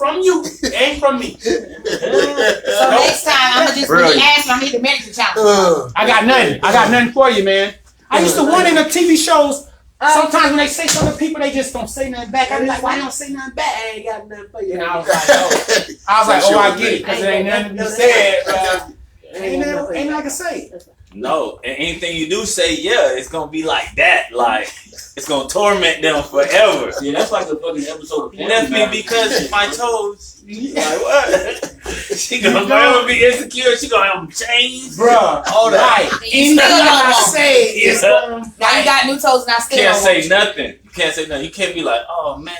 from you. It ain't from me. So next time, I'm gonna just really ask you. I need the manager challenge. I got nothing for you, man. I used to wonder in the TV shows. Sometimes when they say something to people, they just don't say nothing back. I be like, why they don't say nothing back? I ain't got nothing for you. And I was like, I get it, because there ain't nothing to be said, bro. Ain't nothing I can say. No, and anything you do say, it's gonna be like that. Like, it's gonna torment them forever. Yeah, that's like the fucking episode of Left me because my toes. Like, what? She gonna forever be insecure. She gonna have them chains. Bruh, all that. Anything I say is now you got new toes and I still can't say nothing. You can't say nothing. You can't be like, oh man,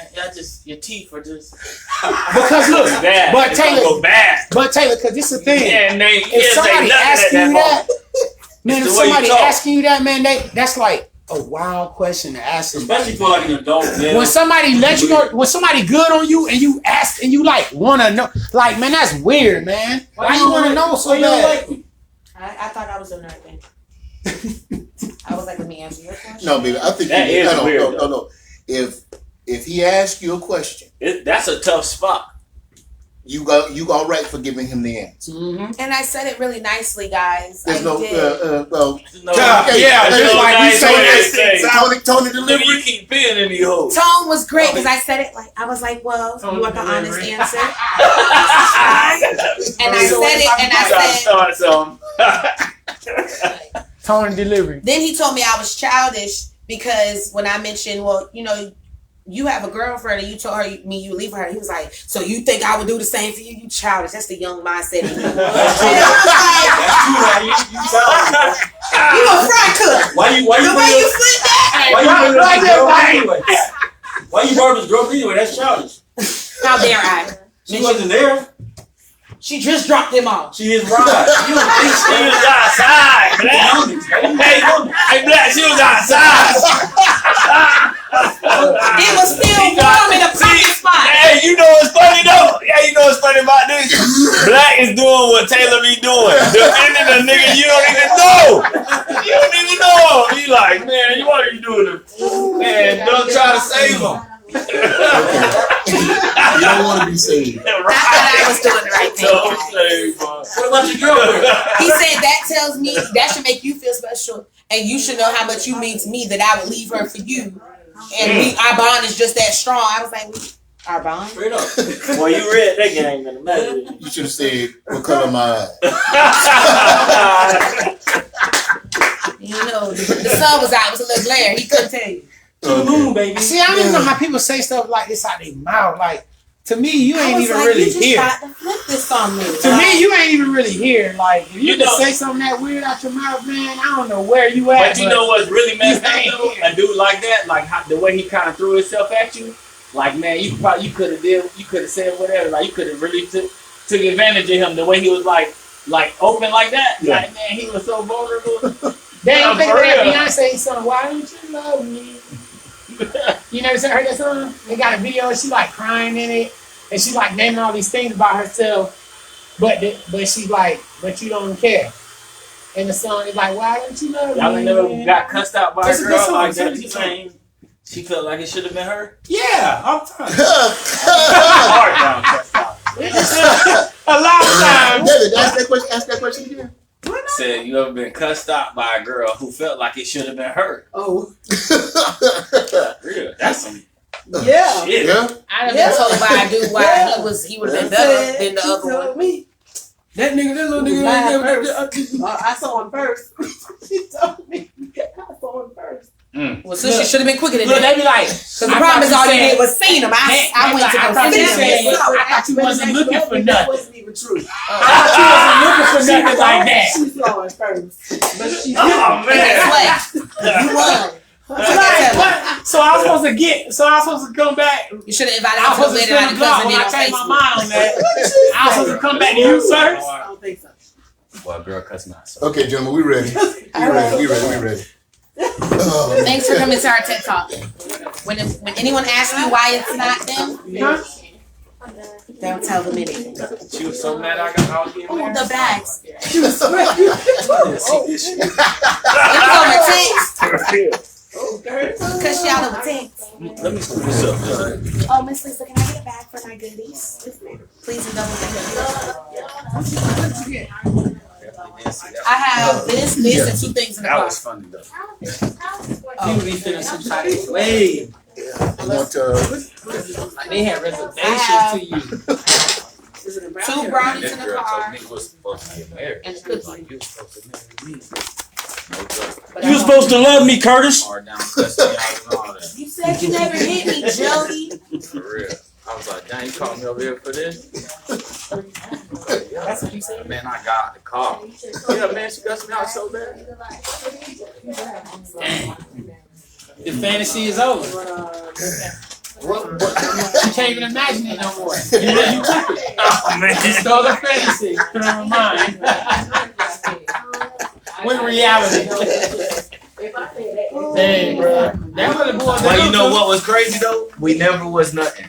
your teeth are just because look, bad. But it's Taylor, go bad. But Taylor, because this is the thing. Yeah, if somebody asking you that, man, if somebody asking you that, man, that's like a wild question to ask them. Especially for like an adult. Man. When somebody let you know, when somebody good on you and you ask and you like wanna know, like man, that's weird, man. Why you wanna know so bad? I thought I was doing the right thing. I was like, let me answer your question. No, baby, I think that is weird. No. If he asks you a question, that's a tough spot. You all right for giving him the answer. Mm-hmm. And I said it really nicely, guys. There's Tony delivery. You keep being in the hole. Tone was great because I said it like I was like, well, you want the honest answer? And I said Tone and delivery. Then he told me I was childish because when I mentioned, well, you have a girlfriend and you told her you leave her. He was like, so you think I would do the same for you? You childish. That's the young mindset. And I was like, you a front cook. Why you flip that? Why you brought his girlfriend anyway? That's childish. How dare I? She wasn't there. She just dropped him off. She is right. She was outside, Black. Hey, Black, she was outside. It was still warm in a private spot. Hey, you know what's funny though? Yeah, you know what's funny about this? Black is doing what Taylor be doing. Defending a nigga you don't even know. You don't even know him. You like, man, what are you doing? Man, don't try to save him. You don't want to be saved. I thought I was doing the right thing. What about your girlfriend? He said that tells me that should make you feel special, and you should know how much you mean to me that I would leave her for you, and our bond is just that strong. I was like, our bond. Straight up. Well, you read that game in the magazine. You should have said, "What color my eyes?" The sun was out. It was a little glare. He couldn't tell you. To the moon, baby. See, I don't even know how people say stuff like this out their mouth. Like, to me, you ain't even really here. To me, you ain't even really here. Like, if you just say something that weird out your mouth, man, I don't know where you at. But you know what's really messed up though? A dude like that, like the way he kind of threw himself at you, like man, you could have said whatever. Like you could have really took advantage of him. The way he was like open like that. Yeah. Like man, he was so vulnerable. They don't think of that Beyonce song. Why don't you love me? You never heard that song? They got a video and she like crying in it, and she like naming all these things about herself, but she's like, but you don't care. And the song is like, why don't you love me? Y'all never got cussed out by a girl like that? You saying she felt like it should have been her? Yeah, all the time. Hard down cussed out. A lot of times. David, ask that question again. Said you ever been cussed out by a girl who felt like it should have been her? Oh. Real. That's some yeah. Shit. Yeah. I done been told by a dude why he would have been better than the other one. Me. That little nigga. I saw him first. She told me. I saw him first. Well, so she should have been quicker than that. They be like, because the problem is all you did was seeing him. I went to go see him. I thought you wasn't looking for nothing. That wasn't even true. I thought you wasn't looking for nothing like that. She saw it first. But she You won. So I was supposed to come back. You should have invited me to a wedding out because I changed my mind on that. I was supposed to come back to you first. I don't think so. Well, girl, cuss not. So. Okay, gentlemen, we ready. We ready. Thanks for coming to our TED Talk. When anyone asks you why it's not them, don't tell them anything. She was so mad I was getting married. The bags. She was so mad. Because y'all over text. Let me scoop this up. Oh, Miss Lisa, can I get a bag for my goodies? Please and double What you get? I have this, and two things in the That car. was funny though. People be feeling some type of way. I want Like they had reservations have- to you. Two brownies This in the girl told car me was supposed to get married. and a cookie. Like you was supposed to marry me. No joke. But You was supposed to love me, Curtis. Hard down cussing me out and all that. You said you never hit me, Jody. For real. I was like, dang, you called me over here for this? That's what you said. Man, I got out the car. Yeah, man, she cussed me out so bad. Dang. The fantasy is over. You can't even imagine it no more. You took it. Oh, man. You stole the fantasy from her mind. With reality. Dang, bro. That was the boy. Well, you know what was crazy though? We never was nothing.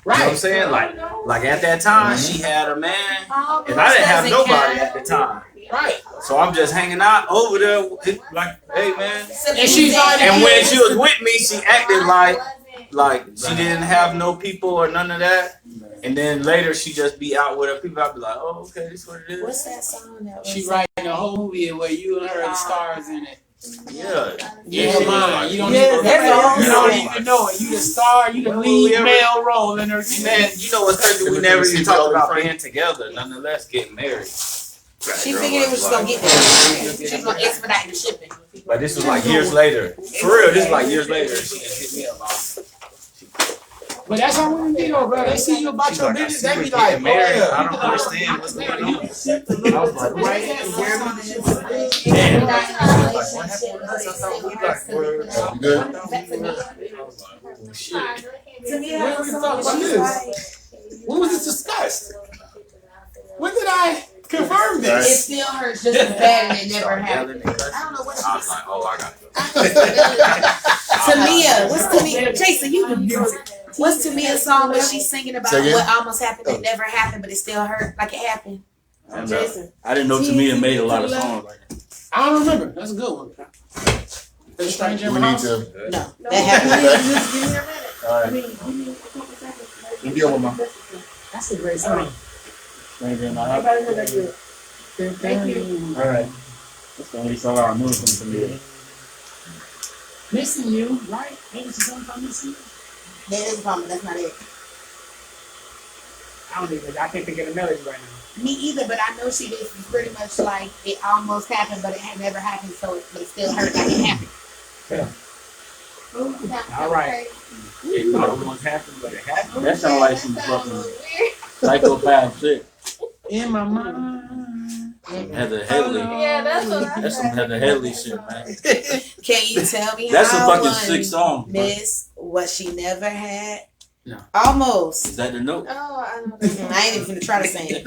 You know what I'm Right. saying? Like at that time, she had a man, and I didn't have nobody at the time. Right. So I'm just hanging out over there, like, hey man. And she's already. And when she was with me, she acted like she didn't have no people or none of that. And then later she just be out with her people. I'd be like, oh, okay, this is what it is. What's that song that was? She writing a whole movie where you and her are the stars in it. Yeah. Yeah, she was mine. like, You don't Yeah, even that's all. you don't even know it. You the star. You the When lead we ever- male role in her. Man, you know what's crazy? We never even talked about being together, nonetheless getting married. She figured it was just gonna get there. She was gonna expedite the shipping. But this was like years later. For real, this is like years later. She just hit me up. But that's how women be though, bro. They see you about She's your like, I business, see they we're be like, getting married. oh, I don't understand what's going on. I was like, right? Damn. You good? Oh, shit. To me, When we talk about this? When was this discussed? When did I confirm it this? still hurts just as bad and it never Started happened. yelling and cussing. I don't know what I was like, oh, I got it. Tamia, what's Tamia? Jason, you the music. What's Tamia's song where she's singing about Say again? what almost happened that never happened, but it still hurt like it happened? Jason. I didn't know Tamia made a lot of songs like that. I don't remember. That's a good one. The stranger in We my need house. to. No, that happened. All right. You deal with my. That's a great song. Stranger in my house. Thank you. All right. That's the only song I remember from Tamia. Missing you, right? Maybe she's gonna come missing you. There is a problem, that's not it. I can't think of the melody right now. Me either, but I know she did pretty much like it almost happened, but it had never happened, so but it still hurt like it happened. All right. It almost happened, but it happened. That sounds like some fucking psychopath shit. In my mind. Heather Headley. Yeah, that's what I That's some Heather Headley shit, man. Can you tell me That's a how fucking one sick song. Bro. miss what she never had? No. Almost. Is that the note? Oh, I know. I ain't even gonna try to sing it.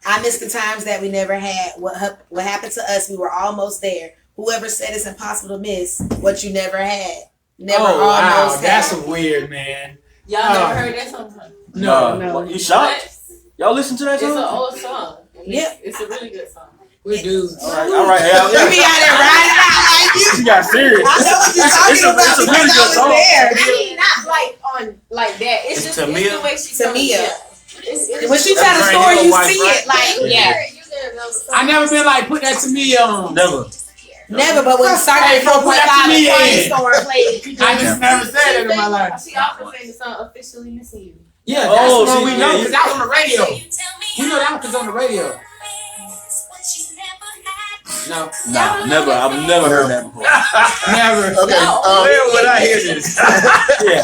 I miss the times that we never had. What happened to us? We were almost there. Whoever said it's impossible to miss what you never had. Never Oh wow, almost that's had. weird, man. Y'all never heard that song? No, What, you shocked? Y'all listen to that It's an song? old song. Yep. It's a really good song. we're dudes. All right. Yeah, You be out there riding out like you. She got serious. I know what you're talking about It's a because really I good was song. there. I mean, not like on like that. It's just it's Tamia? the way she Tamia. It's When she tell the That's story, right, you wife, see right? it like yeah. You gotta know the song. I never been like put that to me on. Never. never. But when started Hey, at bro, put 4.5 that to and me Funny in. Store played. I just never said it in my life. She also sang the song "Officially Missing You." Yeah, that's Oh, the one see, we know yeah, because that was on the radio. We know that was on the radio. No, Nah, never. I've never heard that before. never. Okay. Where would I hear this? Yeah.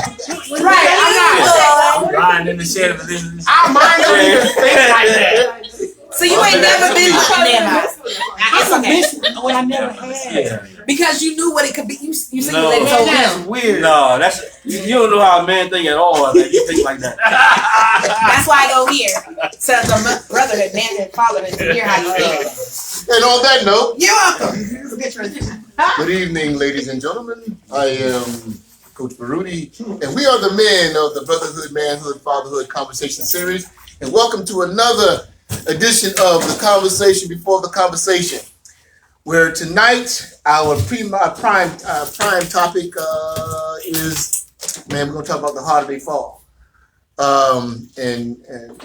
Right, I'm not. I'm lying in the shed of this. Our mind don't even think like that. So you ain't never been never. It's a mission. What I never had. Yeah. Because you knew what it could be. You No. simulated told That's him. weird. No, that's you don't know how a man think at all. Like you think like that. That's why I go here. So the brotherhood, manhood, fatherhood, to hear how you think. And on that note, You're welcome. It's a good transition. good evening, ladies and gentlemen. I am Coach Baruti, and we are the men of the Brotherhood, Manhood, Fatherhood Conversation Series. And welcome to another edition of the Conversation Before the Conversation, where tonight our prime topic is, man, we're going to talk about the harder they fall. and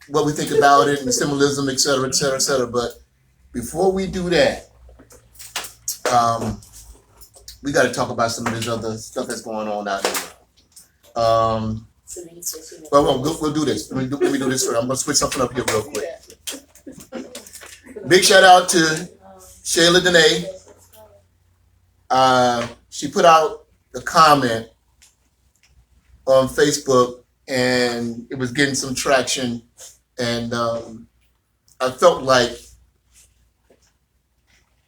what we think about it and symbolism, et cetera, et cetera, et cetera. But before we do that, we got to talk about some of this other stuff that's going on out there. Well, we'll do this. Let me do this first. I'm gonna switch something up here real quick. Big shout out to Shayla Danae. She put out a comment on Facebook, and it was getting some traction. And I felt like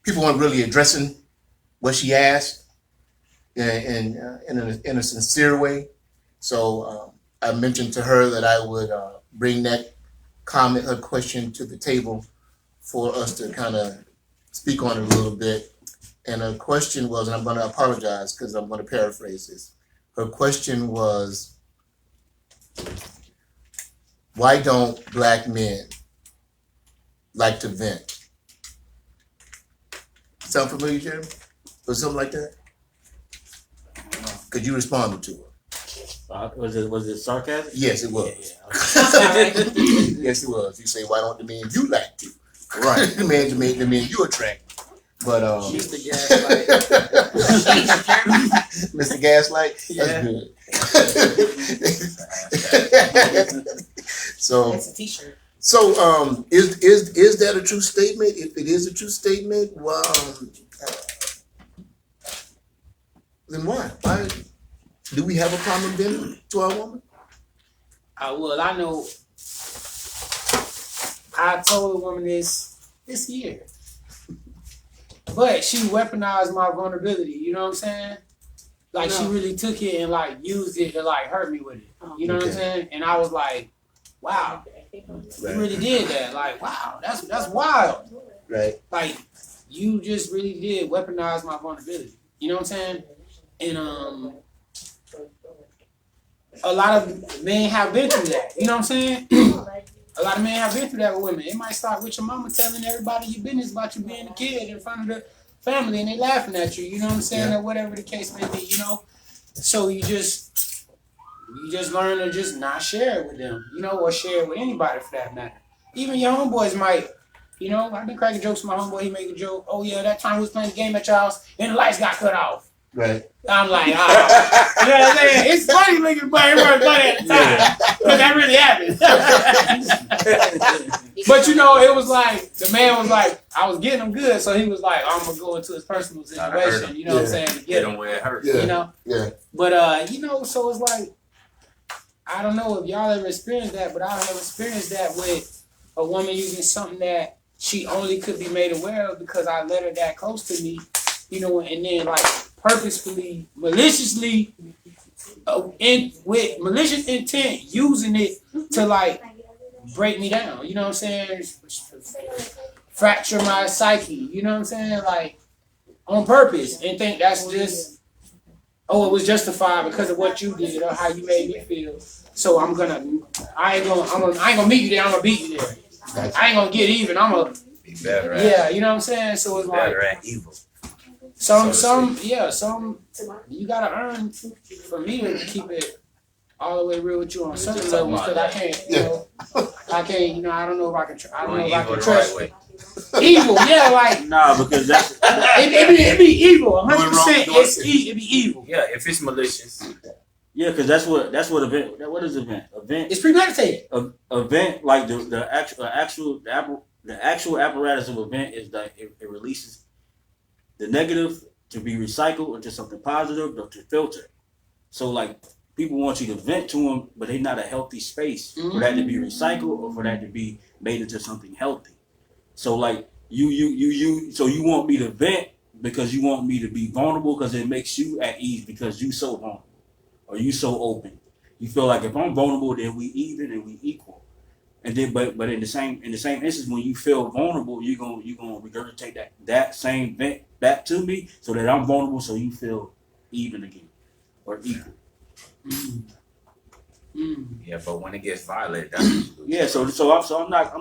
people weren't really addressing what she asked in a sincere way. So I mentioned to her that I would bring that comment, her question, to the table for us to kind of speak on it a little bit. And her question was, and I'm going to apologize because I'm going to paraphrase this. Her question was, why don't black men like to vent? Sound familiar, Jeremy? Or something like that? Could you respond to her? Was it sarcasm? Yes, it was. Yeah. Yes, it was. You say, why don't the men you like to? Right. the men you attract. But Mr. Gaslight. Mr. Gaslight, Yeah. that's good. So That's a t-shirt. So, is that a true statement? If it is a true statement, well, then why? Why do we have a problem then to our woman? Well, I know. I told a woman this year, but she weaponized my vulnerability. You know what I'm saying? Like she really took it and like used it to like hurt me with it. You know what I'm saying? And I was like, wow. You really did that. Like, wow, that's wild. Right. Like, you just really did weaponize my vulnerability. You know what I'm saying? And a lot of men have been through that. You know what I'm saying? A lot of men have been through that with women. It might start with your mama telling everybody your business about you being a kid in front of the family and they laughing at you. You know what I'm saying? Or whatever the case may be, you know? So you just learn to just not share it with them, you know, or share it with anybody for that matter. Even your homeboys might, you know, I've been cracking jokes with my homeboy. He make a joke, oh yeah, that time we was playing the game at your house and the lights got cut off. Right. I'm like, oh. You know what I'm saying? It's funny looking, but it wasn't funny at the time. Because that really happened. But you know, it was like, the man was like, I was getting him good, so he was like, I'm going to go into his personal situation, you know what I'm saying? To Get him where it hurts. Yeah. You know? Yeah. But, you know, so it's like, I don't know if y'all ever experienced that, but I have experienced that with a woman using something that she only could be made aware of because I let her that close to me, you know, and then like purposefully, maliciously, with malicious intent, using it to like break me down, you know what I'm saying? Fracture my psyche, you know what I'm saying? Like on purpose, and think that's just, oh, it was justified because of what you did or how you made me feel. So I ain't gonna meet you there. I'm gonna beat you there. I ain't gonna get even. I'm gonna Be better at yeah, you know what I'm saying. So it's like better at evil. some you gotta earn for me to keep it all the way real with you on certain levels because I can't, you know, I can't, you know, I don't know if I can. I don't know if I can trust evil. Yeah, like Nah, because that's it be evil. 100%. It be evil. Yeah, if it's malicious. yeah, because that's what event. What is event? Event. It's premeditated. Event like the actual apparatus of event is that it releases the negative to be recycled into something positive or to filter. So like people want you to vent to them, but they're not a healthy space for that to be recycled or for that to be made into something healthy. So like so you want me to vent because you want me to be vulnerable because it makes you at ease because you so vulnerable or you so open. You feel like if I'm vulnerable, then we even and we equal. And then but in the same instance, when you feel vulnerable, you're gonna regurgitate that same vent back to me so that I'm vulnerable so you feel even again or equal. Yeah, but when it gets violent, that's what Yeah, so I'm not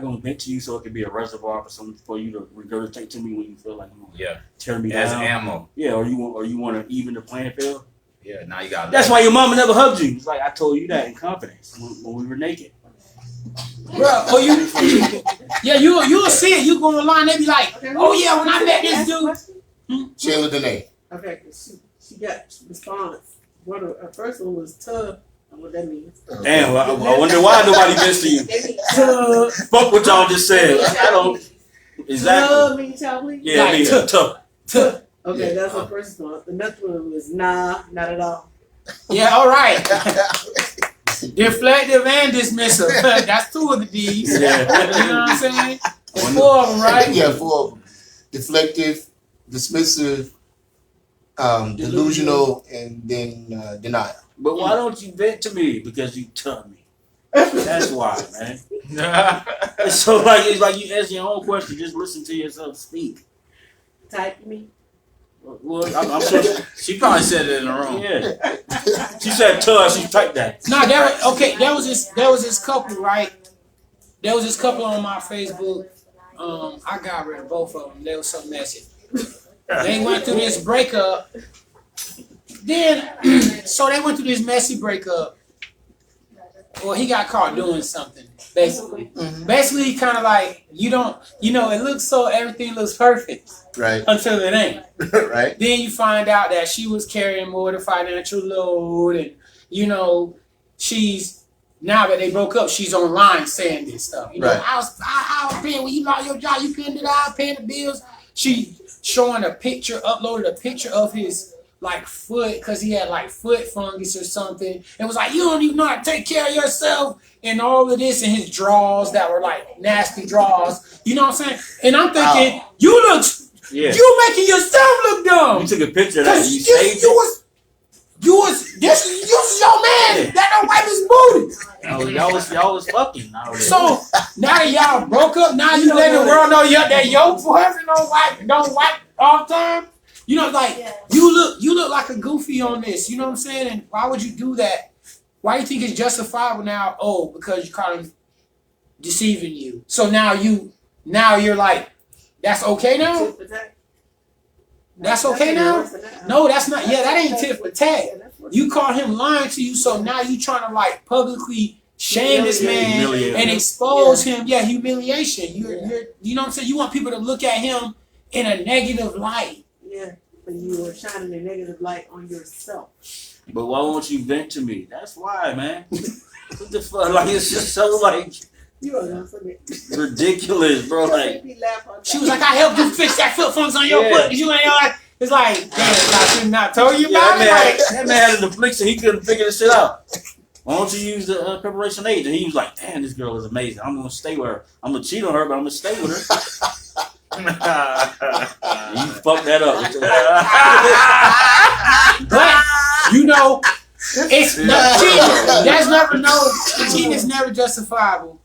going to vent to you so it can be a reservoir for you to regurgitate to me when you feel like you want to tear me as down. ammo. Yeah, or you want to even the playing field. Yeah, now you got. That's why your mama never hugged you. It's like I told you that in confidence when we were naked. Bro, oh you'll see it. You go online, they be like, oh yeah, when I met this dude. Sheila Danae. Okay, she got response. One of her first one was tough. What that means? Damn, I wonder why nobody missed you. Fuck what y'all just said. I don't. Exactly. Tough means y'all please? Yeah, Like, I mean, tough. Okay, that's her first one. The next one was nah, not at all. Yeah, all right. Deflective and dismissive. That's 2 of the D's. Yeah. You know what I'm saying? There's 4 of them, right? Yeah, 4 of them. Deflective, dismissive, delusional, and then denial. But why don't you vent to me? Because you tell me. That's why, man. So it's like you ask your own question. Just listen to yourself speak. Type me. Well, I'm sure She probably said it in the room. Yeah. She said to us. She typed that. No, there was this couple, right? There was this couple on my Facebook. I got rid of both of them. They were so messy. They went through this breakup. Then, so they went through this messy breakup. Well, he got caught doing something, basically. Basically, kind of like, it looks so, everything looks perfect. Right. Until it ain't. Right. Then you find out that she was carrying more of the financial load, and she's now that they broke up, she's online saying this stuff. Right. I was paying when you lost your job, you paying it out, paying the bills. She showing a picture, uploaded a picture of his foot because he had foot fungus or something, and was like, you don't even know how to take care of yourself, and all of this, and his drawers that were nasty drawers. You know what I'm saying? And I'm thinking, you making yourself look dumb. You took a picture of that. And This was your man that don't wipe his booty. Y'all was fucking. So now that y'all broke up, now you letting the world know that your boyfriend don't wipe all the time. You look like a goofy on this. You know what I'm saying? And why would you do that? Why do you think it's justifiable now? Oh, because you caught him deceiving you. So now you're like, that's okay now? That's okay now? No, that's not. Yeah, that ain't tit for tat. You caught him lying to you, so now you trying to publicly shame this man and expose him. Yeah, humiliation. You know what I'm saying? You want people to look at him in a negative light. Yeah, but you are shining a negative light on yourself. But why won't you vent to me? That's why, man. What the fuck? It's just so you are gonna forget. ridiculous, bro. She was like, I helped you fix that foot fungus on your foot. You ain't it's like, damn, I should not told you about it. That man had an affliction. He couldn't figure this shit out. Why don't you use the preparation aid? And he was like, damn, this girl is amazing. I'm gonna stay with her. I'm gonna cheat on her, but I'm gonna stay with her. You fucked that up. But it's not cheating. There's never cheating is never justifiable.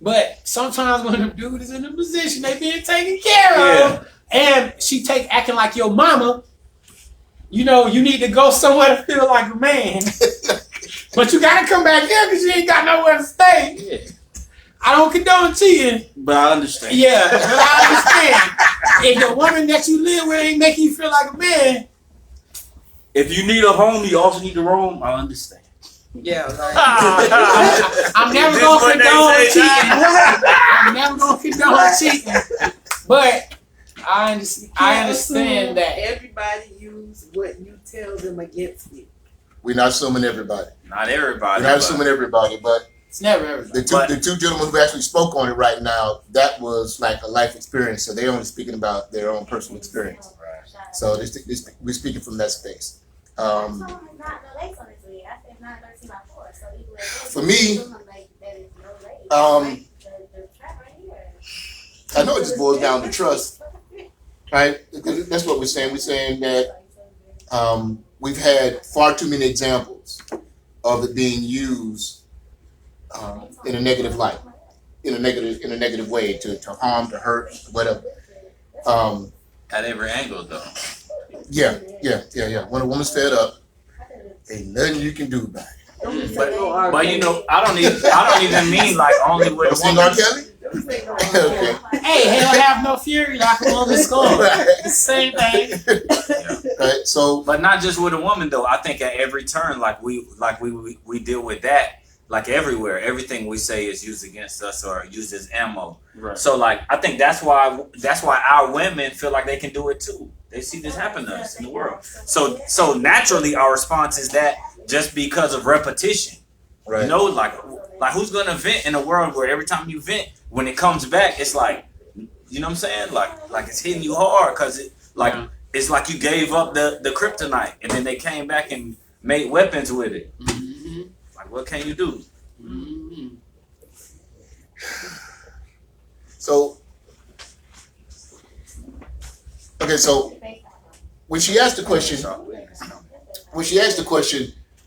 But sometimes when the dude is in a position, they being taken care of, and she acting like your mama. You need to go somewhere to feel like a man. But you gotta come back here because you ain't got nowhere to stay. Yeah. I don't condone cheating. But I understand. Yeah, but I understand. If the woman that you live with ain't making you feel like a man. If you need a home, you also need to roam. I understand. Yeah, I'm never gonna condone cheating. I'm never gonna condone cheating. But I understand that Everybody use what you tell them against you. We're not assuming everybody. Not everybody. We're not assuming everybody, but it's never everybody. the two gentlemen who actually spoke on it right now, that was like a life experience. So they're only speaking about their own personal experience. Right. So we're speaking from that space. For me, I know it just boils down to trust, right? Because that's what we're saying. We're saying that we've had far too many examples of it being used in a negative light, in a negative way to harm, to hurt, whatever. At every angle, though. Yeah. When a woman's fed up, ain't nothing you can do about it. But I don't even mean only with a Sing woman. R. Kelly? Okay. Hey, hell have no fury like a woman's scorn. Same thing. Right? So, But not just with a woman though. I think at every turn, we deal with that. Like everywhere, everything we say is used against us or used as ammo. Right. So like, I think that's why our women feel like they can do it too. They see this happen to us in the world. So naturally, our response is that just because of repetition. right. You know, like who's gonna vent in a world where every time you vent, when it comes back, it's like, you know what I'm saying? Like it's hitting you hard because it's like you gave up the kryptonite and then they came back and made weapons with it. Like, what can you do? So, okay, so when she asked the question,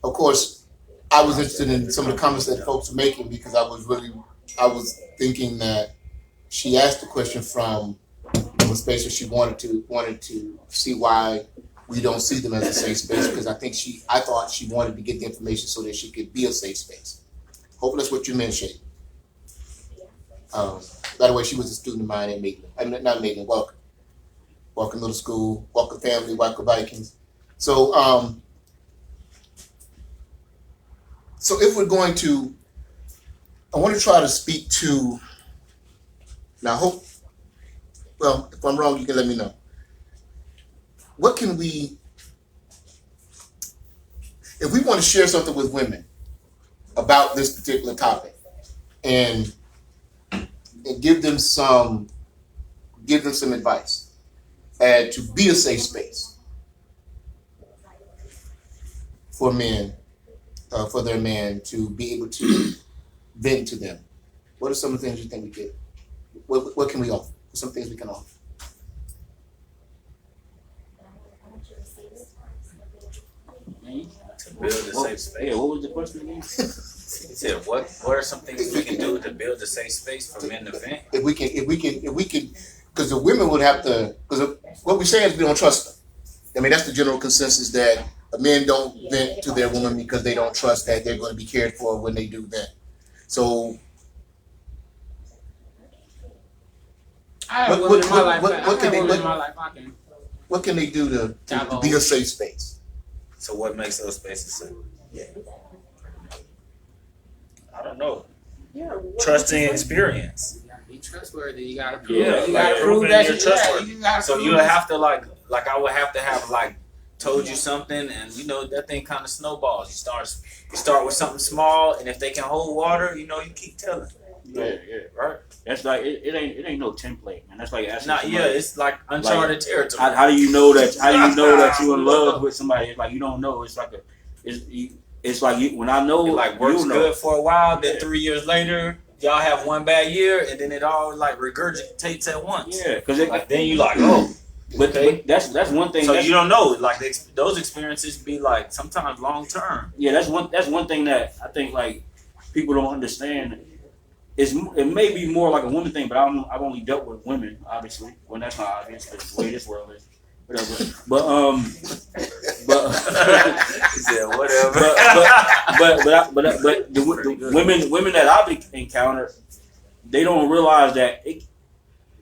of course, I was interested in some of the comments that folks were making because I was thinking that she asked the question from a space where she wanted to see why we don't see them as a safe space, because I thought she wanted to get the information so that she could be a safe space. Hopefully that's what you meant, Shay. By the way, she was a student of mine at Maitland. I mean, not Maitland, Welcome. Welcome Middle School, Welcome Family, Welcome Vikings. So, so if we're going to, I want to try to speak to, now if I'm wrong, you can let me know. What can we, if we want to share something with women about this particular topic and give them some advice and to be a safe space for men, for their man to be able to vent to them, what are some of the things you think we could, what can we offer? Some things we can offer. To build a safe space. Yeah, what was the question again? He said, what are some things we can do to build a safe space for men to vent? If we can, because the women would have to, because what we say is we don't trust them. I mean, that's the general consensus that men don't vent to their woman because they don't trust that they're going to be cared for when they do vent. So, what can they do to be a safe space? So what makes those spaces safe? Yeah. I don't know. Yeah, Trusting experience. You gotta be trustworthy. You gotta prove. Yeah, You gotta prove proving that you're trustworthy. you gotta So prove you would this. have to like I would have to have told you something, and that thing kind of snowballs. You start with something small, and if they can hold water, you keep telling. Yeah, right. That's like it ain't no template, man. That's like asking Not somebody, it's like uncharted territory. How do you know that? How do you know that you're in love with somebody? It's like you don't know. It's like when I know, It works you know. good for a while. Then 3 years later, y'all have one bad year, and then it all regurgitates at once. Yeah, because Then you oh. But that's one thing. So you don't know, those experiences be sometimes long term. Yeah, that's one thing that I think people don't understand. It may be more like a woman thing, but I've only dealt with women, obviously. Well, that's not obvious because the way this world is, whatever. But He said whatever. but the women that I've encountered, they don't realize that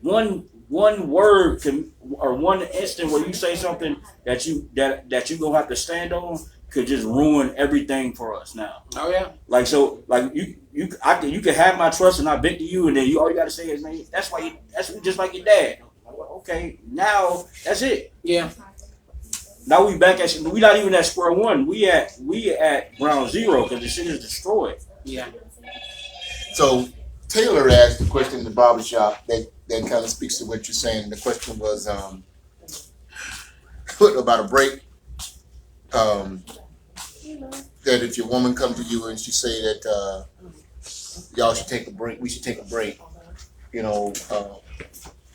one word can, or one instant where you say something that you gonna have to stand on could just ruin everything for us now. Oh yeah. You can have my trust and I vent to you, and then all you gotta say is, man, that's just like your dad. Okay, now that's it. Yeah. Now we back we not even at square one. We at ground zero because the shit is destroyed. Yeah. So Taylor asked a question in the barbershop that kind of speaks to what you're saying. The question was about a break. That if your woman comes to you and she say that y'all should take a break, we should take a break.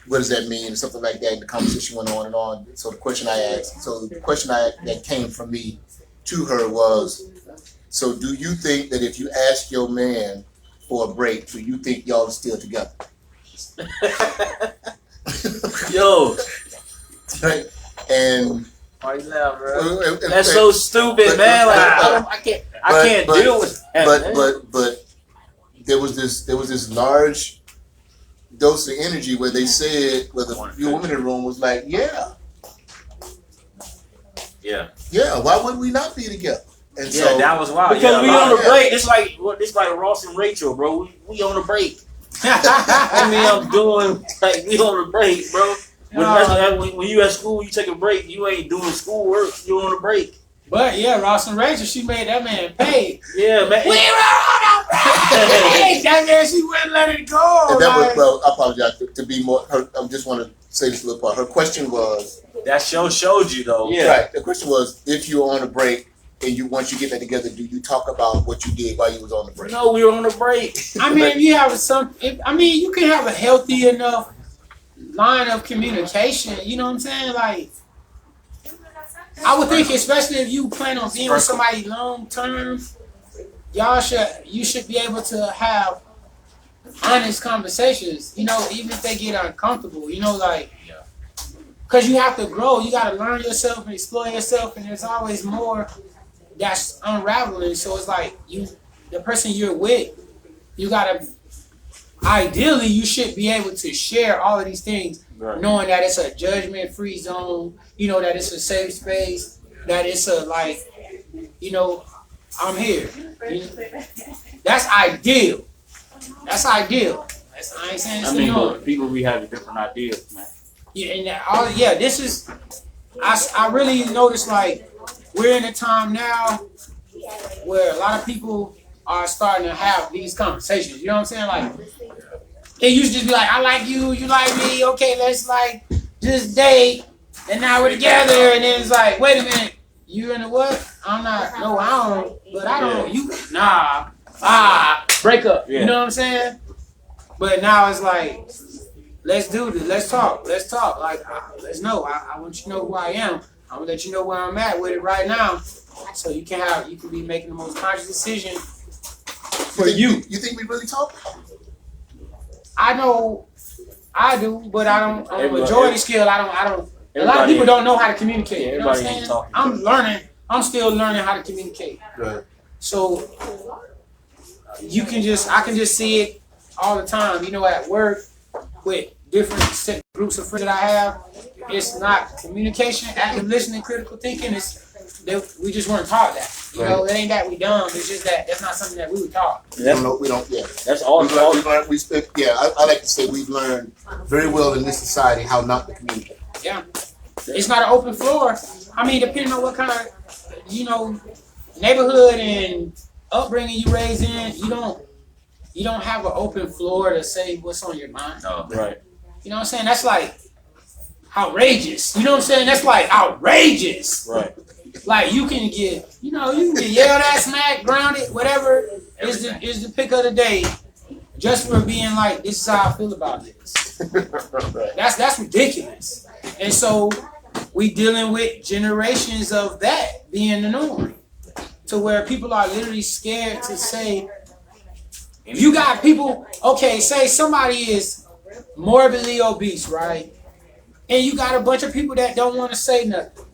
What does that mean? Something like that. And the conversation went on and on. So the question that came from me to her was, so do you think that if you ask your man for a break, do you think y'all are still together? Yo, right? And Why you laugh, bro? that's so stupid, man. I can't deal with that. But there was this large dose of energy where they said, where the few women in the room was like, yeah. Yeah. Yeah, why would we not be together? And Yeah, so that was wild. Because Yeah, we a lot on the of- break. It's like Ross and Rachel, bro. We on the break. I mean, I'm doing like we on the break, bro. When you at school, you take a break. You ain't doing schoolwork. You on the break. But yeah, Ross and Rachel, she made that man pay. Yeah, man. We were on a break. That man, she wouldn't let it go. and that was, like- well, I apologize to be more. I just want to say this little part. Her question was, That show showed you though. Yeah. right? The question was, if you're on a break and once you get that together, do you talk about what you did while you was on the break? No, we were on the break. I mean, you have you can have a healthy enough line of communication. You know what I'm saying? Like, I would think, especially if you plan on being with somebody long term, you should be able to have honest conversations. You know, even if they get uncomfortable. You know, like, because you have to grow. You got to learn yourself and explore yourself, and there's always more that's unraveling. So it's like the person you're with, you gotta. Ideally, you should be able to share all of these things, knowing that it's a judgment-free zone. You know, that it's a safe space. That it's a I'm here. That's ideal. That's ideal. I ain't saying it's the norm. But people be having different ideas, man. Yeah, and this is. I really noticed, like, we're in a time now where a lot of people are starting to have these conversations. You know what I'm saying? Like, it used to just be like, I like you, you like me. Okay, let's like just date, and now we're together. And then it's like, wait a minute, you in the what? I'm not. No, I don't. But I don't. You nah. Break up. Yeah. You know what I'm saying? But now it's like, let's do this. Let's talk. Let's talk. Like, let's know. I want you to know who I am. I'm gonna let you know where I'm at with it right now, so you can be making the most conscious decision for you. You think we really talk? I know, I do, but I don't. On a Everybody- majority scale, I don't. A lot of people don't know how to communicate. Yeah, You know what I'm everybody ain't saying? talking. I'm learning. I'm still learning how to communicate. Right. So I can just see it all the time. You know, at work with different groups of friends that I have, it's not communication, active listening, critical thinking. We just weren't taught that. You know, it ain't that we dumb. It's just that that's not something that we were taught. We don't. Yeah. That's all. I like to say we've learned very well in this society how not to communicate. Yeah. It's not an open floor. I mean, depending on what kind of, neighborhood and upbringing you raised in, you don't have an open floor to say what's on your mind. No. Right. You know what I'm saying? That's like outrageous. You know what I'm saying? That's like outrageous. Right. Like you can get yelled at, smacked, grounded, whatever is the pick of the day, just for being like, this is how I feel about this. That's ridiculous. And so we dealing with generations of that being the norm, to where people are literally scared to say. You got people. Okay, say somebody is morbidly obese, right? And you got a bunch of people that don't want to say nothing.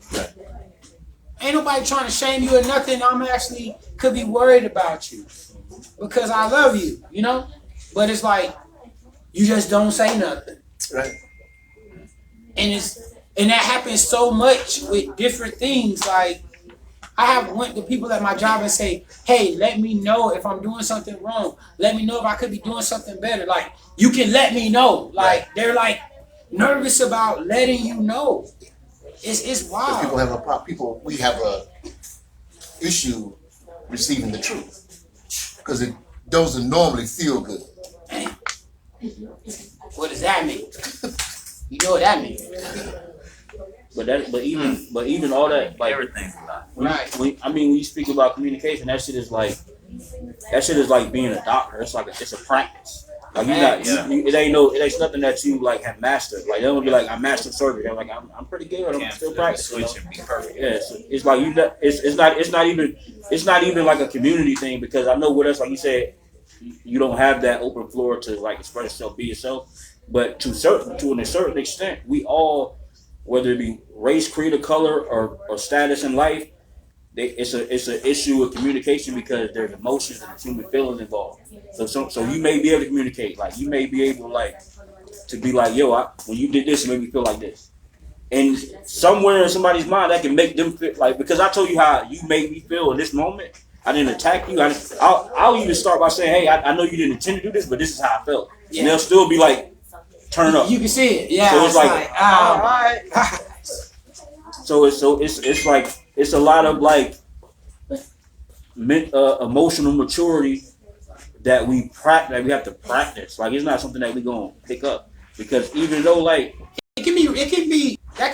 Ain't nobody trying to shame you or nothing. I'm actually could be worried about you because I love you, But it's like you just don't say nothing, Right. And that happens so much with different things. Like I have went to people at my job and say, "Hey, let me know if I'm doing something wrong. Let me know if I could be doing something better. Like you can let me know." Like they're like nervous about letting you know. It's wild. We have a issue receiving the truth because it doesn't normally feel good. What does that mean? You know what that means. But even all that, like Everything's a lot. Right. when you speak about communication, that shit is like being a doctor. It's like it's a practice. Like it ain't nothing that you like have mastered. Like they don't be like I mastered surgery. They're like I'm pretty good. I'm still practicing. Switch and be perfect. Yeah, it's like it's not even like a community thing, because I know with us, like you said, you don't have that open floor to like express yourself, be yourself. But to a certain extent, we all, whether it be race, creed, or color, or status in life, it's an issue of communication because there's emotions and human feelings involved. So you may be able to communicate, like you may be able to be like, yo, when you did this, it made me feel like this. And somewhere in somebody's mind that can make them feel like, because I told you how you made me feel in this moment. I didn't attack you. I'll even start by saying, hey, I know you didn't intend to do this, but this is how I felt. Yeah. And they'll still be like, turn up. You can see it. Yeah. So it's like all right. So it's like it's a lot of like emotional maturity that we have to practice. Like it's not something that we gonna pick up, because even though like it can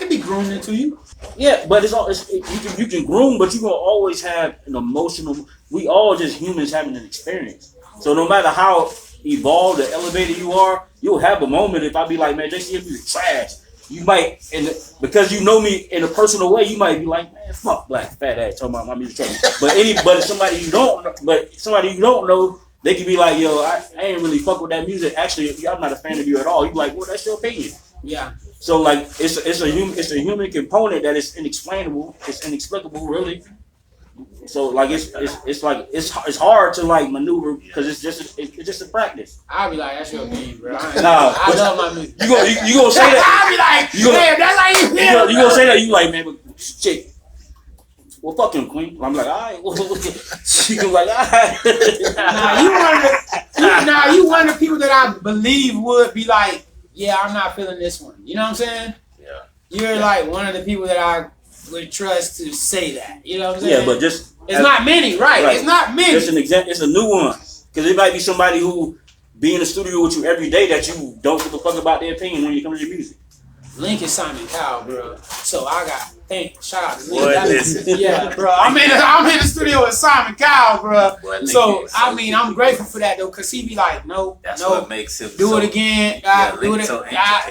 be groomed into you. Yeah, but you can groom, but you gonna always have an emotional. We all just humans having an experience. So no matter how evolved or elevated you are, you'll have a moment. If I be like, man, JC, if you're trash, you might, because you know me in a personal way, you might be like, man, fuck Black fat ass talking about my music trash. But somebody you don't know, they can be like, yo, I ain't really fuck with that music. Actually, I'm not a fan of you at all. You be like, well, that's your opinion. Yeah. So like it's a human component that is inexplainable. It's inexplicable, really. So like it's hard to like maneuver because it's just a practice. I'll be like, that's your opinion, bro. I love my music. You gonna say that? I'll be like, damn, that's how you feel. You gonna say that? You like, man, but shit. Well, fuck him, Queen. I'm like, all right. She goes like, all right. You one of the people that I believe would be like, yeah, I'm not feeling this one. You know what I'm saying? Yeah. You're like one of the people that I would trust to say that. You know what I'm saying? Yeah, but just it's not many, right? It's not many. Just an example. It's a new one because it might be somebody who be in the studio with you every day that you don't give a fuck about their opinion when you come to your music. Link is Simon Cowell, bro. So I got shout out to Link. Yeah, bro. I'm in the studio with Simon Cowell, bro. Boy, so I mean, I'm grateful for that though, cause he be like, no, what makes him do it again, do it, try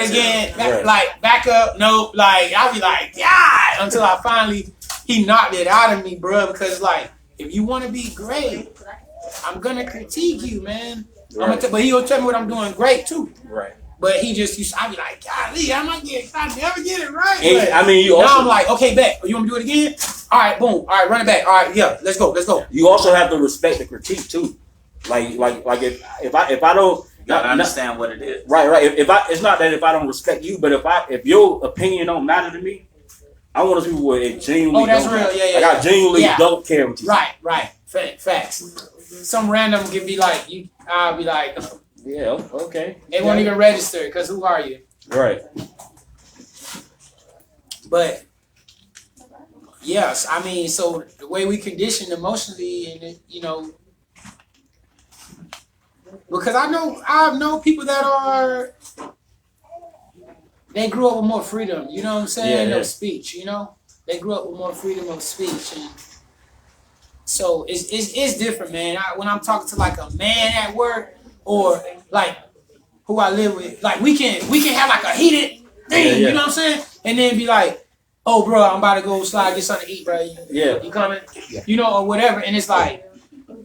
it again, back up, nope. Like I'll be like, yeah, until I finally he knocked it out of me, bro. Because like, if you want to be great, I'm gonna critique you, man. Right. But he'll tell me what I'm doing great too. Right. But he just used to, I be like, golly, I never get it right. And, I mean, you also, I'm like, okay, bet. You want me to do it again? All right, boom. All right, run it back. All right, yeah, let's go. You also have to respect the critique too. Like if I don't, you gotta understand what it is. Right. It's not that if I don't respect you, but if your opinion don't matter to me, I want those people where it genuinely. Oh, that's real. Yeah. Like I genuinely don't care what you say. Right. Facts. Some random can be like you. I'll be like. Yeah, okay. They won't even register because who are you? Right. But yes, I mean, so the way we condition emotionally, and because I know people that they grew up with more freedom. You know what I'm saying? Of speech. They grew up with more freedom of speech, and so it's different, man. When I'm talking to like a man at work. Or like who I live with, like we can have like a heated thing, you know what I'm saying? And then be like, oh bro, I'm about to go slide, get something to eat, bro. You coming? Yeah. Or whatever. And it's like,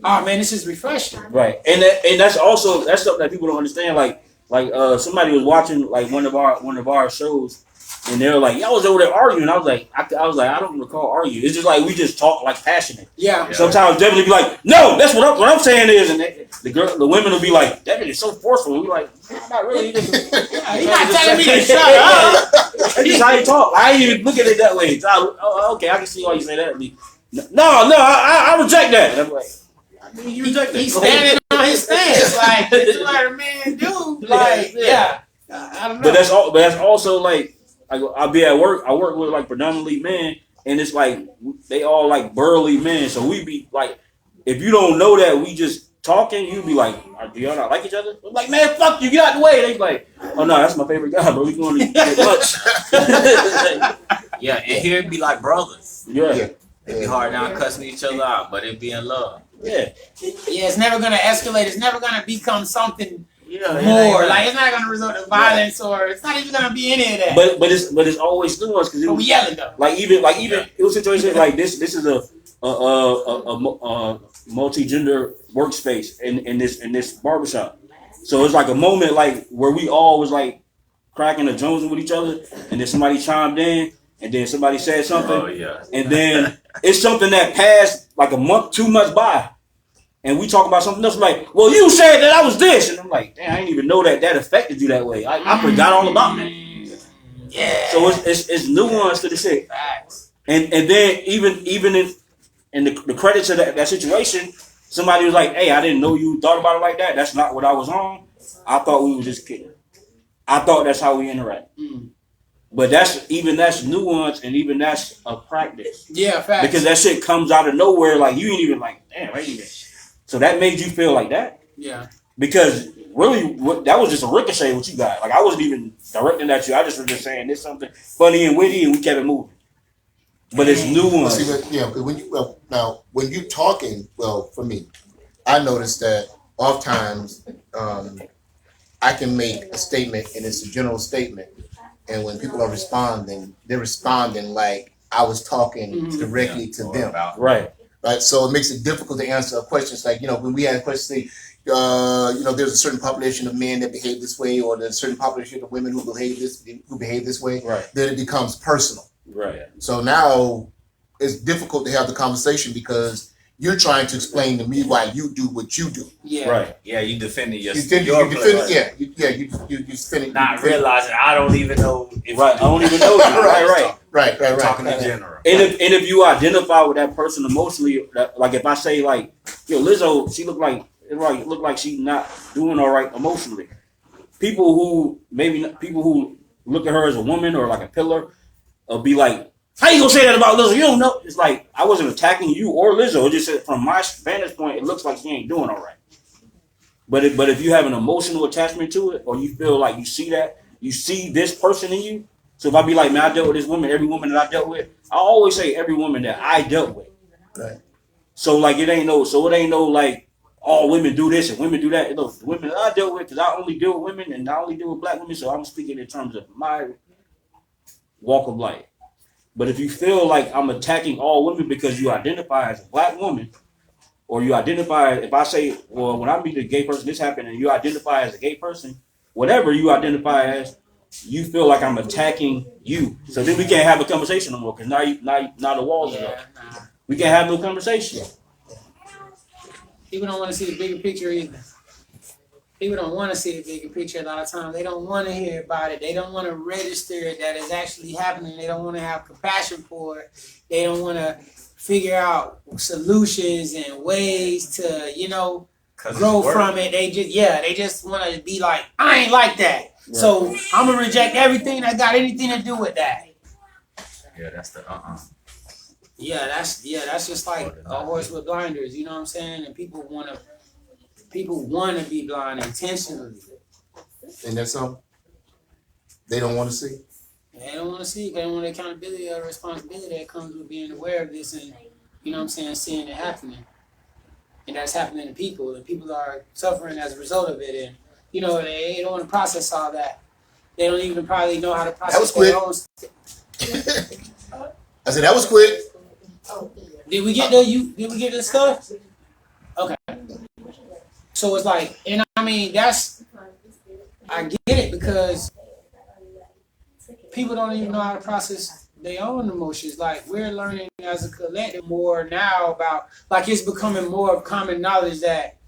oh man, this is refreshing. Right. And that's something that people don't understand. Like somebody was watching like one of our shows. And they were like, y'all was over there arguing. I was like, I don't recall arguing. It's just like we just talk like passionate. Yeah. Sometimes definitely be like, no, that's what I'm saying is, and the women will be like, that is so forceful. We like, not really. He's not telling me to shut up. That's just how you talk. I ain't even look at it that way. Okay, I can see why you say that. No, I reject that. And I'm like, you reject that. He's standing on his stance, like it's like a man do. Like, yeah. I don't know. But that's also like. I'll be at work. I work with like predominantly men, and it's like they all like burly men. So we be like, if you don't know that we just talking, you be like, do y'all not like each other? I'm like, man, fuck you, get out the way. They be like, oh no, that's my favorite guy, bro. We going to get lunch. Yeah, and here it be like brothers. Yeah. It'd be hard now cussing each other out, but it'd be in love. Yeah. Yeah, it's never gonna escalate. It's never gonna become something. More like it's not gonna result in violence or it's not even gonna be any of that. But it's always nuanced because we yelling though. Like even it was situations like this. This is a multi-gender workspace in this barbershop. So it's like a moment like where we all was like cracking and jonesing with each other, and then somebody chimed in, and then somebody said something, and then it's something that passed like a month, 2 months by. and we talk about something else, like, well, you said that I was this, and I'm like, damn, I didn't even know that affected you that way. I forgot all about that. Yeah. So it's nuance to the shit, and then even in the credits of that situation, somebody was like, hey, I didn't know you thought about it like that. That's not what I was on. I thought we were just kidding. I thought that's how we interact. But that's nuance, and even that's a practice. Yeah, facts. Because that shit comes out of nowhere, like you ain't even like, damn, I ain't even. So that made you feel like that. Yeah. Because really, that was just a ricochet what you got. Like I wasn't even directing at you. I just was just saying this something funny and witty, and we kept it moving. But it's nuance. When you're talking, for me, I noticed that oftentimes I can make a statement and it's a general statement, and when people are responding, they're responding like I was talking directly to them. Right. So it makes it difficult to answer questions like, when we had questions say, there's a certain population of men that behave this way, or there's a certain population of women who behave this way. Right. Then it becomes personal. Right. So now it's difficult to have the conversation because you're trying to explain to me why you do what you do. Yeah. Right. Yeah, you defending your You defend not realizing I don't even know if I don't even know you. Right. Talking in general. And if you identify with that person emotionally, like if I say like, yo, Lizzo, she look like she's not doing all right emotionally. People who look at her as a woman or like a pillar, will be like, how you gonna say that about Lizzo? You don't know. It's like I wasn't attacking you or Lizzo. It just said from my vantage point, it looks like she ain't doing all right. But if you have an emotional attachment to it, or you feel like you see this person in you. So if I be like, man, I dealt with this woman, every woman that I dealt with, I always say every woman that I dealt with. Right. So like it ain't no like all women do this and women do that. The women that I dealt with, because I only deal with women and I only deal with black women, so I'm speaking in terms of my walk of life. But if you feel like I'm attacking all women because you identify as a black woman, or you identify, if I say, well, when I meet a gay person, this happened, and you identify as a gay person, whatever you identify as, you feel like I'm attacking you. So then we can't have a conversation no more, because now the walls are up. We can't have no conversation. People don't want to see the bigger picture either. People don't want to see the bigger picture a lot of times. They don't want to hear about it. They don't want to register that it's actually happening. They don't want to have compassion for it. They don't want to figure out solutions and ways to, grow from it. They just want to be like, I ain't like that. Right. So I'm going to reject everything that got anything to do with that. Yeah, that's the Yeah, that's just like a horse with blinders, you know what I'm saying? And people want to be blind intentionally. And that's something they don't want to see. They don't want to see. They don't want the accountability or the responsibility that comes with being aware of this, and you know what I'm saying, seeing it happening. And that's happening to people, and people are suffering as a result of it. And they don't want to process all that. They don't even probably know how to process their own. I said that was quick. Did we get the stuff? Okay. So it's like, and I mean, I get it, because people don't even know how to process their own emotions. Like, we're learning as a collective more now about, like, it's becoming more of common knowledge that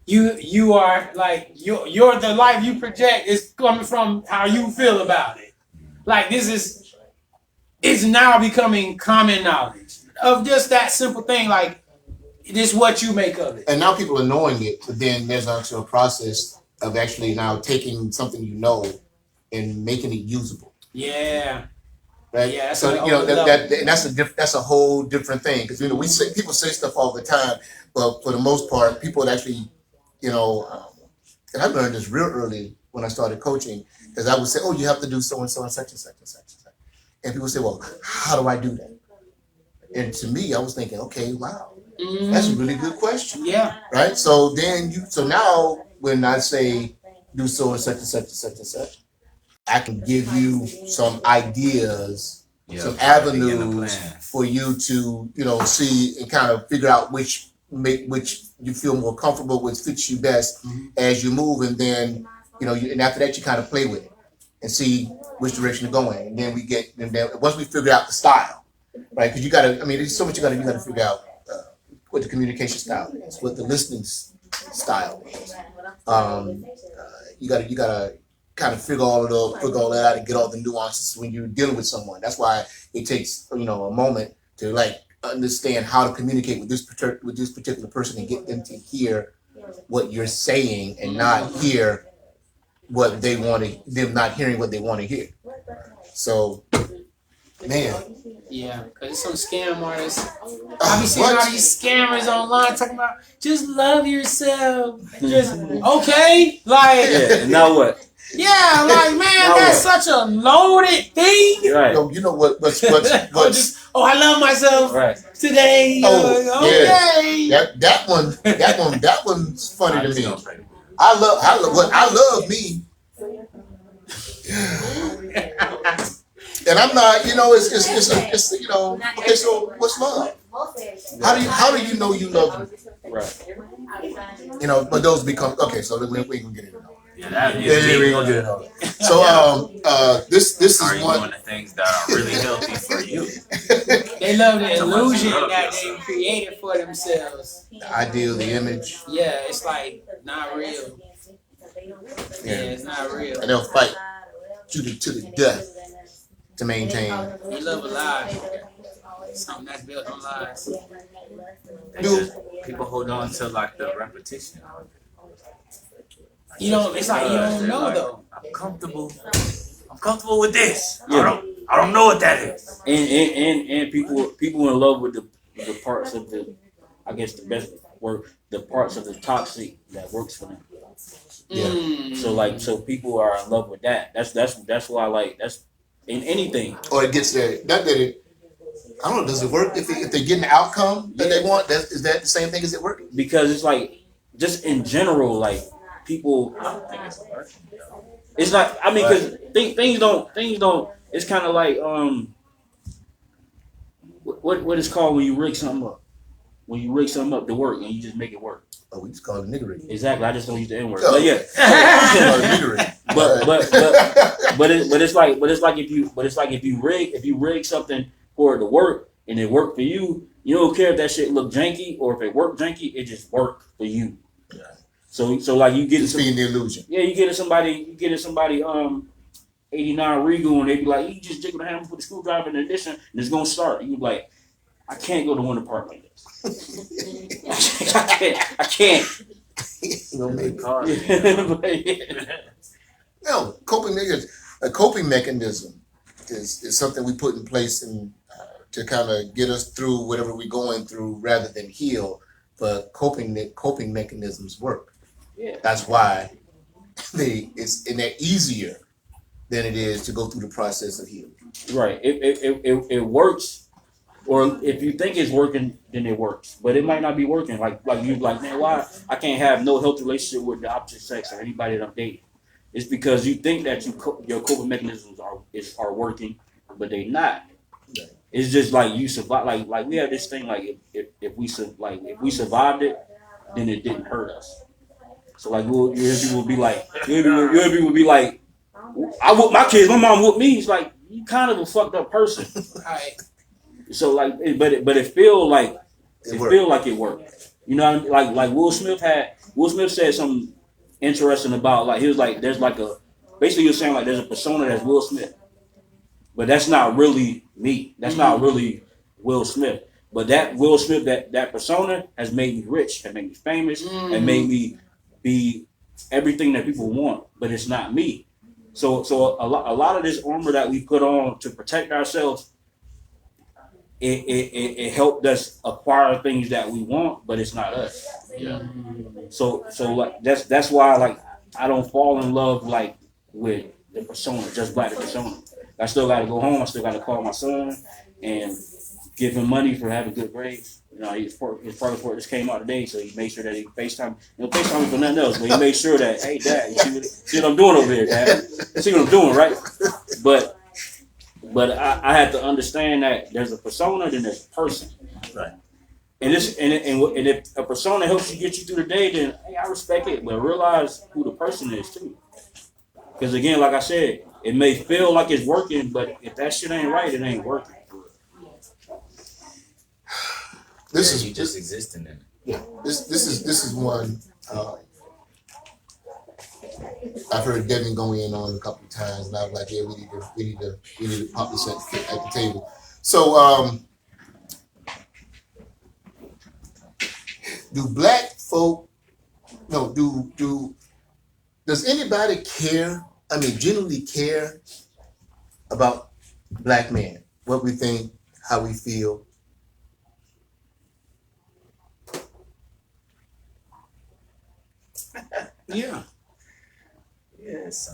you are, like, you're the life you project is coming from how you feel about it. Like, it's now becoming common knowledge of just that simple thing, like, this is what you make of it. And now people are knowing it, but then there's also a process of actually now taking something and making it usable. Yeah. Right. Yeah. So that's a whole different thing, because people say stuff all the time, but for the most part, people actually, and I learned this real early when I started coaching, because I would say, oh, you have to do so and so and such and such and such and such, and people say, well, how do I do that? And to me, I was thinking, okay, wow. That's a really good question. Yeah. Right. So now when I say do so and such and such and such and such, I can give you some ideas, some avenues for you to, see and kind of figure out which you feel more comfortable with, fits you best as you move, and then and after that you kind of play with it and see which direction to go in, and then once we figure out the style, right? Because there's so much you got to figure out. what the communication style is, what the listening style is. You gotta kind of figure all that out and get all the nuances when you're dealing with someone. That's why it takes a moment to like understand how to communicate with this particular person and get them to hear what you're saying and not hear what they want to. Them not hearing what they want to hear. So, man. Yeah, because some scam artists. I be seeing all these scammers online talking about just love yourself. Just okay, like Yeah, now what? yeah, like man, that's such a loaded thing. Right. You know what's I love myself today. Okay. That one's funny to me. I love me. And I'm not, it's okay, so what's love? How do you know you love me? Right. But those become, okay, so we ain't gonna get into that. Yeah, we ain't gonna get into that. So, this is one. Doing the things that are really healthy for you. They love the illusion that they created for themselves. The ideal, the image. Yeah, it's like not real. Yeah, it's not real. And they'll fight to the death to maintain. They love a lie. Something that's built on lies. People hold on to like the repetition. It's like you don't know though. I'm comfortable with this. Yeah. I don't know what that is. And people in love with the parts of the, I guess the best word, the parts of the toxic that works for them. Yeah. So people are in love with that. That's why that's in anything. Or it gets there. Not that it. I don't know. Does it work if they get an outcome that they want? Is that the same thing as it working? Because it's like just in general, like people. I don't think it's working. It's like because things don't. It's kind of like what is called when you rig something up. When you rig something up to work and you just make it work. Oh, we just call it niggery. Exactly. I just don't use the N word. Oh. But yeah. But if you rig something for it to work and it worked for you, you don't care if that shit look janky or if it worked janky, it just worked for you. Yeah. So like you get being the illusion. Yeah, you get somebody 89 Regal and they be like, you just jiggle the hammer, put the screwdriver in the ignition and it's gonna start. You be like, I can't go to Winter Park like this. I can't. No, a coping mechanism is something we put in place to kind of get us through whatever we're going through rather than heal. But coping mechanisms work. Yeah. That's why they're easier than it is to go through the process of healing. Right. It works. Or if you think it's working, then it works. But it might not be working. Like you man, why I can't have no healthy relationship with the opposite sex or anybody that I'm dating? It's because you think that your coping mechanisms are working, but they not. Right. It's just like you survive. Like we have this thing. Like if we survived it, then it didn't hurt us. So like you hear people be like, I whoop my kids. My mom whooped me. It's like you kind of a fucked up person. Right. So like, but it feel like it worked. You know, like Will Smith said something interesting about like he was like there's like basically he was saying like there's a persona that's Will Smith, but that's not really me. That's not really Will Smith. But that Will Smith that persona has made me rich, has made me famous, and made me be everything that people want. But it's not me. So a lot of this armor that we put on to protect ourselves. It helped us acquire things that we want, but it's not us. Yeah. So like that's why like I don't fall in love like with the persona, Jus'Black the persona. I still got to go home. I still got to call my son and give him money for having good grades. You know, his part report just came out today, so he made sure that he FaceTime. FaceTime me for nothing else, but he made sure that hey, Dad, you see what I'm doing over here, Dad? You see what I'm doing, right? But I had to understand that there's a persona, then there's a person. Right. And if a persona helps you get you through the day, then hey, I respect it, but realize who the person is too. Because again, like I said, it may feel like it's working, but if that shit ain't right, it ain't working. This is you just existing in it. yeah. This is one. I've heard Devin go in on a couple of times, and I was like, yeah, we need to pop this at the table. So, do black folk? No, does anybody care? I mean, genuinely care about black men? What we think, how we feel. Yeah. Yeah, so.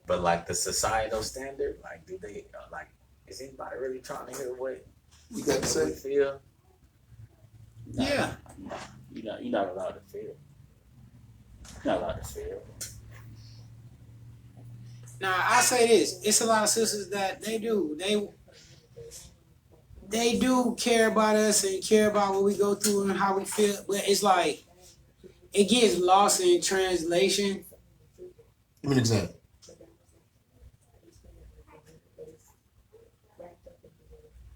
But like the societal standard, like do they like? Is anybody really trying to hear what You got to we say? feel? Yeah. You're not allowed to feel. You're not allowed to feel. Now I say this: it's a lot of sisters that they do care about us and care about what we go through and how we feel, but it's like it gets lost in translation. Give me an example.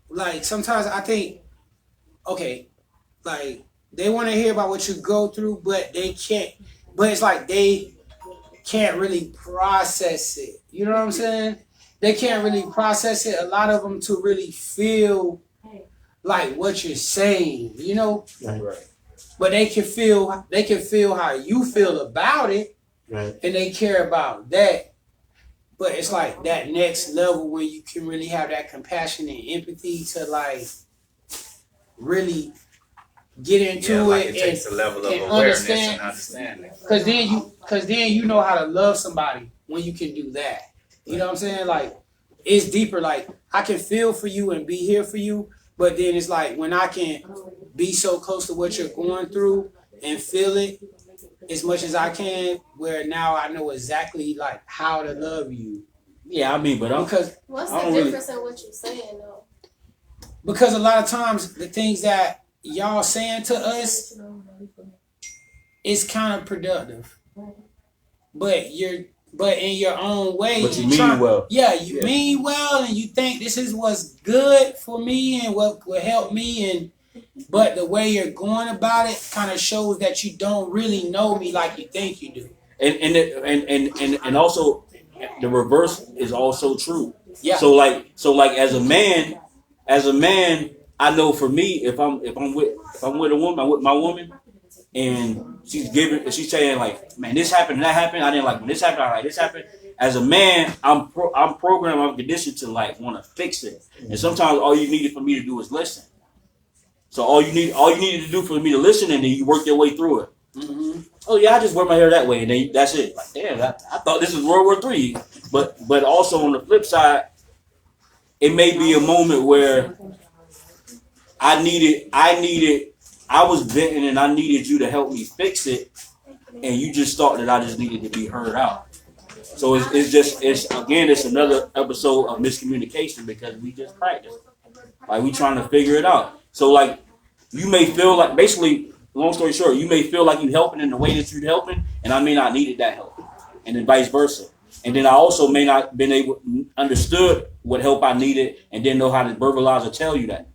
Like sometimes I think, okay, like they want to hear about what you go through, but they can't. But it's like they can't really process it. You know what I'm saying? They can't really process it. A lot of them to really feel like what you're saying. You know, Right. but they can feel how you feel about it, Right. and they care about that. But it's like that next level when you can really have that compassion and empathy to like really get into like it, it takes a level of and awareness understand. and understanding. Cause then you know how to love somebody when you can do that. You know what I'm saying? Like it's deeper. Like I can feel for you and be here for you, but then it's like when I can be so close to what you're going through and feel it as much as I can, where now I know exactly like how to love you. Yeah, I mean, but Because What's I the don't really- difference in what you're saying though? a lot of times the things that y'all saying to us is kind of productive, but in your own way, But you you're mean trying- well. Yeah, you Yeah. mean well, and you think this is what's good for me and what will help me, but the way you're going about it kind of shows that you don't really know me like you think you do. And also the reverse is also true. Yeah. So like as a man, I know for me if I'm with a woman, I'm with my woman, and she's saying like, man, this happened and that happened. I didn't like when this happened. I like this happened. As a man, I'm programmed, I'm conditioned to like want to fix it. And sometimes all you needed for me to do is listen. So all you needed to do for me to listen, and then you work your way through it. Mm-hmm. Oh yeah, I just wear my hair that way, and then that's it. Like damn, I thought this was World War III. But also on the flip side, it may be a moment where I was venting and I needed you to help me fix it, and you just thought that I just needed to be heard out. So it's another episode of miscommunication because we just practice. Like we trying to figure it out. So like you may feel like basically, long story short, you may feel like you helping in the way that you're helping, and I may not needed that help, and then vice versa. And then I also may not been understood what help I needed, and didn't know how to verbalize or tell you that.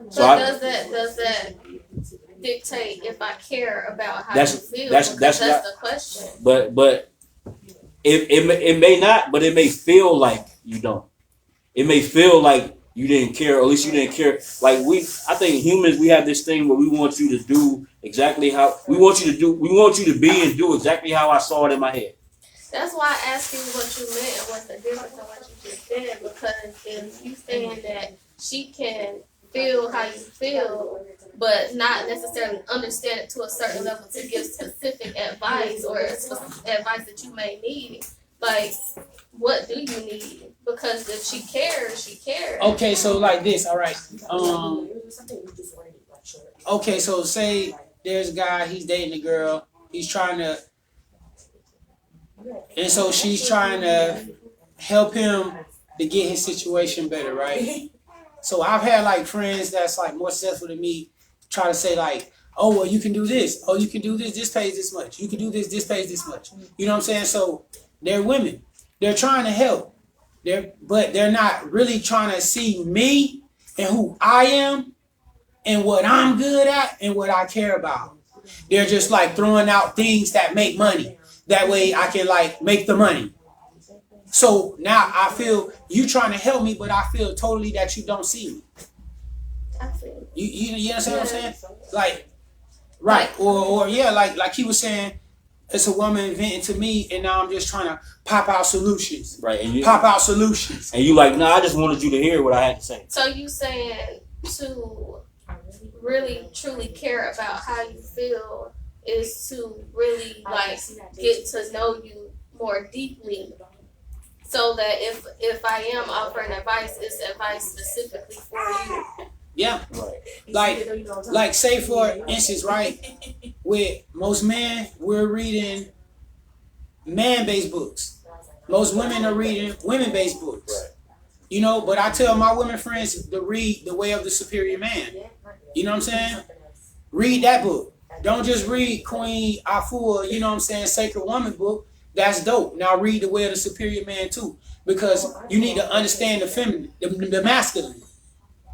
So does that dictate if I care about how you feel? That's the question. But it may not, but it may feel like you don't. It may feel like you didn't care, or at least you didn't care. Like I think humans, we have this thing where we want you to do exactly how we want you to be and do exactly how I saw it in my head. That's why I asked you what you meant and what's the difference in what you just said, because if you saying that she can feel how you feel, but not necessarily understand it to a certain level to give specific advice or advice that you may need, like, what do you need? Because if she cares, she cares. Okay, so like this, all right. Okay, so say there's a guy, he's dating a girl, he's trying to, and so she's trying to help him to get his situation better, right? So I've had like friends that's like more successful than me try to say like, oh, well, you can do this. Oh, you can do this. This pays this much. You can do this. This pays this much. You know what I'm saying? So they're women. They're trying to help. But they're not really trying to see me and who I am and what I'm good at and what I care about. They're just like throwing out things that make money. That way I can like make the money. So now I feel you trying to help me, but I feel totally that you don't see me. I feel You understand what I'm saying? Like, right. Or yeah, like he was saying, it's a woman venting to me, and now I'm just trying to pop out solutions. Right. And pop out solutions. And you like, no, I just wanted you to hear what I had to say. So you saying to really truly care about how you feel is to really like get to know you more deeply, so that if I am offering advice, it's advice specifically for you. Yeah. Right. Like say for instance, right, with most men, we're reading man-based books. Most women are reading women-based books. Right. You know, but I tell my women friends to read The Way of the Superior Man. You know what I'm saying? Read that book. Don't just read Queen Afua, you know what I'm saying, Sacred Woman book. That's dope. Now read The Way of the Superior Man too. Because you need to understand the feminine, the masculine.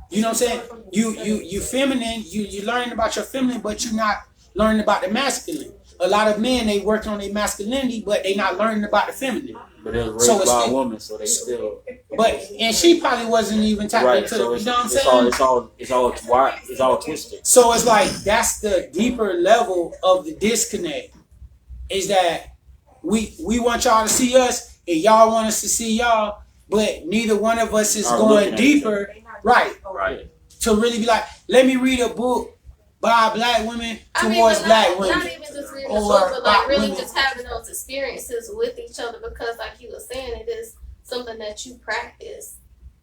You know what I'm saying? You feminine, you learning about your feminine, but you're not learning about the masculine. A lot of men, they working on their masculinity, but they not learning about the feminine. But it was raised by a woman, so they still. But and she probably wasn't even tapped Right, into. so You know what I'm saying? It's all twisted. So it's like that's the deeper level of the disconnect. Is that we want y'all to see us and y'all want us to see y'all, but neither one of us is going deeper, right? Right. To really be like, let me read a book by black women towards black women. Not even just reading the book, but like really just having those experiences with each other, because like you were saying, it is something that you practice.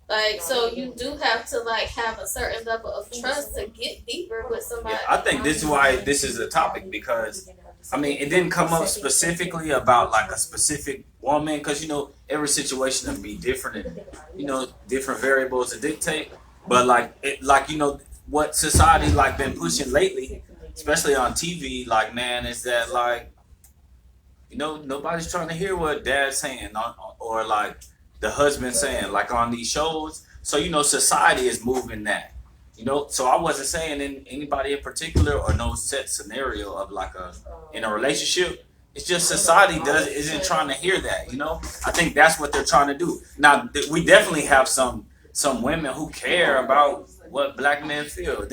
Like, so you do have to like have a certain level of trust to get deeper with somebody. Yeah, I think this is why this is a topic, because I mean, it didn't come up specifically about like a specific woman, because you know every situation will be different, and you know different variables to dictate. But like you know what society like been pushing lately, especially on TV, like man, is that like you know nobody's trying to hear what dad's saying or like the husband saying like on these shows. So you know society is moving that. You know, so I wasn't saying in anybody in particular or no set scenario of like in a relationship. It's just society isn't trying to hear that. You know, I think that's what they're trying to do. Now we definitely have some women who care about what black men feel.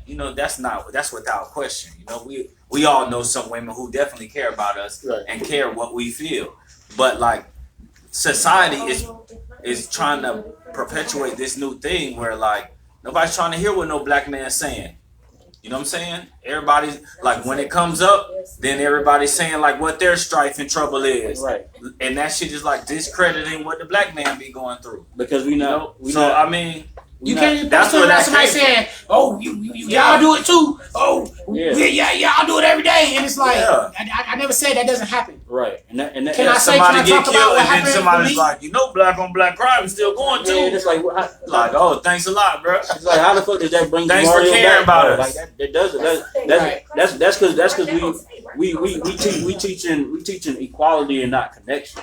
You know, that's without question. You know, we all know some women who definitely care about us and care what we feel. But like society is trying to perpetuate this new thing where like nobody's trying to hear what no black man's saying. You know what I'm saying? Everybody's like, when it comes up, then everybody's saying like what their strife and trouble is. Right. And that shit is like discrediting what the black man be going through. Because I mean, you can't even that's post what somebody saying, "Oh, y'all do it too." Oh, yeah, y'all do it every day, and it's like I never said that doesn't happen. Right, and that can I somebody talk get about killed, what and then happened somebody's like, you know, black on black crime is still going too. Yeah, it's like oh, thanks a lot, bro. It's like, how the fuck does that bring? Thanks for caring about us. Like that doesn't. That's because we teaching equality and not connection.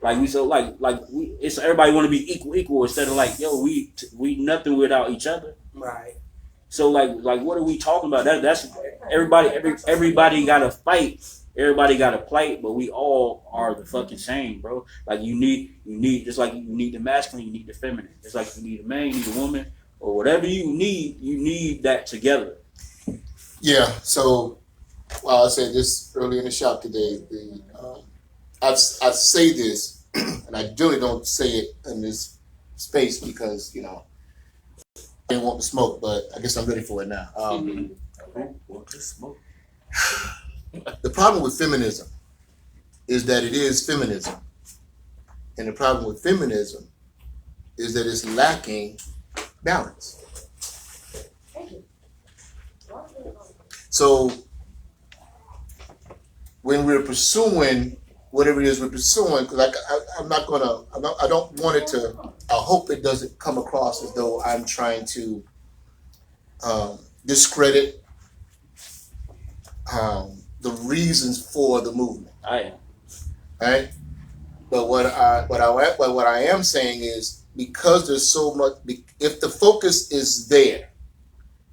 Like it's everybody want to be equal instead of like, yo, we nothing without each other. Right. So like what are we talking about? That's everybody got to fight. Everybody got a plight, but we all are the fucking same, bro. Like you need just like you need the masculine, you need the feminine. Just like you need a man, you need a woman, or whatever you need that together. Yeah. So, I said this earlier in the shop today. I say this, and I really don't say it in this space because you know I didn't want to smoke, but I guess I'm ready for it now. The problem with feminism is that it is feminism, and the problem with feminism is that it's lacking balance. So when we're pursuing whatever it is we're pursuing, because I don't want it to, I hope it doesn't come across as though I'm trying to discredit the reasons for the movement. I am. Right? But what I am saying is because there's so much, if the focus is there,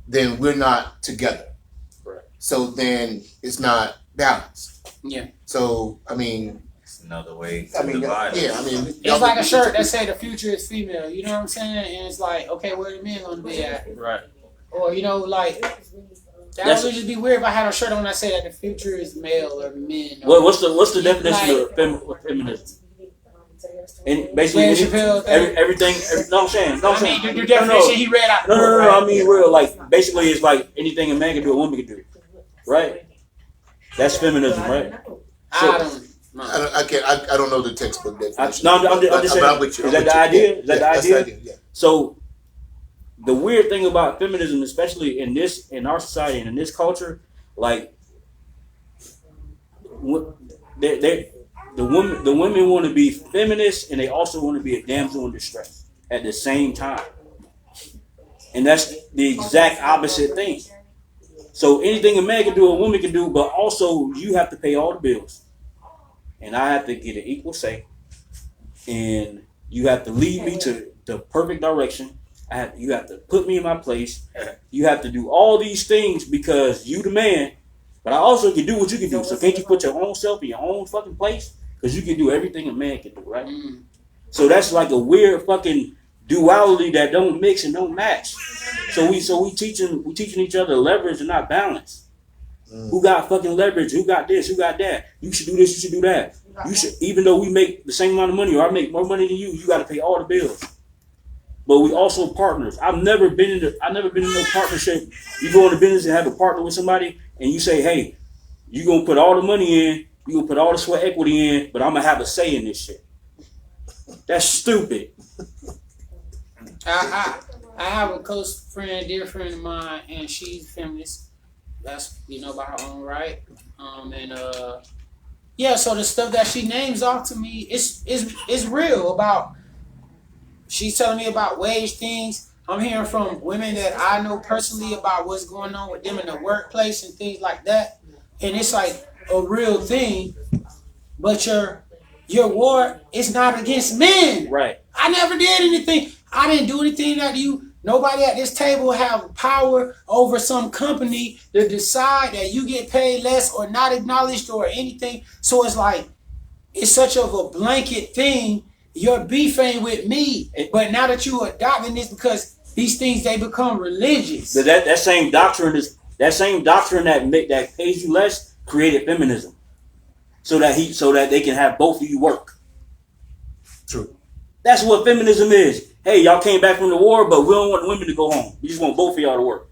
then we're not together. Right. So then it's not balanced. Yeah. So, I mean, It's another way to I mean, divide it. yeah, I mean, It's like a shirt that say the future is female. You know what I'm saying? And it's like, okay, where the men gonna be at? Right. Or like that would just be weird if I had a shirt on that say that the future is male or men. Or, What's the definition of feminism? And basically, everything. No, I'm saying. No, I'm saying. I mean, the definition he read out. No. I mean, real. Like, basically, it's like anything a man can do, a woman can do. Right? That's feminism, right? I don't know the textbook definition. I'm just saying. I'm with you. Is that the idea? Is that the idea? Yeah. So, the weird thing about feminism, especially in our society and in this culture, like, the women want to be feminists and they also want to be a damsel in distress at the same time, and that's the exact opposite thing. So anything a man can do, a woman can do, but also you have to pay all the bills, and I have to get an equal say, and you have to lead me to the perfect direction. You have to put me in my place. You have to do all these things because you the man, but I also can do what you can do. So can't you put your own self in your own fucking place? Because you can do everything a man can do, right? Mm. So that's like a weird fucking duality that don't mix and don't match. So we teaching each other leverage and not balance. Mm. Who got fucking leverage? Who got this? Who got that? You should do this. You should do that. You should, even though we make the same amount of money or I make more money than you, you got to pay all the bills. But we also partners. I've never been in no partnership. You go into business and have a partner with somebody, and you say, "Hey, you gonna put all the money in, you gonna put all the sweat equity in, but I'm gonna have a say in this shit." That's stupid. I have a close friend, dear friend of mine, and she's feminist. That's by her own right. So the stuff that she names off to me is real about. She's telling me about wage things. I'm hearing from women that I know personally about what's going on with them in the workplace and things like that. And it's like a real thing. But your war is not against men. Right. I never did anything. I didn't do anything that you. Nobody at this table have power over some company to decide that you get paid less or not acknowledged or anything. So it's like, it's such of a blanket thing. You're beefing with me, but now that you adopting this because these things they become religious. But that same doctrine that pays you less created feminism, so that they can have both of you work. True. That's what feminism is. Hey, y'all came back from the war, but we don't want women to go home. We just want both of y'all to work.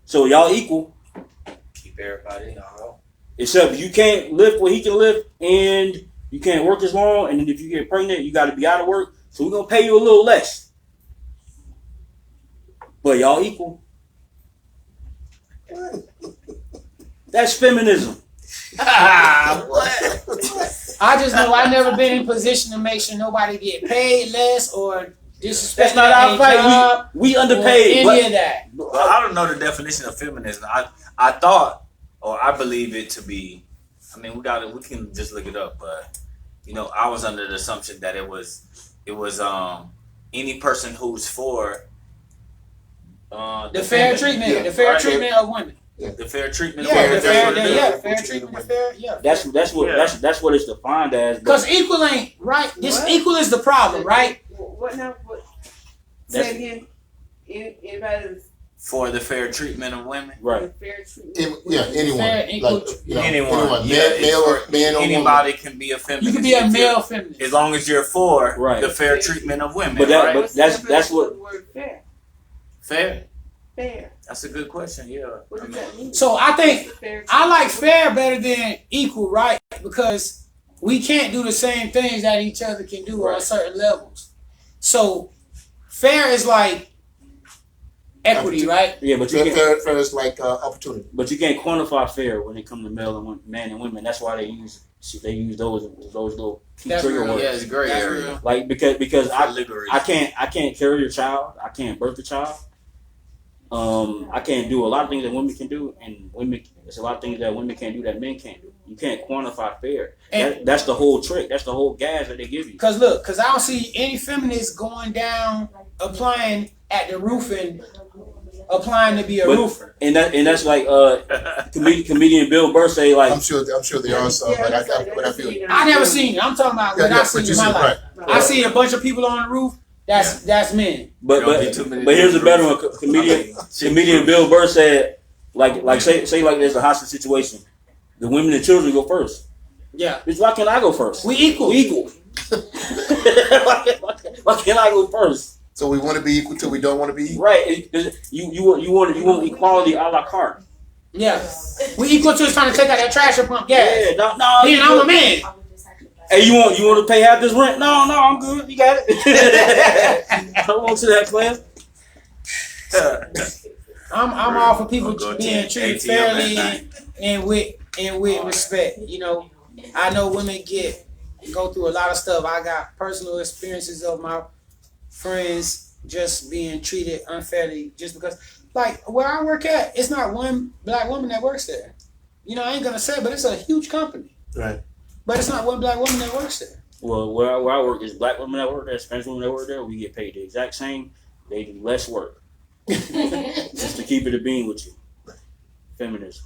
So y'all equal. Keep everybody in a row. Except you can't lift what he can lift, and you can't work as long, and then if you get pregnant, you got to be out of work. So we're going to pay you a little less. But y'all equal. That's feminism. What? I just know I've never been in position to make sure nobody get paid less or disrespect. That's not our fight. We underpaid. Any of that. Well, I don't know the definition of feminism. I thought, or I believe it to be, I mean, we can just look it up, but I was under the assumption that it was any person who's for the fair treatment, the fair treatment of women. Yeah. The fair treatment of women. The fair treatment, the fair, That's what it's defined as. Because equal ain't right. This equal is the problem, right? What now? What? Say it again. Anybody for the fair treatment of women, right? Fair treatment. Anyone. Anyone. Male or man or anybody woman. can be a feminist. You can be a male feminist as long as you're for right. the fair treatment of women. But that's what. Fair. Fair. That's a good question. Yeah. What does that mean? So I think I like fair better than equal, right? Because we can't do the same things that each other can do on certain levels. So fair is like equity, right? Yeah, but you fair is like opportunity. But you can't quantify fair when it comes to man and women. That's why they use those little key trigger words. Yeah, it's gray area. Like because I can't carry a child. I can't birth a child. I can't do a lot of things that women can do, and there's a lot of things that women can't do that men can't do. You can't quantify fair. That's the whole trick. That's the whole gas that they give you. Cause I don't see any feminists going down applying at the roof and applying to be a roofer. And that's like comedian Bill Burr say like. I'm sure they are some, but I feel. I never seen it. I'm talking about what I've seen in my life. Right. I see a bunch of people on the roof. That's men. But here's a better one. Comedian Bill Burr said like say like there's a hostage situation. The women and children go first. Yeah. Bitch, why can't I go first? We equal. Why can't I go first? So we want to be equal till we don't want to be equal. Right. You want equality a la carte. Yeah. We equal to trying to take out that trash and pump gas. Yeah. No. Then I'm a man. Hey, you want to pay half this rent? No, I'm good. You got it. I won't see that plan. I'm all for people being treated fairly and with respect. You know, I know women go through a lot of stuff. I got personal experiences of my friends just being treated unfairly just because, like, where I work at, it's not one black woman that works there. You know, I ain't gonna say it, but it's a huge company. Right. But it's not one black woman that works there. Well, where I work is black women that work there, Spanish women that work there. We get paid the exact same. They do less work. Just to keep it a bean with you. Feminism.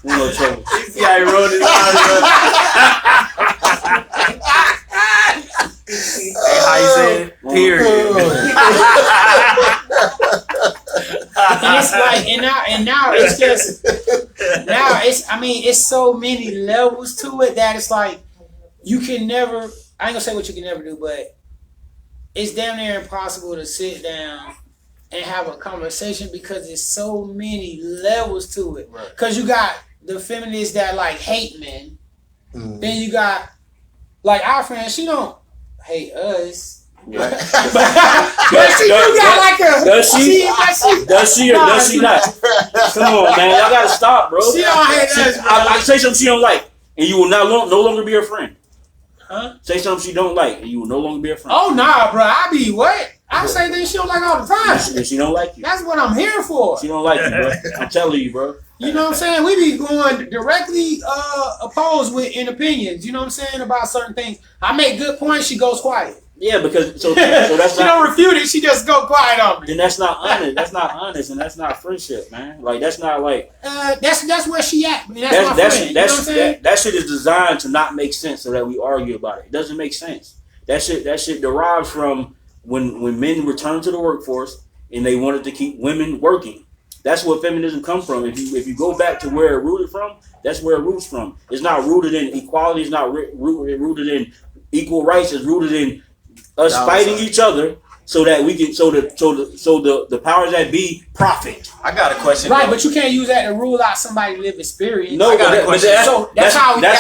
No trouble. You see how he wrote it Hey, how you say it? Period. And it's like, and now it's just, it's so many levels to it that it's like, you can never, I ain't gonna say what you can never do, but it's damn near impossible to sit down and have a conversation because there's so many levels to it. Right. Cause you got the feminists that like hate men. Then you got, like our friend, she don't hate us. Yeah. but she got like a. Does she or does she not? Come on, man. Y'all gotta stop, bro. She don't hate us. I say something she don't like, and you will no longer be her friend. Huh? Say something she don't like, and you will no longer be her friend. Oh nah, bro. I be what? I say things she don't like all the time. And she don't like you. That's what I'm here for. She don't like you, bro. I'm telling you, bro. You know what I'm saying? We be going directly opposed in opinions. You know what I'm saying about certain things. I make good points. She goes quiet. Yeah, because so that's she don't refute it. She just go quiet on me. Then that's not honest. That's not honest, and that's not friendship, man. Like that's not like. That's where she at. I mean, that's my friend. You know what I'm saying? That shit is designed to not make sense, so that we argue about it. It doesn't make sense. That shit derives from when men return to the workforce and they wanted to keep women working. That's what feminism comes from. If you go back to where it rooted from, that's where it roots from. It's not rooted in equality. It's not rooted in equal rights. It's rooted in us fighting each other so that we can so the powers that be profit. I got a question. Right, though. but you can't use that to rule out somebody's lived experience. No, I got a question. That's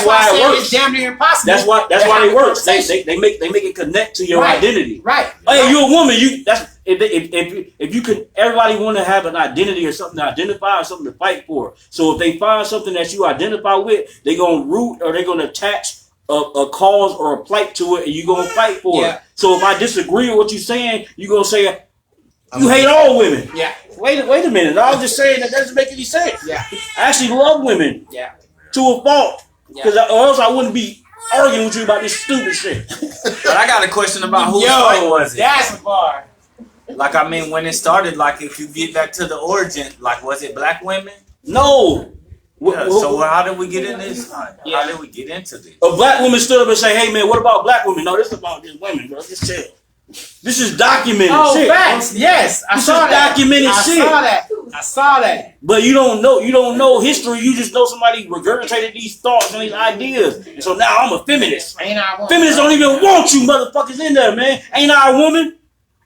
why I say it's damn near impossible. That's why they work. They make it connect to your identity. Right. Hey, you're a woman. If you could, everybody want to have an identity or something to identify or something to fight for. So if they find something that you identify with, they're gonna root or they're gonna attach a cause or a plight to it, and you're gonna fight for it. So if I disagree with what you're saying, you're gonna say you hate all women. Yeah. Wait a minute. I was just saying that doesn't make any sense. Yeah. I actually love women. Yeah. To a fault. Because or else I wouldn't be arguing with you about this stupid shit. But I got a question about whose fight was it? That's the bar. Like, I mean, when it started, like, if you get back to the origin, like, was it black women? No. Yeah, so how did we get in this? How did we get into this? A black woman stood up and say, "Hey man, what about black women?" No, this is about these women, bro. Just chill. This is documented shit. Facts. Yes, I saw that. Documented shit. I saw that. But you don't know history. You just know somebody regurgitated these thoughts and these ideas. And so now I'm a feminist. Ain't I a woman? Feminists don't even want you motherfuckers in there, man. Ain't I a woman?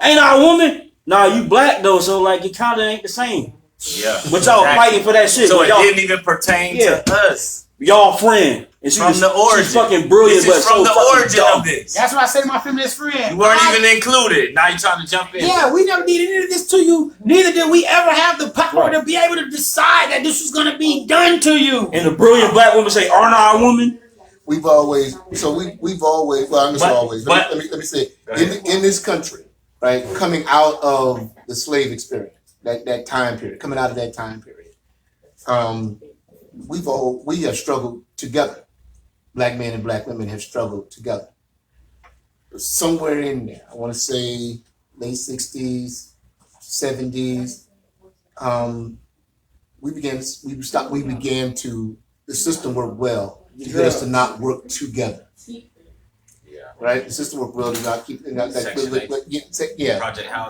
Ain't I a woman? Nah, you black though, so like it kinda ain't the same. Yeah. But y'all fighting for that shit. So but it didn't even pertain to us. Y'all friend. And she from the origin. She's fucking brilliant, this is but from so the origin dumb. of this. That's what I said to my feminist friend. You weren't even included. Now you're trying to jump in. Yeah, we never did any of this to you. Neither did we ever have the power to be able to decide that this was going to be done to you. And the brilliant black woman say, "Aren't I a woman?" We've always, well, I'm just always. Let me say, in this country, right? Coming out of the slave experience, that time period, coming out of that time period. We have struggled together. Black men and black women have struggled together. Somewhere in there, I want to say late 60s, 70s, the system worked well to get us to not work together. Right? The system worked well to not keep,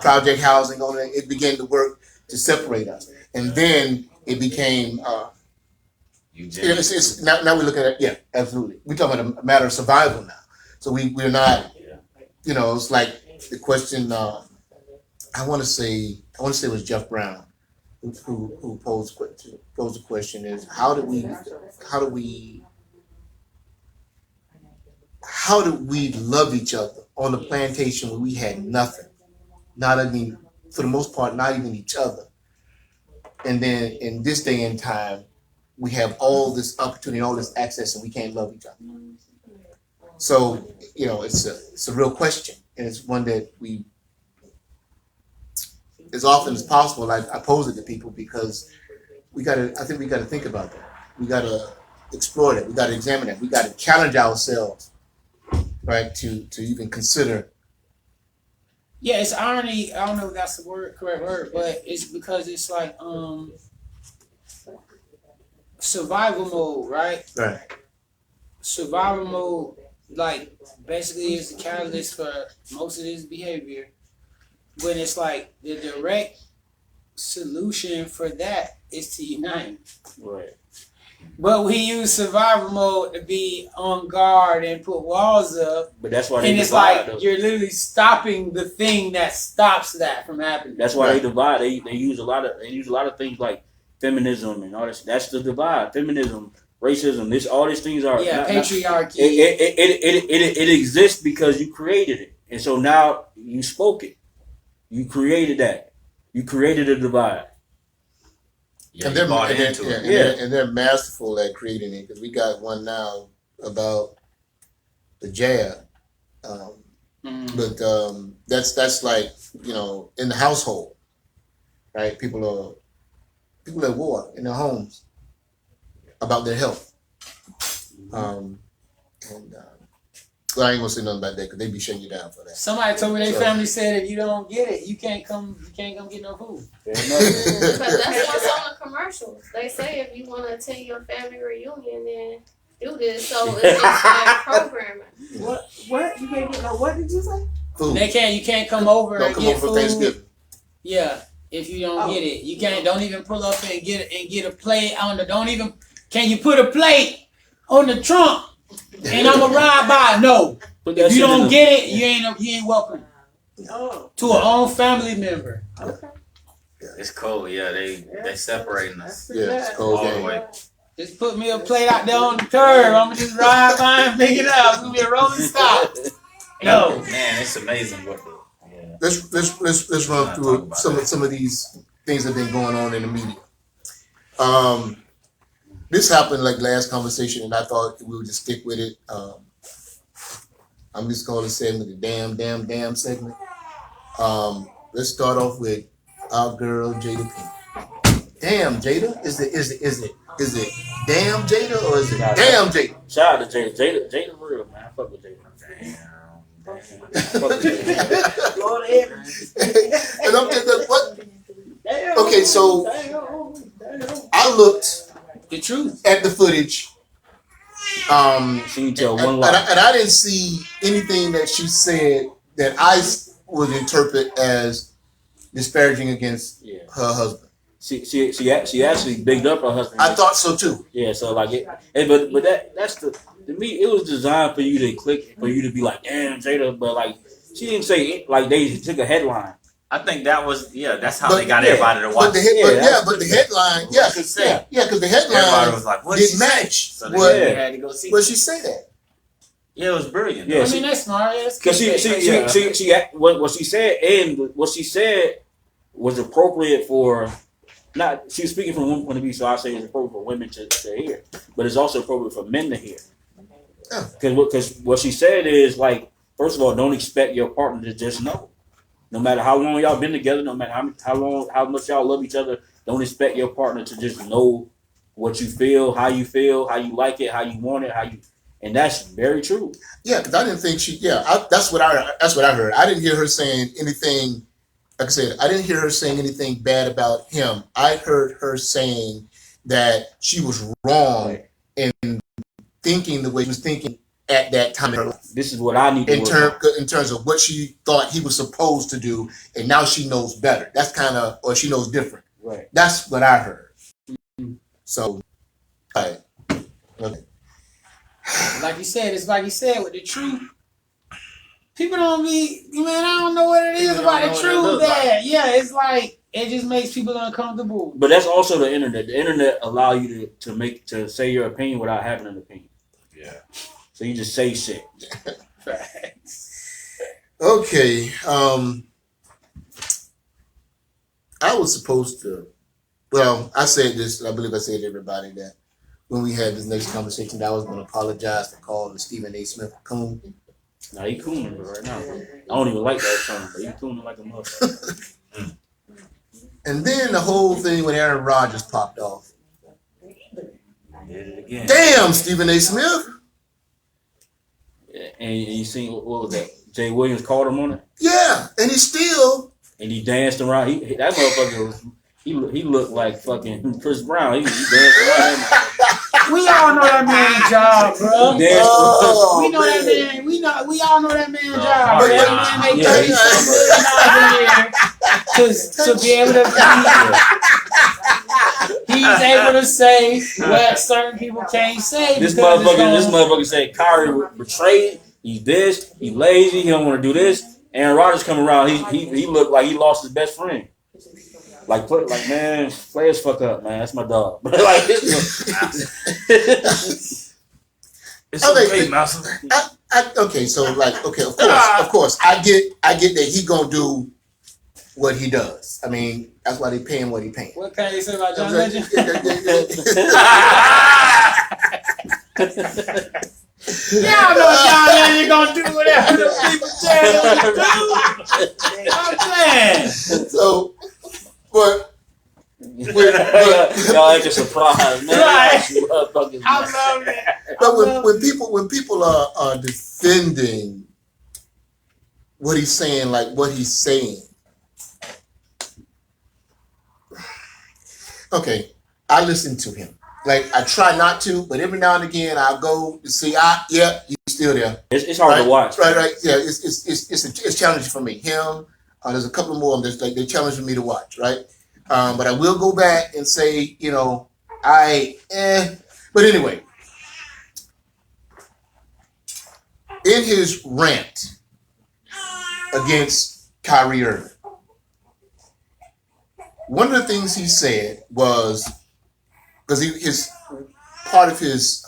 project housing on it. It began to work to separate us. And then it became, now we're looking at, yeah, absolutely. We're talking about a matter of survival now. So we're not, it's like the question, I want to say it was Jeff Brown who posed the question is how do we love each other on the plantation when we had nothing, for the most part, not even each other. And then in this day and time, we have all this opportunity, all this access, and we can't love each other. So, it's a real question, and it's one that we, as often as possible, I pose it to people because I think we gotta think about that. We gotta explore that. We gotta examine that. We gotta challenge ourselves, right, to even consider. Yeah, it's irony. I don't know if that's the correct word, but it's because it's like survival mode, right? Right. Survival mode, like, basically is the catalyst for most of this behavior. When it's like the direct solution for that is to unite. Right. But we use survival mode to be on guard and put walls up. But that's why they and it's divide, like you're literally stopping the thing that stops that from happening. That's why they divide. They use a lot of things like feminism and all this. That's the divide. Feminism, racism. All these things are patriarchy. It exists because you created it, and so now you spoke it. You created that. You created a divide. Yeah, and they're masterful at creating it because we got one now about the jab. But that's like, in the household, right? People at war in their homes about their health. Well, I ain't gonna say nothing about that because they be shutting you down for that. Somebody told me their family said if you don't get it, you can't come get no food. Because that's what's on the commercials. They say if you want to attend your family reunion, then do this. So it's like programming. What? You can't get no. What did you say? Food. You can't come over and get food. Thanksgiving. Yeah, if you don't get it, you can't. Don't even pull up and get a plate on the. Don't even. Can you put a plate on the trunk? And I'm a ride by. No, if you don't get it, you ain't welcome. To our own family member. Okay. It's cold. Yeah, they separating us. Yeah, it's cold. All the way. Just put me a plate out there on the curb. I'm gonna just ride by and pick it up. It's gonna be a rolling stop. No, man, it's amazing what the. Yeah. Let's run through some of these things that have been going on in the media. This happened like last conversation, and I thought we would just stick with it. I'm just going to say with the damn segment. Let's start off with our girl Jada Pinkett. Damn Jada, is it damn Jada or is it damn Jada? Shout out to Jada. Jada real, man. I fuck with Jada. Lord Evan. And I'm just what? Okay, so I looked The truth at the footage. She can tell one lie. And I didn't see anything that she said that I would interpret as disparaging against her husband. She actually bigged up her husband. I thought so too. Yeah, so like that's to me it was designed for you to click, for you to be like, damn Jada, but like she didn't say it, like they took a headline. I think that was that's how they got everybody to watch. But the headline, because the headline everybody was like, what didn't match so what had to go see. What she said. Yeah, it was brilliant. Yeah, I mean that's smart. Because what she said and what she said was appropriate for. Not she was speaking from a woman's point of view, so I say it's appropriate for women to hear, but it's also appropriate for men to hear. Because what she said is like, first of all, don't expect your partner to just know. No matter how long y'all been together, no matter how much y'all love each other, don't expect your partner to just know what you feel, how you like it, how you want it, and that's very true. Yeah, because I didn't think that's what I heard. I didn't hear her saying anything. Like I said, I didn't hear her saying anything bad about him. I heard her saying that she was wrong in thinking the way she was thinking at that time in her life. This is what I need to in terms of what she thought he was supposed to do, and now she knows better. That's kind of, or she knows different. Right. That's what I heard. So, okay. Like you said, it's like you said with the truth. People don't be, man, I don't know what it is about the truth. Yeah, it's like, it just makes people uncomfortable. But that's also the internet. The internet allow you to say your opinion without having an opinion. Yeah. So you just say shit. Okay. I was supposed to, well, I said this, I believe I said to everybody that when we had this next conversation, that I was going to apologize for calling Stephen A. Smith a coon. Nah, he cooning right now. I don't even like that term, but he cooning like a motherfucker. And then the whole thing with Aaron Rodgers popped off. Did it again. Damn, Stephen A. Smith. And you seen, what was that? Jay Williams called him on it? Yeah, and he still. And he danced around. That motherfucker was, he looked like fucking Chris Brown. He danced around. We all know that man's job, bro. We know that man. We all know that man's job. But That man make $37 million a year to be able to. He's able to say what certain people can't say. This motherfucker said Kyrie betrayed. He's this. He lazy. He don't want to do this. Aaron Rodgers come around. He looked like he lost his best friend. Like man, players fuck up, man. That's my dog. But like this, it's okay, Mouse. Okay, so like, okay, of course, I get that he gonna do what he does. I mean, that's why they pay him what he paying. What can you say about John Legend? Y'all know John Legend gonna do whatever the people tell him to do. I'm saying. So, but y'all ain't a surprise, man. Right. I love it. But when people are defending what he's saying, like what he's saying, okay, I listen to him. Like I try not to, but every now and again I'll go to see. Yeah, he's still there. It's hard to watch. Right. Yeah, it's challenging for me. Him. There's a couple more of them. Like they're challenging me to watch. Right. But I will go back and say, But anyway, in his rant against Kyrie Irving, one of the things he said was, because his part of his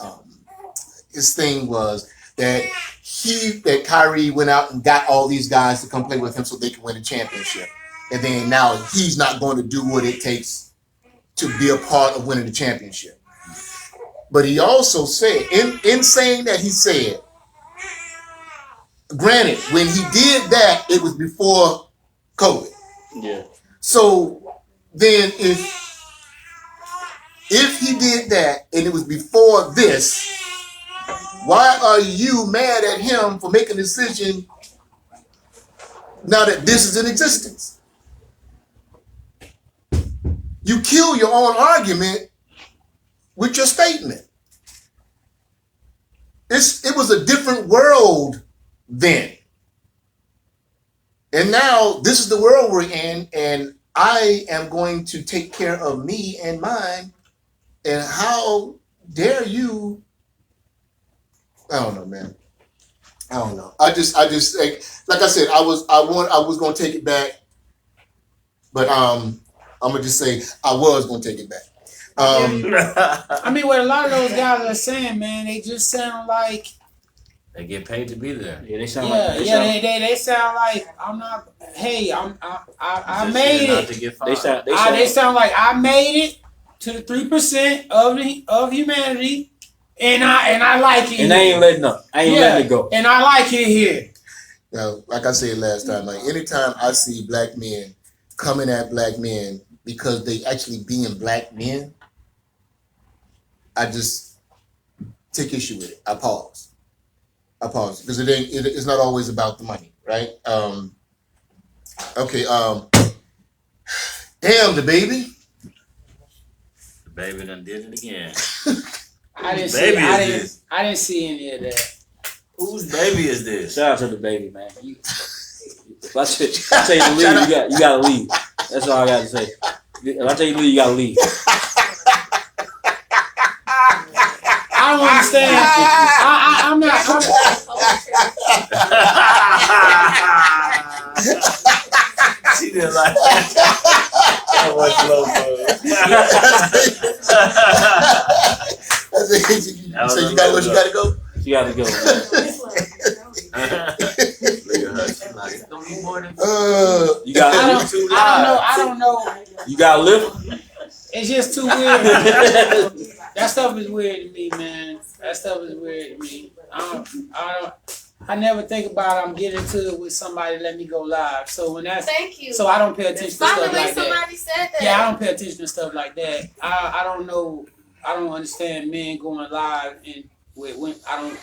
thing was that Kyrie went out and got all these guys to come play with him so they can win a championship. And then now he's not going to do what it takes to be a part of winning the championship. But he also said, in saying that, he said, granted, when he did that, it was before COVID. Yeah. So then if he did that and it was before this, why are you mad at him for making a decision now that this is in existence? You kill your own argument with your statement. It was a different world then. And now this is the world we're in, and I am going to take care of me and mine. And how dare you? I don't know, man. I don't know. I just like I said, I was going to take it back, but I'm gonna just say I was going to take it back. I mean, what a lot of those guys are saying, man, they just sound like they get paid to be there. Yeah, they sound they sound like I'm not. Hey, I made it. They sound like I made it to the 3% of humanity, and I like it. And I ain't letting up. I ain't letting it go. And I like it here. Now, like I said last time, like anytime I see black men coming at black men because they actually being black men, I just take issue with it. I pause because it's not always about the money, right? Okay. Damn, the baby. The baby done did it again. I didn't see any of that. Whose baby is this? Shout out to the baby, man. If I tell you to leave, you gotta leave. That's all I got to say. If I tell you to leave, you gotta leave. I don't understand. I'm not. She didn't like that. So you gotta go. You gotta go. You gotta go. You got. I don't know. You got lift. It's just too weird. That stuff is weird to me, man. That stuff is weird to me. I never think about I'm getting to it with somebody. Let me go live. So when that's Thank you. So I don't pay attention to stuff like that. Somebody said that. Yeah, I don't pay attention to stuff like that. I don't know. I don't understand men going live and when I don't.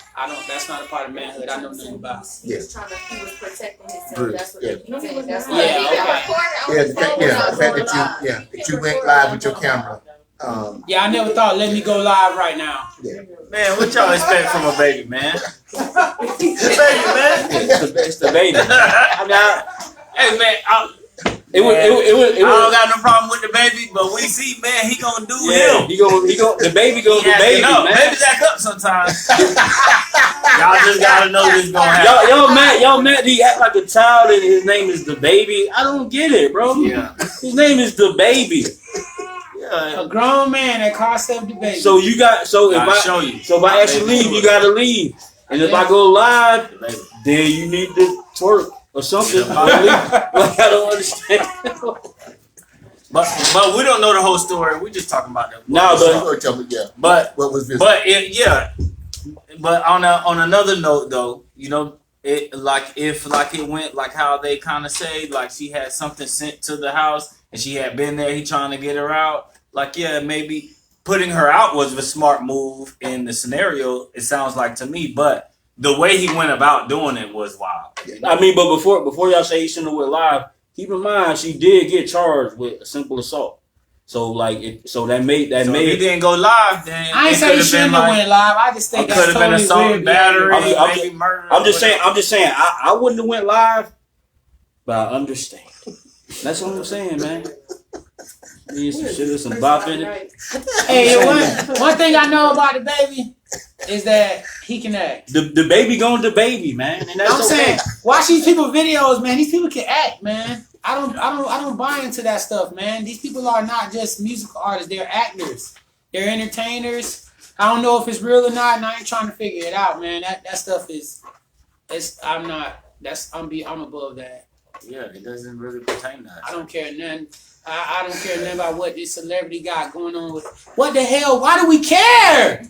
That's not a part of manhood. I know nothing about. Yeah. He was protecting himself. That's what he was saying. That's Yeah, why the fact that you went live with your camera. Yeah, I never thought let me go live right now. Yeah. Man, what y'all expect from a baby, man? It's the baby. Hey, man, I don't got no problem with the baby, but we see, man, he gonna do him. The baby gonna do baby, man. Babies act up sometimes. Y'all just gotta know this gonna happen. Y'all mad he act like a child and his name is the baby. I don't get it, bro. Yeah. His name is the baby. Yeah. A grown man that calls himself the baby. So if I ask you to leave, you gotta leave. And if I go live, then you need to twerk or something. I don't understand. But we don't know the whole story. We just talking about that. What was this? But on another note though, you know, if it went like how they kind of say, like she had something sent to the house and she had been there, he trying to get her out. Like, yeah, maybe putting her out was a smart move in the scenario, it sounds like to me, but the way he went about doing it was wild. You know? I mean, but before y'all say he shouldn't have went live, keep in mind she did get charged with a simple assault. So like, if he didn't go live, then I ain't say he shouldn't have went live. I just think that's totally assault, weird. Battery, maybe murder. I'm just saying. I wouldn't have went live, but I understand. That's what I'm saying, man. Some bop in it. Hey, one thing I know about the baby is that he can act. The baby going to baby, man. And that's I'm saying, watch these people videos, man. These people can act, man. I don't buy into that stuff, man. These people are not just musical artists; they're actors, they're entertainers. I don't know if it's real or not, and I ain't trying to figure it out, man. That stuff I'm above that. Yeah, it doesn't really pertain to us. I don't care nothing. I don't care nothing about what this celebrity got going on with. What the hell? Why do we care?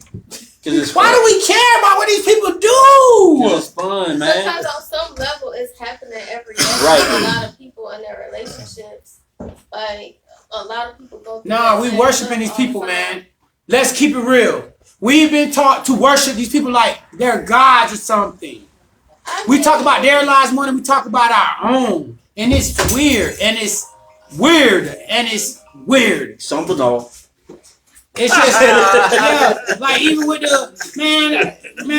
Why do we care about what these people do? It's fun, man. Because on some level, it's happening every day. Right. A lot of people in their relationships, like a lot of people go through. Nah, we worshiping these people, man. Let's keep it real. We've been taught to worship these people like they're gods or something. We talk about their lives more than we talk about our own, and it's weird, and it's weird, and it's weird. Something off. It's just yeah, like even with the man,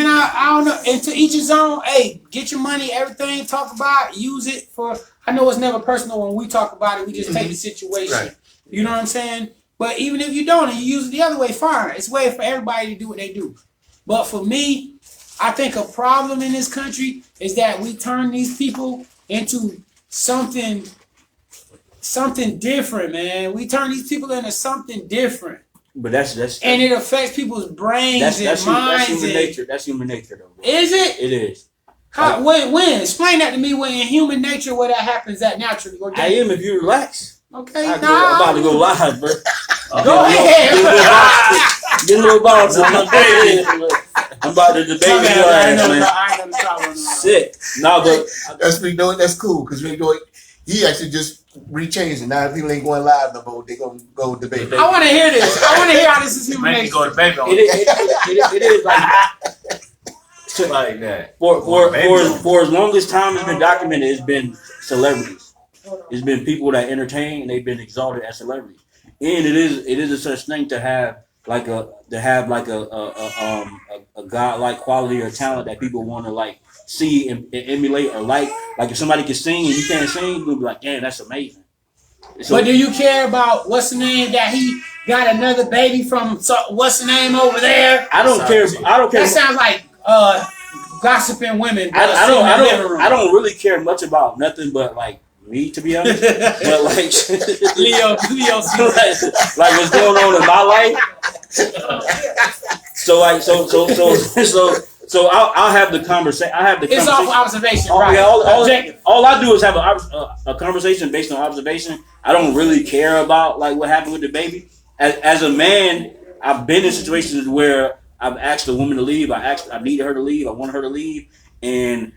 I don't know. And to each his own. Hey, get your money, everything. Talk about it, use it for. I know it's never personal when we talk about it. We just take the situation. Right. You know what I'm saying? But even if you don't, and you use it the other way, fine. It's a way for everybody to do what they do. But for me, I think a problem in this country is that we turn these people into something different, man. We turn these people into something different. But that's and it affects people's brains and minds. That's human nature. That's human nature, though. Bro. Is it? It is. How? When? Explain that to me. When in human nature, where that happens, that naturally. I am if you relax. Okay. I'm about to go live, bro. Go ahead. Get a little bounce on my day. I'm about to debate with your ass, man. Shit. No, but That's we doing. That's cool because we doing. He actually just rechanged it. Now people ain't going live no more. They gonna go debate. I want to hear this. I want to hear how this is human Make me nature. go to baby on it is like like that. For as long as time has been documented, it's been celebrities. It's been people that entertain and they've been exalted as celebrities. And it is a such thing to have like a godlike quality or talent that people want to like see and emulate or like if somebody can sing and you can't sing, you'll be like, damn, that's amazing. So, But do you care about what's the name that he got another baby from? What's the name over there? I don't care. That sounds like gossiping women. I don't really care much about nothing but like me, to be honest. But like Leo, like what's going on in my life. So I'll have the conversation. It's off observation, all, right? Yeah, all I do is have a conversation based on observation. I don't really care about like what happened with the baby. As a man, I've been in situations where I've asked a woman to leave. I needed her to leave. I wanted her to leave, and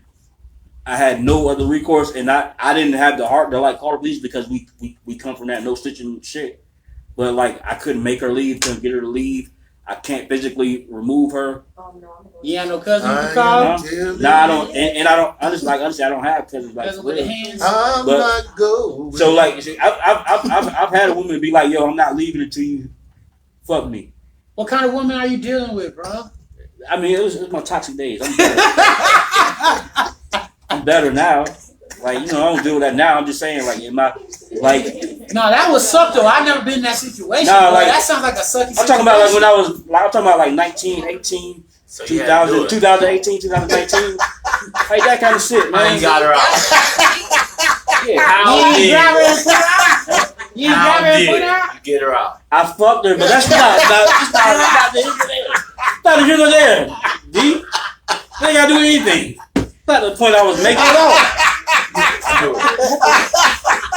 I had no other recourse. And I didn't have the heart to like call the police because we come from that no stitching shit. But like I couldn't make her leave. Couldn't get her to leave. I can't physically remove her. Yeah, no cousin you can call. No, I don't, and I don't. Honestly, I don't have cousins like With the hands. I'm not going. So like, I've had a woman be like, "Yo, I'm not leaving until you fuck me." What kind of woman are you dealing with, bro? I mean, it was my toxic days. I'm better now. Like, you know, I don't deal with that now. I'm just saying, like, No, that was suck though. I've never been in that situation. Nah, like, that sounds like a sucky situation. I'm talking about like when I'm talking about like 19, 18, So 2000, 2018, 2019. Like that kind of shit, man. You got her out. Yeah. You ain't grab her and put her out? You ain't grab her and put her out? You get her out. I fucked her, but that's not the here there. Not the here nor there. D. I ain't gotta do anything. That's not the point I was making at all.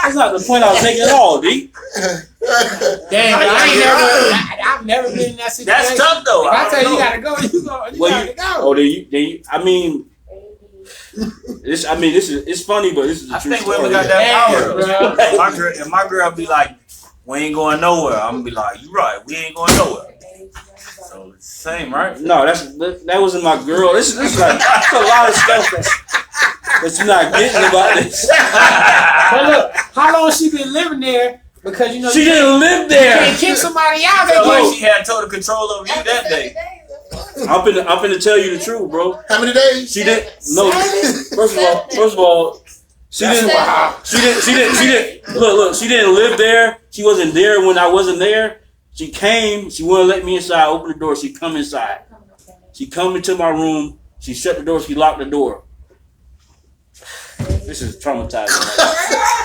That's not the point I was making at all, D. Damn, I've never been in that situation. That's tough though. If I tell you gotta go, you gotta go. Oh, then you. I mean, it's funny, but this is a true think story. women got that power. Bro. If my girl be like, we ain't going nowhere, I'm gonna be like, you right, we ain't going nowhere. So it's the same, right? No, that wasn't my girl. This is like that's a lot of stuff that you're not getting about this. But look, how long she been living there? Because you know She didn't live you there. can't kick somebody out. They So can't. she had total control over you that day. I'm finna tell you the truth, bro. How many days? She didn't. No. First of all, she didn't. Look. She didn't live there. She wasn't there when I wasn't there. She came. She wouldn't let me inside. Open the door. She come inside. She come into my room. She shut the door. She locked the door. This is traumatizing.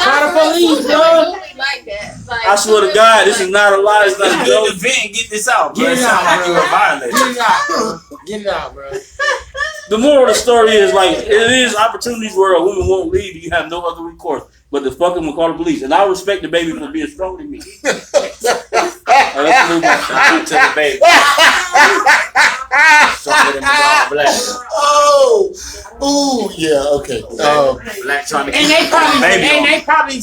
Call the police, bro. Like that. Like, I swear to God, this is not a lie. It's not a Get joke. the vent and get this out, bro. Get It it sound out, like you bro. were violated. Get it out, bro. Get it out, bro. The moral of the story is like it is opportunities where a woman won't leave. You have no other recourse but to fuck him and call the police. And I respect the baby for being strong than me. Let's move on. Shout out to the baby. Stronger than Black. Oh, ooh, yeah, okay. Black trying to And keep they probably baby on. they probably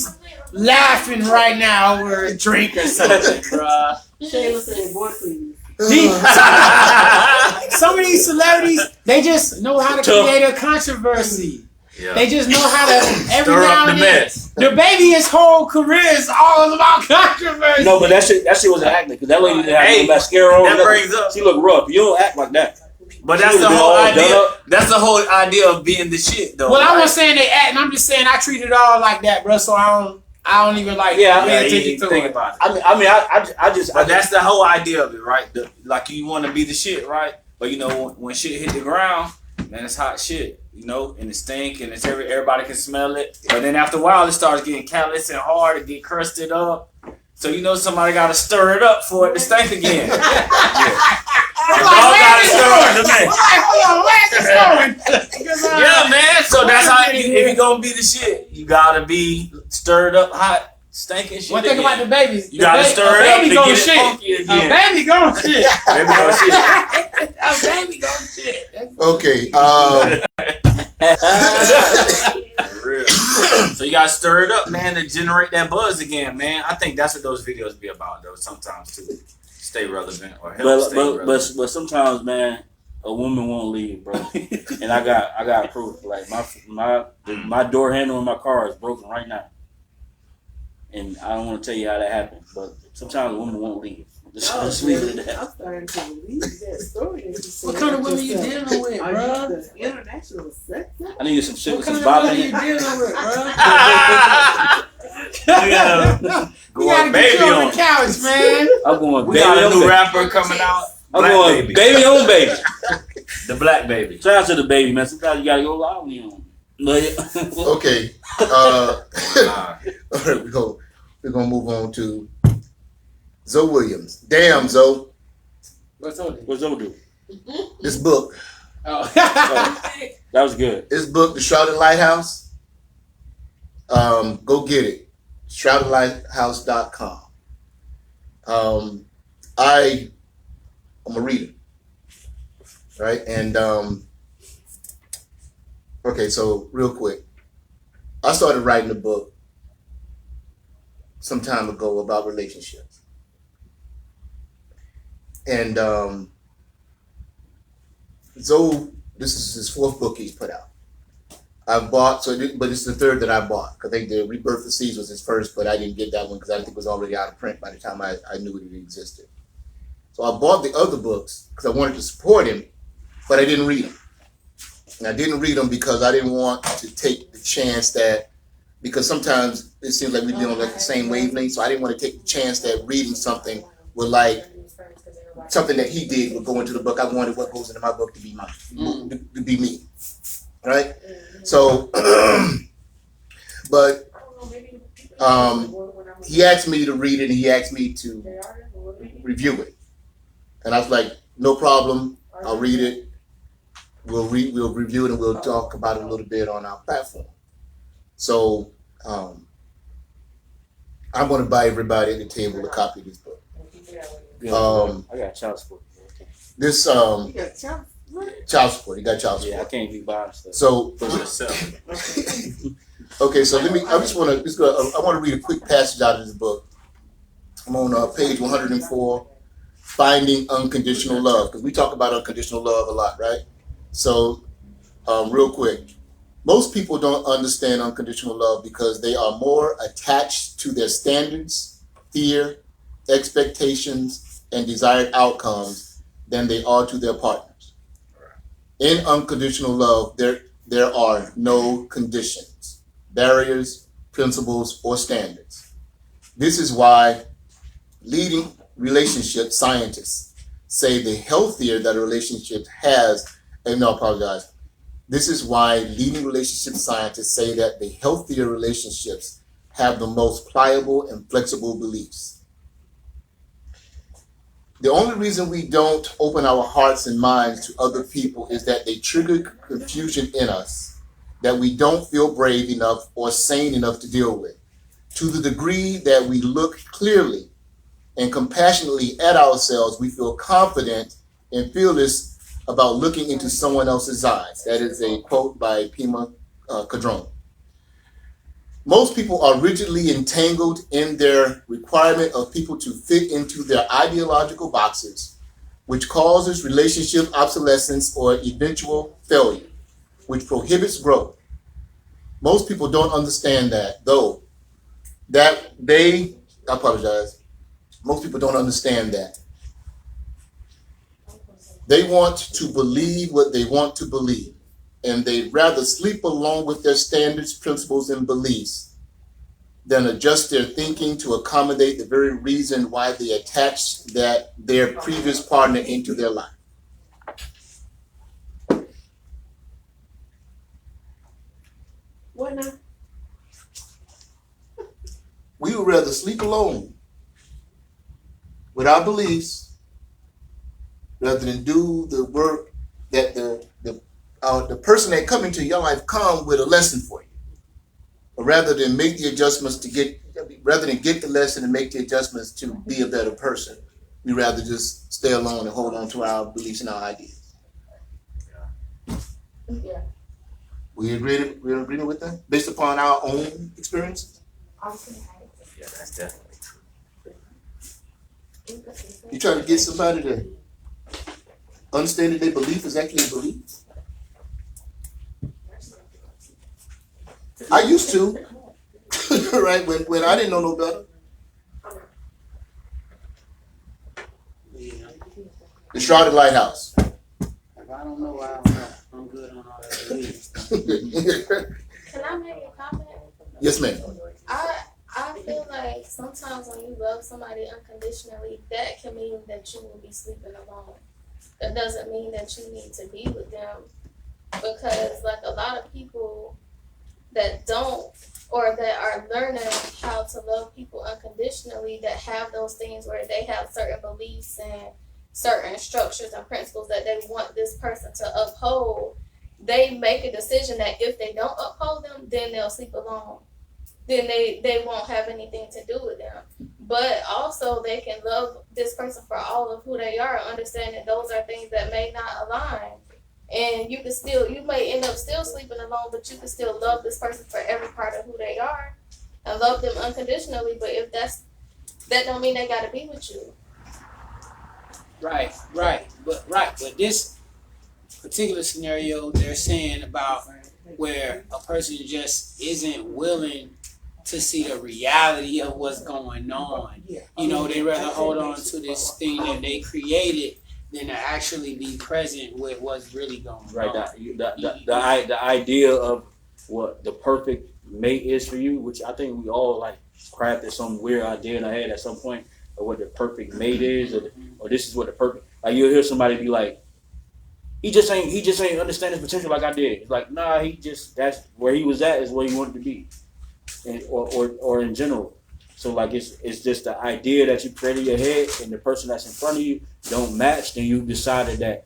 laughing right now over a drink or something, bro. Shayla said, boy, please. Some of these celebrities, they just know how to Tough. create a controversy. Yeah. They just know how to every Stir now up the and then. mess. The baby, his whole career is all about controversy. No, but that shit was an acting because that lady didn't have no mascara on. that brings up- She looked rough. You don't act like that. But She that's the would've been whole all idea. done up. That's the whole idea of being the shit, though. Well, I right? wasn't saying they act, and I'm just saying I treat it all like that, bro. So I don't even like Yeah, pay Yeah, you attention didn't to think it. about it. I just. But that's the whole idea of it, right? Like you want to be the shit, right? But you know when shit hit the ground, man, it's hot shit, you know, and it stink, and it's everybody can smell it. But then after a while, it starts getting callous and hard, it get crusted up. So you know somebody got to stir it up for it to stink again. Yeah. I'm The like, dog where gotta is stir this up the man. I'm like, hold on, where's this going? Yeah, man. So that's how if you're gonna be the shit, you gotta be stirred up hot Stinking shit. One thing about the babies, You gotta stir it up to baby get gon' it shit. funky A again. baby gon' shit. Baby gon' shit. A baby gon' shit. Okay. For real. So you gotta stir it up, man, to generate that buzz again, man. I think that's what those videos be about, though. Sometimes to stay relevant or help stay relevant. But sometimes, man, a woman won't leave, bro. And I got proof. Like my door handle in my car is broken right now, and I don't want to tell you how that happened. But sometimes a woman won't leave. Just leave it at that. I'm starting to believe that story. What kind of women you dealing with, Are bro? you the international sex? I needed some shit What with some kind of bop women in you it. dealing with, bro? You gotta We gotta get baby you on on. the couch, man. I'm going We baby got a on new baby. rapper coming out. I'm Black going baby. baby on baby. The black baby. Shout out to the baby, man. Sometimes you gotta go live on you. Okay. All right, we're gonna move on to Zoe Williams. Damn, Zoe. What's on it? What's up, dude? This book. Oh. That was good. This book, The Shrouded Lighthouse. Go get it. ShroudedLighthouse.com. I'm a reader. Right? And okay, so real quick. I started writing a book some time ago about relationships. And Zoe, this is his fourth book he's put out. But it's the third that I bought. I think the Rebirth of the Seas was his first, but I didn't get that one because I think it was already out of print by the time I knew it existed. So I bought the other books because I wanted to support him, but I didn't read them. And I didn't read them because I didn't want to take the chance that, because sometimes it seems like we'd be on like the same wavelength, so I didn't want to take the chance that reading something would like, something that he did would go into the book. I wanted what goes into my book to be mine, to be me, right? So, but he asked me to read it and he asked me to review it. And I was like, no problem, I'll read it. We'll review it and we'll talk about it a little bit on our platform. So I'm going to buy everybody at the table a copy of this book. I got child support. This You got child support? child support. He got child Yeah, I support. can't be buying stuff. So For yourself. okay, so I want to read a quick passage out of this book. I'm on page 104, Finding Unconditional Love, because we talk about unconditional love a lot, right? So real quick, most people don't understand unconditional love because they are more attached to their standards, fear, expectations, and desired outcomes than they are to their partners. In unconditional love, there are no conditions, barriers, principles, or standards. This is why leading relationship scientists say the healthier that a relationship has, and no, I apologize. This is why leading relationship scientists say that the healthier relationships have the most pliable and flexible beliefs. The only reason we don't open our hearts and minds to other people is that they trigger confusion in us that we don't feel brave enough or sane enough to deal with. To the degree that we look clearly and compassionately at ourselves, we feel confident and fearless about looking into someone else's eyes. That is a quote by Pima Cadrone. Most people are rigidly entangled in their requirement of people to fit into their ideological boxes, which causes relationship obsolescence or eventual failure, which prohibits growth. Most people don't understand that, though. Most people don't understand that. They want to believe what they want to believe, and they'd rather sleep along with their standards, principles, and beliefs than adjust their thinking to accommodate the very reason why they attached their previous partner into their life. What now? We would rather sleep alone with our beliefs rather than do the work that the person that come into your life come with a lesson for you. or rather than make the adjustments rather than get the lesson and make the adjustments to be a better person, we rather just stay alone and hold on to our beliefs and our ideas. Yeah. We're in agreement with that based upon our own experiences. Yeah, that's definitely true. You try to get somebody to understand that their belief is actually a belief. I used to, right? When I didn't know no better. The Shrouded Lighthouse. If I don't know, I don't know. I'm good on all that belief. Can I make a comment? Yes, ma'am. I feel like sometimes when you love somebody unconditionally, that can mean that you will be sleeping alone. That doesn't mean that you need to be with them, because like a lot of people that don't, or that are learning how to love people unconditionally, that have those things where they have certain beliefs and certain structures and principles that they want this person to uphold, they make a decision that if they don't uphold them, then they'll sleep alone. Then they won't have anything to do with them. But also they can love this person for all of who they are, understand that those are things that may not align. And you may end up still sleeping alone, but you can still love this person for every part of who they are and love them unconditionally. But if that don't mean they gotta be with you. Right. But this particular scenario they're saying about where a person just isn't willing to see the reality of what's going on. You know, they rather hold on to this thing that they created than to actually be present with what's really going Right. on. The idea of what the perfect mate is for you, which I think we all like crafted some weird idea in our head at some point of what the perfect mate is, or this is what the perfect. Like you'll hear somebody be like, he just ain't understand his potential like I did. It's like, nah, that's where he was at is where he wanted to be, and or in general. So like it's just the idea that you created in your head, and the person that's in front of you don't match. Then you decided that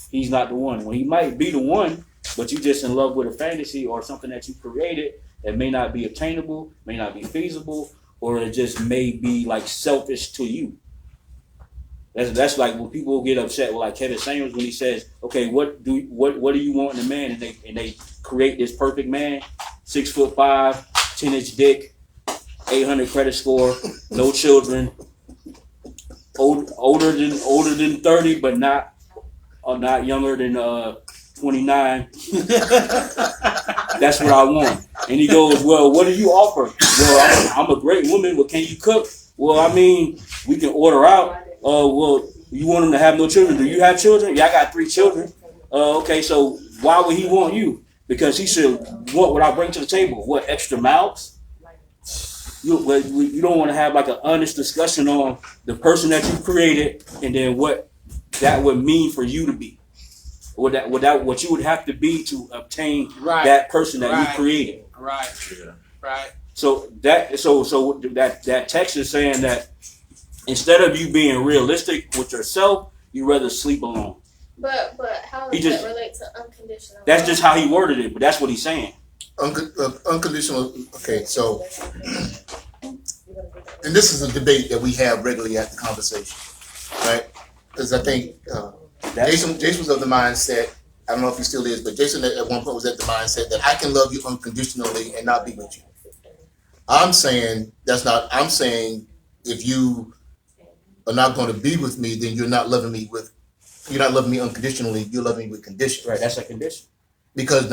he's not the one. When he might be the one, but you just in love with a fantasy or something that you created that may not be obtainable, may not be feasible, or it just may be like selfish to you. That's like when people get upset with like Kevin Samuels when he says, "Okay, what do you want in a man?" and they create this perfect man, 6'5", 10-inch dick, 800 credit score, no children, older than 30, but not younger than 29. That's what I want. And he goes, "Well, what do you offer?" "Well, I'm a great woman. Well, can you cook?" "Well, I mean, we can order out." "Well, you want him to have no children? Do you have children?" "Yeah, I got 3 children." "Okay, so why would he want you?" "Because he should want what I bring to the table." "What, extra mouths?" You don't want to have like an honest discussion on the person that you created and then what that would mean for you to be. What you would have to be to obtain that person that you created. Right. So that text is saying that instead of you being realistic with yourself, you rather sleep alone. But how does that relate to unconditional? That's just how he worded it, but that's what he's saying. Unconditional. Okay, so, and this is a debate that we have regularly at the conversation, right? Because I think Jason was of the mindset. I don't know if he still is, but Jason at one point was at the mindset that I can love you unconditionally and not be with you. I'm saying that's not. I'm saying if you are not going to be with me, then you're not loving me unconditionally. You're loving me with conditions. Right, that's a condition. Because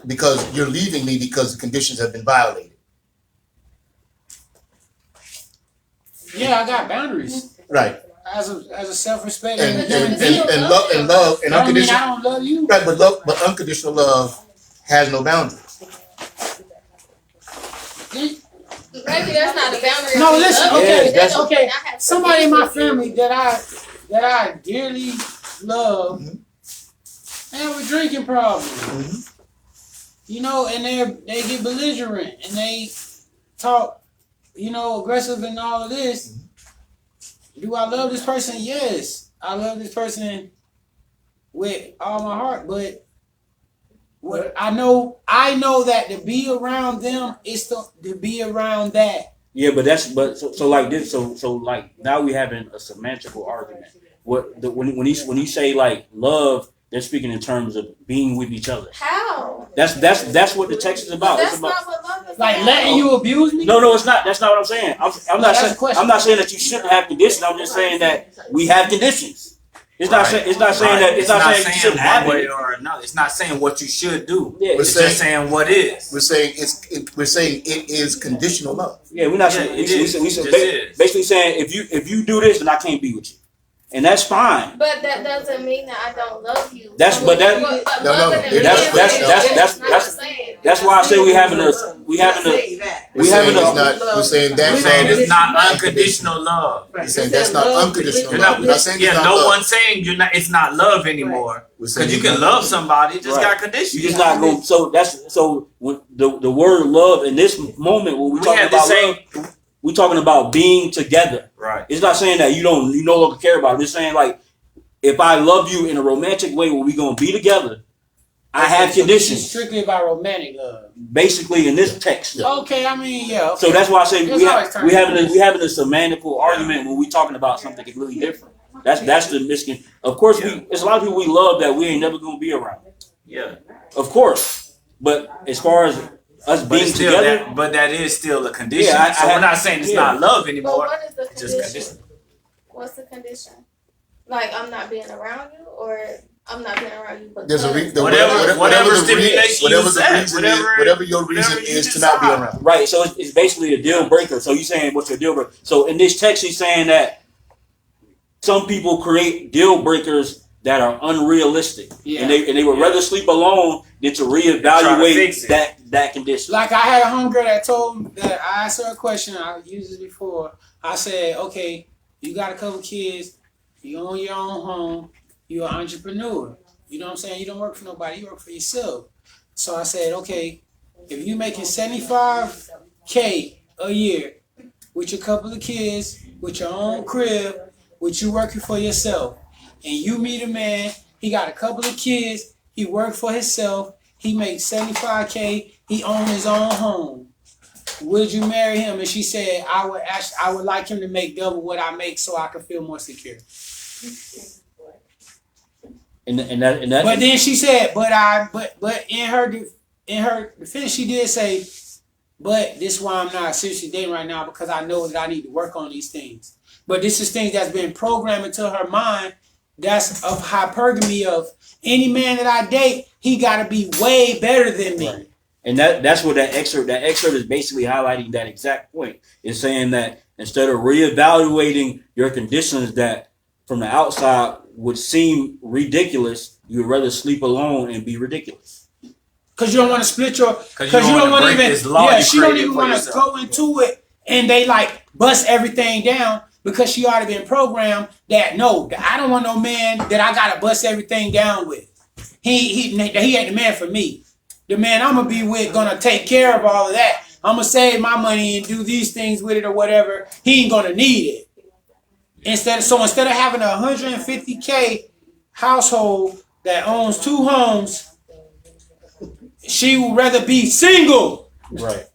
because you're leaving me because the conditions have been violated. Yeah, I got boundaries. Right. As a self-respect and love and unconditional. I don't love you. Right, but unconditional love has no boundaries. Maybe that's not a boundary. No, listen. Okay. I Somebody in my family that I dearly love, they have a drinking problem. You know, and they get belligerent and they talk, aggressive and all of this. Do I love this person? Yes, I love this person with all my heart, but What I know that to be around them is to be around that. Yeah, but so like this so like now we having a semantical argument. When you say like love, they're speaking in terms of being with each other. How? That's what the text is about. That's It's about not what love is. Like about. letting you abuse me? no, it's not. That's not what I'm saying. I'm not saying that you shouldn't have conditions. I'm just saying that we have conditions. It's not saying that you shouldn't have one way it. or another. It's not saying what you should do. Yeah, It's just saying what is. We're saying it is conditional love. Yeah, we're not Yeah, saying it is. we It just is. basically saying if you do this, then I can't be with you, and that's fine. But that doesn't mean that I don't love you. That's why I say we having a We're saying We're saying it's not unconditional love. We're saying that's not unconditional You're love. not, We're not saying it's not no love. one's saying you're not. It's not love anymore. We're saying Because you it's can not love somebody, it just Right. got conditions. You just not going. So when the word love in this moment when we talking have the about same. love, we talking about being together. Right. It's not saying that you no longer care about it. It's saying like if I love you in a romantic way where we gonna be together, I have So this is conditions. strictly about romantic love. Basically in this text. Okay, I mean, yeah. Okay. So that's why I say There's we always having times. a semantical argument when we talking about something completely different. That's the miscon. Of course, there's a lot of people we love that we ain't never gonna be around. Yeah. Of course, but as far as us But being it's still together, that is still a condition. Yeah, so we're not saying it's not love But anymore. what is the Just condition? condition. What's the condition? Like I'm not being around you, or I'm not being around you, but There's a Whatever the stimulation whatever you the set, reason is, whatever your reason whatever you is to not be decide. around. right? So it's basically a deal breaker. So you saying what's your deal breaker? So in this text, he's saying that some people create deal breakers that are unrealistic, Yeah. and they would rather sleep alone than to Try to reevaluate fix it. that condition. Like I had a homegirl that told me that I asked her a question. I've used this before. I said, okay, you got a couple kids, you own your own home, you're an entrepreneur. You know what I'm saying? You don't work for nobody, you work for yourself. So I said, okay, if you making $75K a year with your couple of kids, with your own crib, with you working for yourself, and you meet a man, he got a couple of kids, he worked for himself, he makes $75K, he owns his own home. Would you marry him? And she said, I would like him to make double what I make so I can feel more secure. And that. But then she said, but in her defense, she did say, but this is why I'm not seriously dating right now, because I know that I need to work on these things. But this is things that's been programmed into her mind. That's of hypergamy of any man that I date, he got to be way better than me. Right. And that's what that excerpt is basically highlighting that exact point. It's saying that instead of reevaluating your conditions that from the outside would seem ridiculous, you would rather sleep alone and be ridiculous. Because you don't want to split your, Because you don't want to break this law you she don't created even for want to yourself. go into it and they like bust everything down because she already been programmed that no, I don't want no man that I gotta bust everything down with. He ain't the man for me. The man I'm gonna be with gonna take care of all of that. I'm gonna save my money and do these things with it or whatever. He ain't gonna need it. Instead of having a $150K household that owns 2 homes, she would rather be single. Right.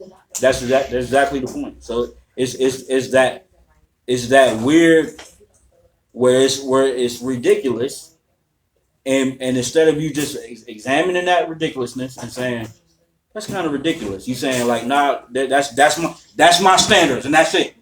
That's exactly the point. So it's that weird where it's ridiculous, and instead of you just examining that ridiculousness and saying that's kind of ridiculous, you saying like nah, that's my standards and that's it,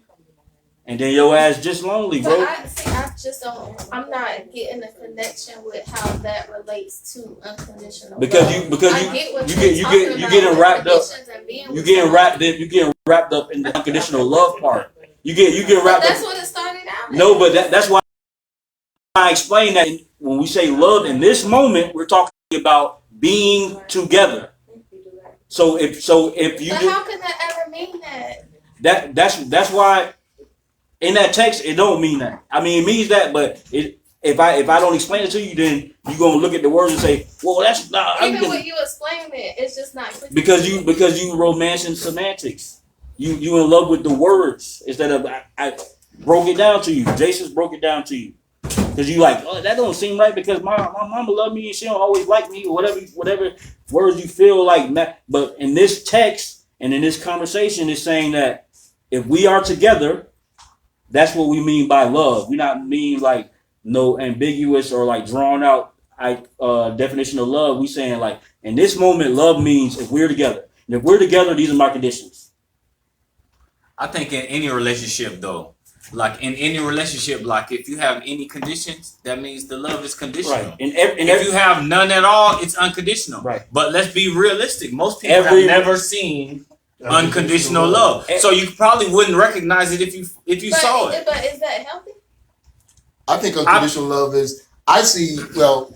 and then your ass just lonely, bro. But I just don't. I'm not getting a connection with how that relates to unconditional Because love. you because I you get what you you're get talking about getting with wrapped up. conditions and being You with getting somebody. wrapped up in the unconditional love part. You get But wrapped that's up. what it started out. No, but that's why I explain that when we say love in this moment, we're talking about being together. So if you But do, how can that ever mean that? that's why in that text it don't mean that. I mean it means that, but if I don't explain it to you, then you gonna look at the words and say, well, that's not. Even when you explain it, it's just not clear. Because you romancing semantics. You in love with the words instead of I broke it down to you. Jason's broke it down to you. because you like, oh, that don't seem right because my mama love me and she don't always like me or whatever words you feel like. But in this text and in this conversation, it's saying that if we are together, that's what we mean by love. We not mean like no ambiguous or like drawn out definition of love. We saying like in this moment, love means if we're together. And if we're together, these are my conditions. I think in any relationship though, like in any relationship, like if you have any conditions, that means the love is conditional. Right. If you have none at all, it's unconditional. Right. But let's be realistic. Most people have never seen unconditional love. So you probably wouldn't recognize it if you saw it. But is that healthy? I think unconditional love is. I see. Well,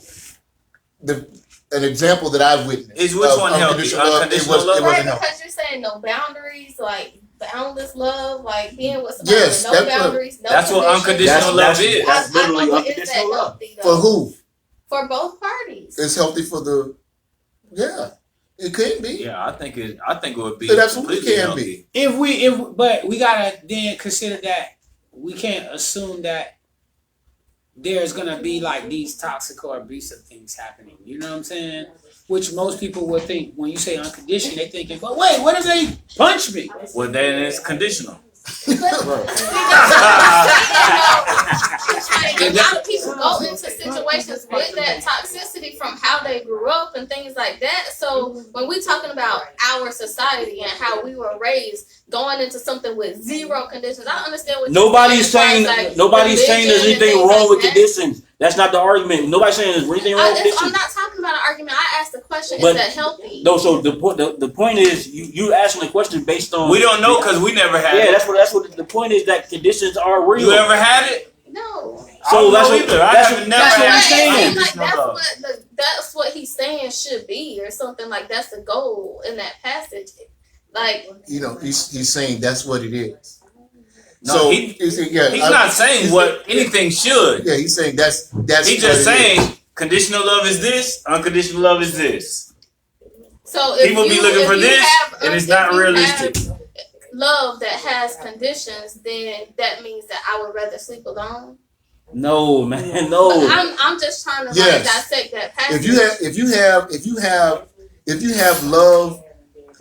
an example that I've witnessed is which one healthy? Unconditional love. Right, wasn't because healthy. you're saying no boundaries, like boundless love, like being with somebody Yes, with no boundaries, no that's what unconditional love is. That's literally but is that unconditional love. healthy, though? For who? For both parties. It's healthy for the. Yeah, it can be. Yeah, I think it would be. It absolutely completely can healthy. be. But we gotta then consider that we can't assume that there's gonna be like these toxic or abusive things happening. You know what I'm saying? Which most people would think when you say unconditional, they thinking, but wait, what if they punch me? Well, then it's conditional. A lot of people go into situations with that toxicity from how they grew up and things like that. So when we're talking about our society and how we were raised, going into something with zero conditions, I understand what nobody's saying like there's anything wrong with conditions. That's not the argument. Nobody's saying there's anything wrong with conditions. I'm not talking about an argument. I asked the question: But, is that healthy? No. So the point is you asking the question based on we don't know because we never had it. Yeah, that's what the point is, that conditions are real. You ever had it? No. So that's what I'm saying. That's what he's saying should be, or something like that's the goal in that passage. Like, you know, he's saying that's what it is. No, so he's not saying what anything should. Yeah, he's saying that's. He's just saying conditional love is this, unconditional love is this. So people be looking for this, and it's not realistic. Love that has conditions, then that means that I would rather sleep alone. No, man, no. I'm just trying to like dissect that passage. If you have love,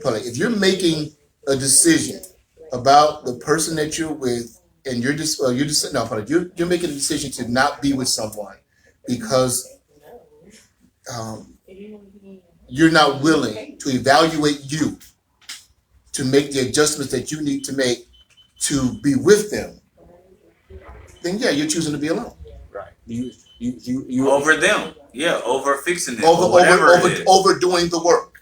if you're making a decision about the person that you're with, and you're making a decision to not be with someone because you're not willing to evaluate you to make the adjustments that you need to make to be with them, then yeah, you're choosing to be alone. Right. You over them. Yeah, over fixing them. Overdoing the work.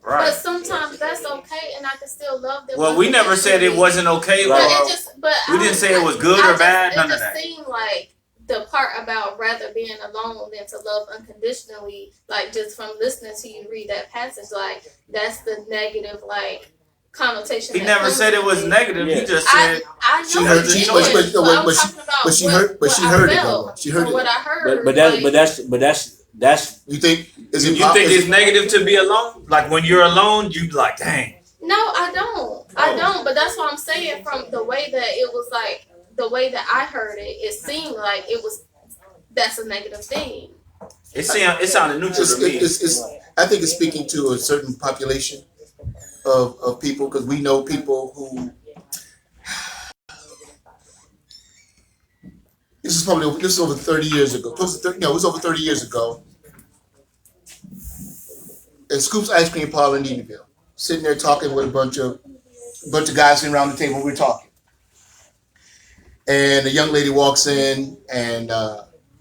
Right. But sometimes that's okay, and I can still love them. Well, we never said it wasn't okay. We didn't say it was good or bad. None of that. It just seemed like the part about rather being alone than to love unconditionally, like just from listening to you read that passage, like that's the negative, like connotation. He never said it was negative. He just said she heard the choice. But she heard it. She heard it. What I heard. But that's. You think? You think it's negative to be alone? Like when you're alone, you like, dang. No, I don't. But that's what I'm saying. From the way that it was like, the way that I heard it, it seemed like it was. That's a negative thing. It sounded neutral to me. I think it's speaking to a certain population of people, because we know people who. This is over 30 years ago. It was over 30 years ago. At Scoop's Ice Cream Parlor in Edenville, sitting there talking with a bunch of guys sitting around the table. We're talking, and a young lady walks in, and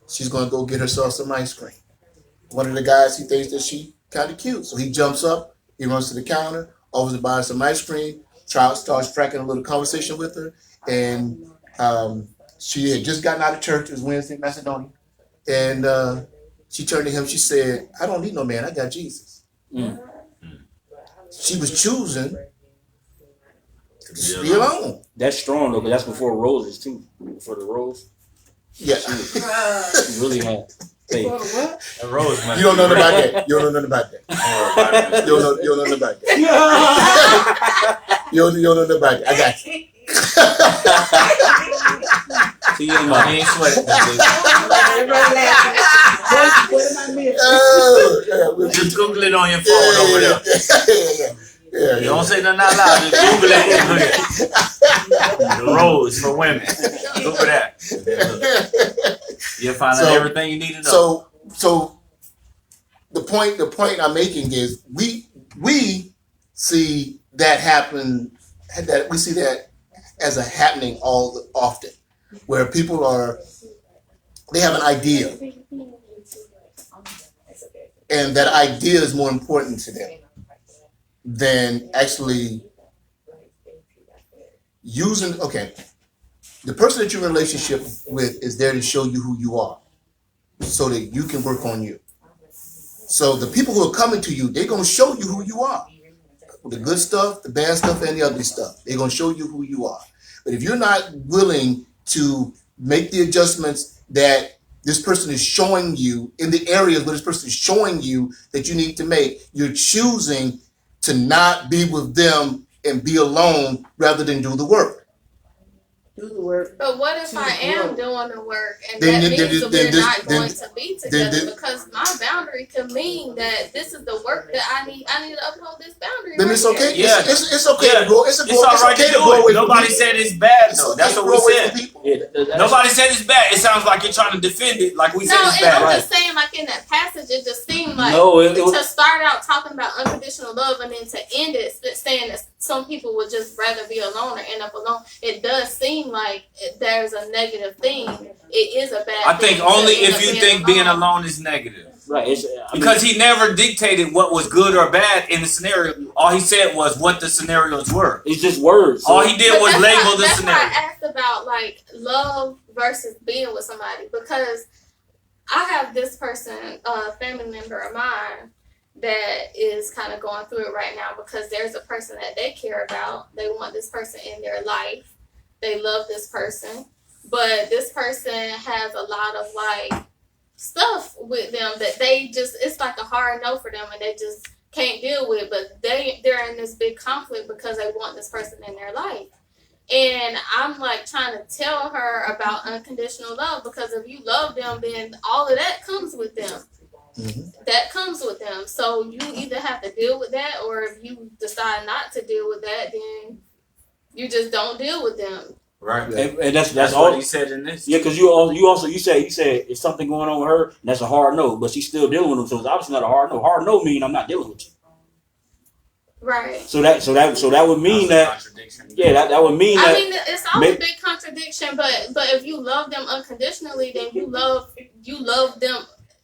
she's going to go get herself some ice cream. One of the guys, he thinks that she kind of cute, so he jumps up, he runs to the counter, offers to buy her some ice cream, starts cracking a little conversation with her, and she had just gotten out of church. It was Wednesday, Macedonia. And she turned to him. She said, I don't need no man. I got Jesus. Mm. She was choosing to be alone. That's strong, though, because that's before roses, too. Before the rose. Yeah. She really had faith. A rose, you don't know nothing about that. You don't know nothing about that. You don't know nothing about that. You don't know nothing about that. I got you. See you in my He ain't sweating. Everybody laughing. What am I missing? Just Google it on your phone over there. You don't say nothing out loud. Just Google it and look at the rose for women. Google that. You'll find out everything you need to know. So the point I'm making is we see that happen. That we see that as a happening often, where people they have an idea, and that idea is more important to them than actually using. Okay, the person that you're in a relationship with is there to show you who you are, so that you can work on you. So the people who are coming to you, they're gonna show you who you are. The good stuff, the bad stuff, and the ugly stuff. They're gonna show you who you are. But if you're not willing to make the adjustments that this person is showing you in the areas where this person is showing you that you need to make, you're choosing to not be with them and be alone rather than do the work. Do the work. But what if I am doing the work and Then- that then- means then- that we're then- not then- going to be together then- because my boundary could mean that this is the work that I need to uphold this boundary. Then right it's okay. here. Yeah. It's okay Yeah. to go. It's It's all right okay to to go do away it. from Nobody people. said it's bad It's though. okay That's to what go we away said. from people. Nobody said it's bad. It sounds like you're trying to defend it, like we said No, it's and bad. I'm just saying, like in that passage, it just seemed like No, it was- to start out talking about unconditional love and then to end it saying that some people would just rather be alone or end up alone. It does seem like there's a negative thing. It is a bad I thing. think to only end if up you think being alone. alone is negative. Right. Because he never dictated what was good or bad in the scenario. All he said was what the scenarios were. it's just words. All he did But was that's label the that's scenario. why I asked about like love versus being with somebody, because I have this person, a family member of mine, that is kind of going through it right now because there's a person that they care about. They want this person in their life. They love this person, but this person has a lot of like stuff with them that they just, it's like a hard no for them and they just can't deal with. But they're in this big conflict because they want this person in their life. And I'm like trying to tell her about unconditional love, because if you love them, then all of that comes with them. That comes with them. So you either have to deal with that, or if you decide not to deal with that, then you just don't deal with them. Right. And that's That's all what he said in this. Yeah, because you said it's something going on with her, and that's a hard no, but she's still dealing with him, so it's obviously not a hard no. Hard no mean I'm not dealing with you. Right. So that would mean that that would mean that. I mean, it's always a big contradiction, but if you love them unconditionally, then you love them.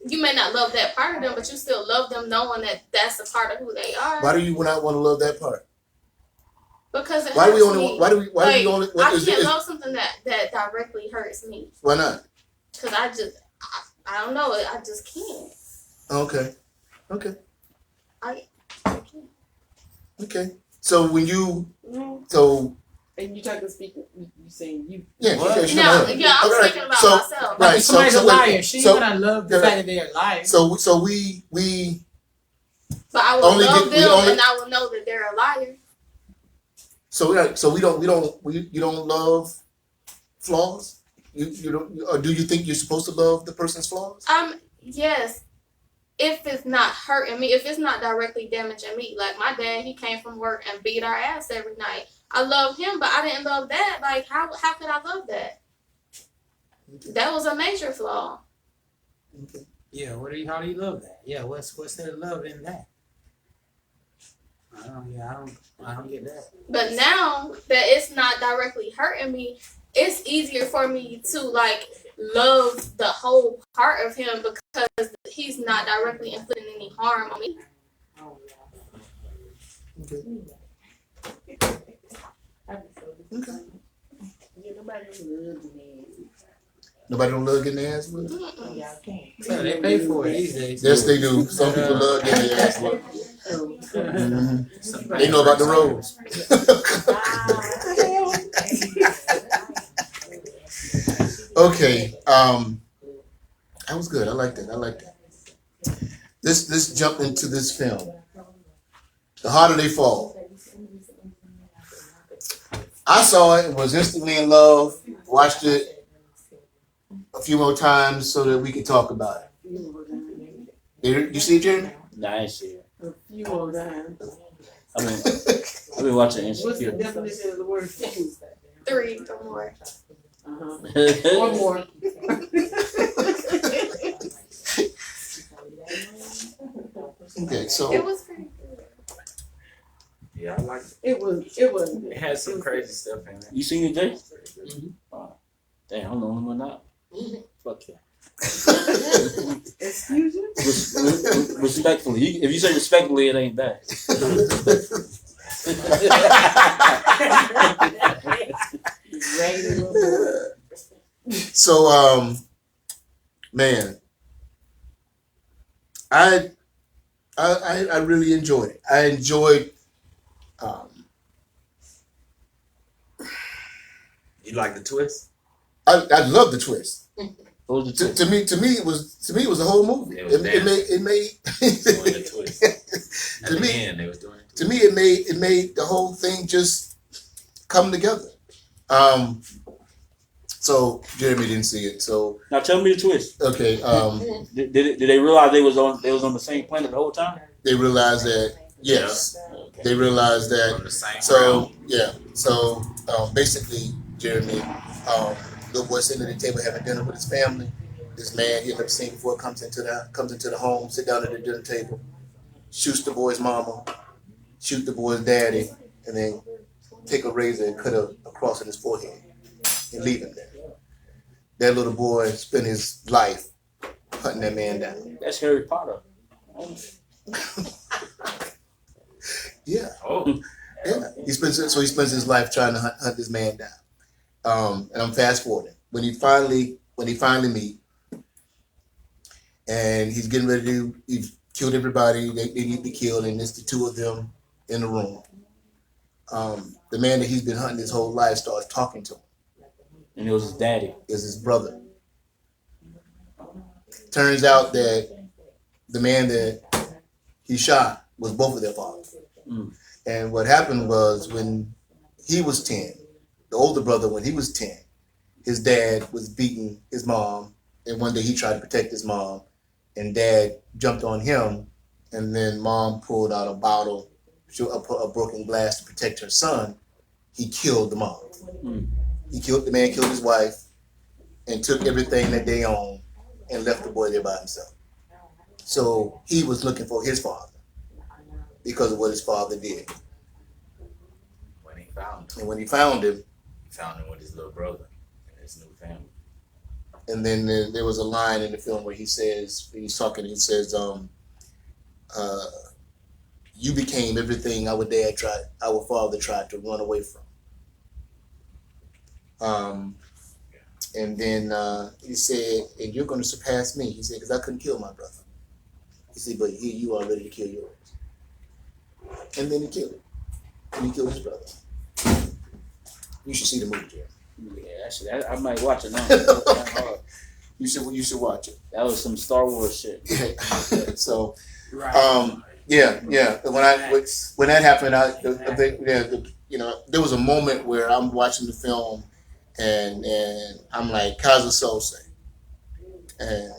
You may not love that part of them, but you still love them, knowing that that's a part of who they are. Why do you not want to love that part? Because Why do we hurts only? me. Why do we only? I can't love something that directly hurts me. Why not? Because I don't know. I just can't. Okay. I can't. Okay. So when you And you talking speaking, you saying you. yeah, What? okay, sure, No, right. yeah, I'm Okay, thinking about so- myself. right. If somebody's a liar, so- she's gonna love the fact that they're a liar. So we But I will only love we them, only- and I will know that they're a liar. you don't love flaws. You don't, or do you think you're supposed to love the person's flaws? Yes. If it's not hurting me, if it's not directly damaging me, like my dad, he came from work and beat our ass every night. I love him, but I didn't love that. Like, how could I love that? That was a major flaw. Yeah, how do you love that? Yeah, what's the love in that? I don't get that. But now that it's not directly hurting me, it's easier for me to like love the whole part of him because he's not directly inflicting any harm on me. Nobody don't love getting their ass whipped. So they pay for it these days. Yes, they do. Some people love getting their ass whipped. They know about the rules. Okay, that was good. I like that. Let's jump into this film. The Harder They Fall. I saw it and was instantly in love. Watched it a few more times so that we can talk about it. You see it, Jeremy? Nah, I ain't see it. A few more times. I've been watching What's the Insecure. definition of the word few? 3 or more. One more. Okay, so It was pretty good. Yeah, I like it. It was. It had some crazy stuff in it. You seen it, Jay? Mhm. Damn, I'm the only one out. Fuck yeah. Excuse you? Respectfully. If you say respectfully, it ain't bad. So, man, I really enjoyed it. I enjoyed. You like the twist? I love the twist. What was the To me, it was the whole movie. It was It made doing the twist. At To the me- end, they was doing it. to me it made the whole thing just come together. So Jeremy didn't see it. So Now tell me the twist. okay, Did they realize they was on the same planet the whole time? they realized that yes, Okay. they realized that. From the same So realm. yeah, so basically, Jeremy, little boy sitting at the table having dinner with his family. This man he had never seen before comes into the home, sit down at the dinner table, shoots the boy's mama, shoot the boy's daddy, and then take a razor and cut a cross in his forehead and leave him there. That little boy spent his life hunting that man down. That's Harry Potter. Yeah. Oh, Yeah, he spends his life trying to hunt this man down. And I'm fast forwarding when he finally meet, and he's getting ready to. He's killed everybody they need to kill, and it's the two of them in the room. The man that he's been hunting his whole life starts talking to him. And it was his daddy. Is his brother. Turns out that the man that he shot was both of their fathers. Mm. And what happened was when he was 10, the older brother, when he was 10, his dad was beating his mom. And one day he tried to protect his mom. And dad jumped on him. And then mom pulled out a bottle, a broken glass to protect her son. He killed the mom. Mm. The man killed his wife and took everything that they owned and left the boy there by himself. So he was looking for his father because of what his father did. when he found him, And when he found him, with his little brother and his new family. and then there was a line in the film where he says, you became everything our father tried to run away from. And then he said, and you're going to surpass me. He said, because I couldn't kill my brother. He said, but here you are ready to kill yours. And then he killed him. And he killed his brother. You should see the movie, Jerry. Yeah, actually, I might watch it now. You should watch it. That was some Star Wars shit. So, Right. yeah. When that happened, there was a moment where I'm watching the film, and I'm like, Kaza Sose. And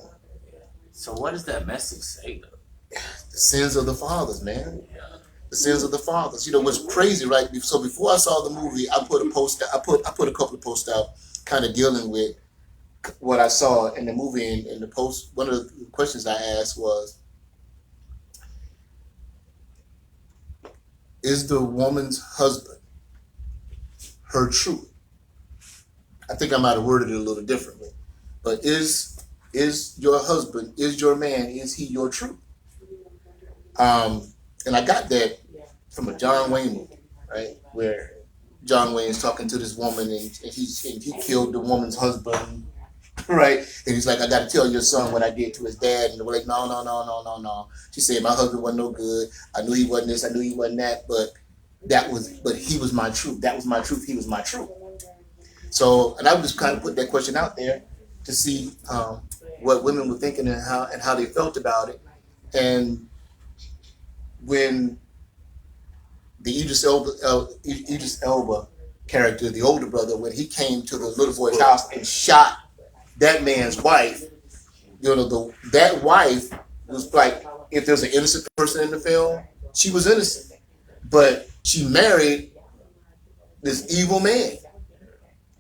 So what does that message say though? the sins of the fathers, man. The sins of the fathers. You know what's crazy, right? So before I saw the movie, I put a post. I put a couple of posts out, kind of dealing with what I saw in the movie. And the post, one of the questions I asked was, is the woman's husband her truth? I think I might have worded it a little differently, but is your husband, is your man, is he your truth? And I got that from a John Wayne movie, right, where John Wayne's talking to this woman, and he killed the woman's husband, right? And he's like, I got to tell your son what I did to his dad, and they're like, no. She said, my husband wasn't no good. I knew he wasn't this. I knew he wasn't that, but he was my truth. That was my truth. He was my truth. So, and I would just kind of put that question out there to see what women were thinking and how they felt about it. And when the Idris Elba character, the older brother, when he came to the little boy's house and shot that man's wife, that wife was like, if there's an innocent person in the film, she was innocent, but she married this evil man.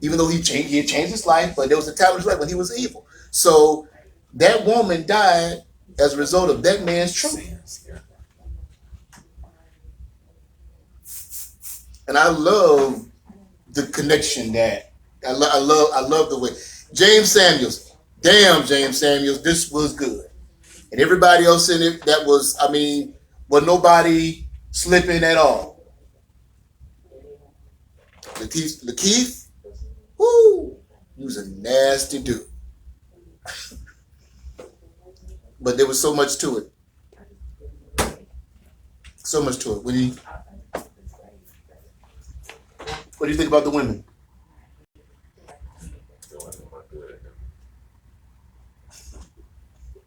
Even though he had changed his life, but there was a time in his life when he was evil. So that woman died as a result of that man's truth. And I love the connection that I love the way James Samuels. Damn, James Samuels, this was good. And everybody else in it, that was, nobody slipping at all. Lakeith, woo, he was a nasty dude. But there was so much to it. So much to it. What do you think about the women? The women were good.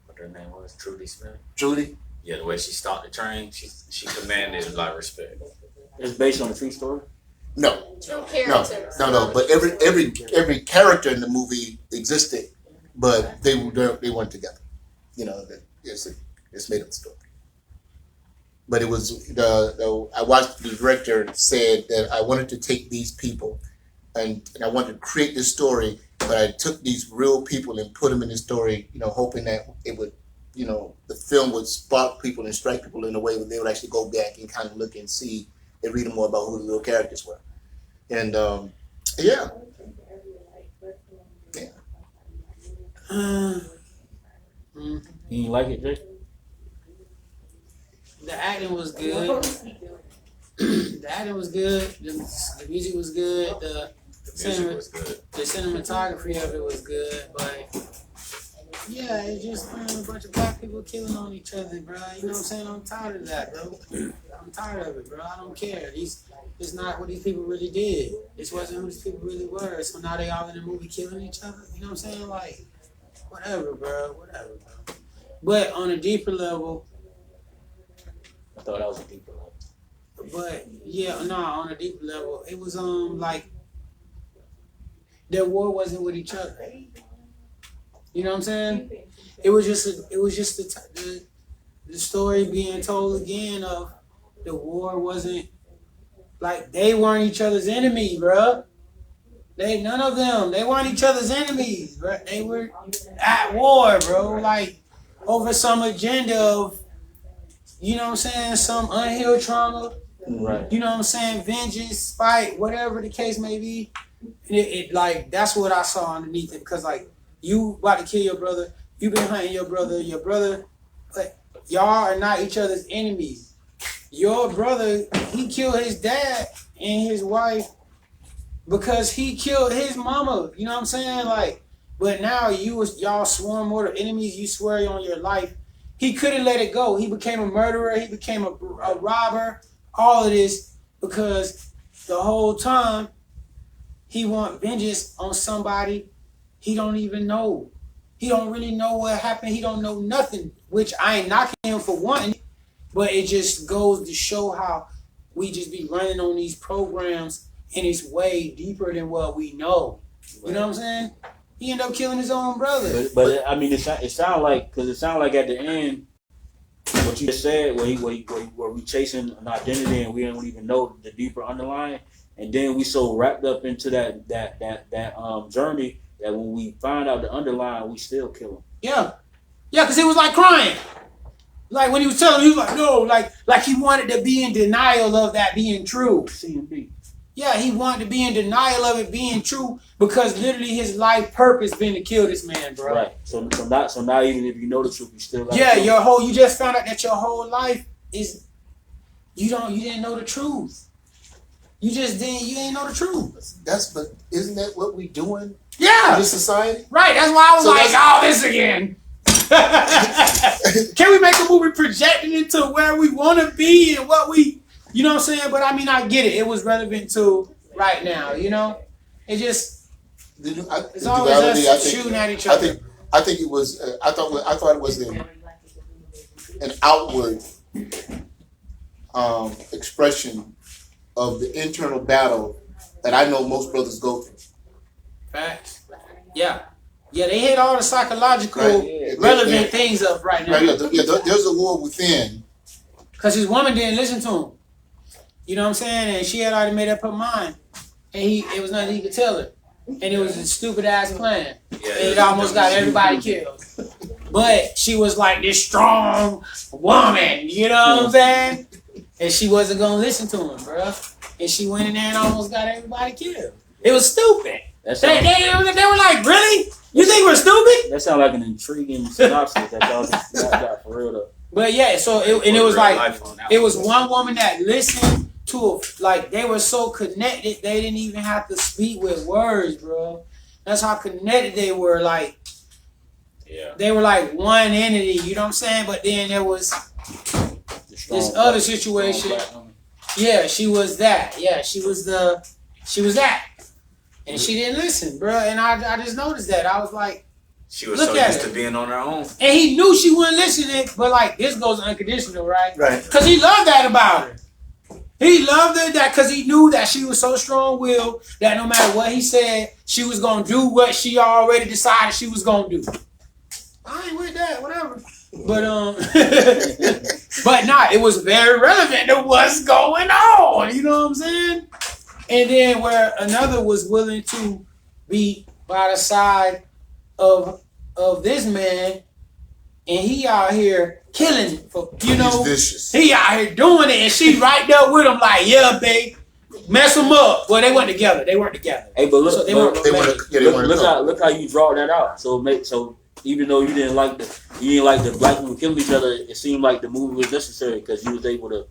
What her name was? Trudy Smith. Trudy? Yeah, the way she stopped the train, she commanded a lot of respect. It's based on a true story? No. True characters. No. But every character in the movie existed, but they weren't together. It's made up story. But it was I watched the director said that I wanted to take these people and I wanted to create this story, but I took these real people and put them in the story, hoping that it would, the film would spark people and strike people in a way that they would actually go back and kind of look and see and read more about who the real characters were. And yeah. You didn't like it, Jay? The acting was good. The acting was good. The music was good. The cinematography of it was good. But yeah, it's just a bunch of black people killing on each other, bro. You know what I'm saying? I'm tired of that, bro. I'm tired of it, bro. I don't care. It's not what these people really did. This wasn't who these people really were. So now they all in the movie killing each other. You know what I'm saying? Like, whatever, bro. Whatever, bro. But on a deeper level. I thought that was a deeper level. But yeah, no, on a deeper level, it was like their war wasn't with each other. You know what I'm saying? It was just the story being told again of the war wasn't like they weren't each other's enemy, bro. None of them. They weren't each other's enemies, bro. They were at war, bro. Like over some agenda of. You know what I'm saying? Some unhealed trauma. Right. You know what I'm saying? Vengeance, spite, whatever the case may be. And it like, that's what I saw underneath it. Because, like, you about to kill your brother. You been hunting your brother. But y'all are not each other's enemies. Your brother, he killed his dad and his wife because he killed his mama. You know what I'm saying? Like, but now y'all sworn mortal enemies. You swear on your life. He couldn't let it go. He became a murderer. He became a robber. All of this because the whole time he want vengeance on somebody he don't even know. He don't really know what happened. He don't know nothing, which I ain't knocking him for wanting, but it just goes to show how we just be running on these programs and it's way deeper than what we know. You know what I'm saying? He ended up killing his own brother. But I mean, it sound like at the end, what you just said, where we chasing an identity and we don't even know the deeper underlying, and then we so wrapped up into that journey that when we find out the underlying, we still kill him. Yeah, because he was like crying. Like when he was telling me, he was like, no, like he wanted to be in denial of that being true. CMB. Yeah, he wanted to be in denial of it being true because literally his life purpose been to kill this man, bro. Right. So now even if you know the truth, you still got you just found out that your whole life is you didn't know the truth. You didn't know the truth. But isn't that what we doing? Yeah. In this society? Right. That's why I was this again. Can we make a movie projecting into where we want to be and what we. You know what I'm saying? But I mean, I get it. It was relevant to right now, you know? It just, it's always us shooting at each other. I think it was, I thought it was an outward expression of the internal battle that I know most brothers go through. Facts. Yeah. Yeah, they hit all the psychological Right. relevant things up right now. Right, there's a war within. Because his woman didn't listen to him. You know what I'm saying? And she had already made up her mind. And it was nothing he could tell her. And it was a stupid ass plan. And it almost got everybody killed. But she was like this strong woman. You know what I'm saying? And she wasn't going to listen to him, bro. And she went in there and almost got everybody killed. It was stupid. They were like, really? You think we're stupid? That sounds like an intriguing synopsis that y'all just got for real though. But yeah, so it was like, it was one woman that listened to, like, they were so connected, they didn't even have to speak with words, bro. That's how connected they were, like, they were like one entity, you know what I'm saying? But then there was this other situation. Yeah, she was that. Yeah, she was that. And she didn't listen, bro. And I just noticed that. I was like, She was look so at used it. to being on her own. And he knew she wasn't listening, but like, this goes unconditional, right? Right. Because he loved that about her. He loved her that because he knew that she was so strong-willed that no matter what he said, she was going to do what she already decided she was going to do. I ain't with that, whatever. But but nah, it was very relevant to what's going on. You know what I'm saying? And then where another was willing to be by the side of this man, and he out here killing for, you know, He's vicious. he out here doing it, and she right there with him like, yeah, babe, mess him up. Well, they weren't together. They weren't together. Hey, but look, So they weren't romantic. look how you draw that out. So even though you didn't like the black people killing each other, it seemed like the movie was necessary because you was able to.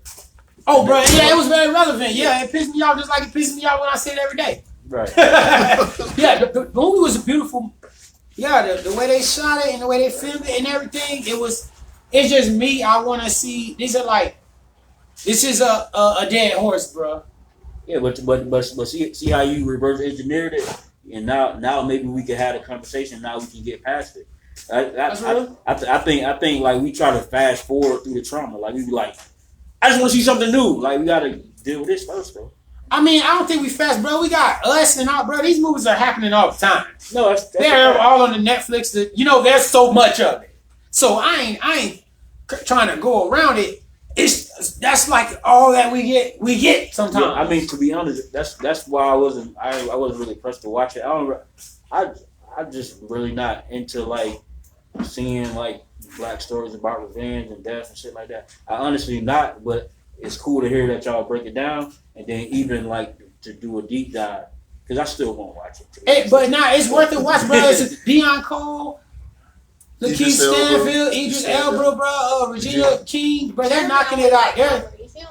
Oh, bro, yeah, it was very relevant. Yeah, it pissed me off just like it pisses me off when I see it every day. Right. Yeah, the movie was a beautiful. Yeah, the way they shot it and the way they filmed it and everything, it's just me. I want to see. This is a dead horse, bro. Yeah, but see how you reverse engineered it, and now maybe we can have a conversation. Now we can get past it. That's real. I think like we try to fast forward through the trauma. Like we be like, I just want to see something new. Like we gotta deal with this first, though. I mean, I don't think we fast, bro. We got Us and all, bro. These movies are happening all the time. No, that's They're all on the Netflix. There's so much of it. So I ain't trying to go around it. That's like all that we get sometimes. Yeah, I mean, to be honest, that's why I wasn't really pressed to watch it. I'm just really not into like seeing like black stories about revenge and death and shit like that. I honestly not, but it's cool to hear that y'all break it down and then even like to do a deep dive because I still won't watch it. But it's worth it. Watch, bro. It's Deion Cole, Lakeith Stanfield, Idris Elba, bro, Regina King, bro. They're knocking it out.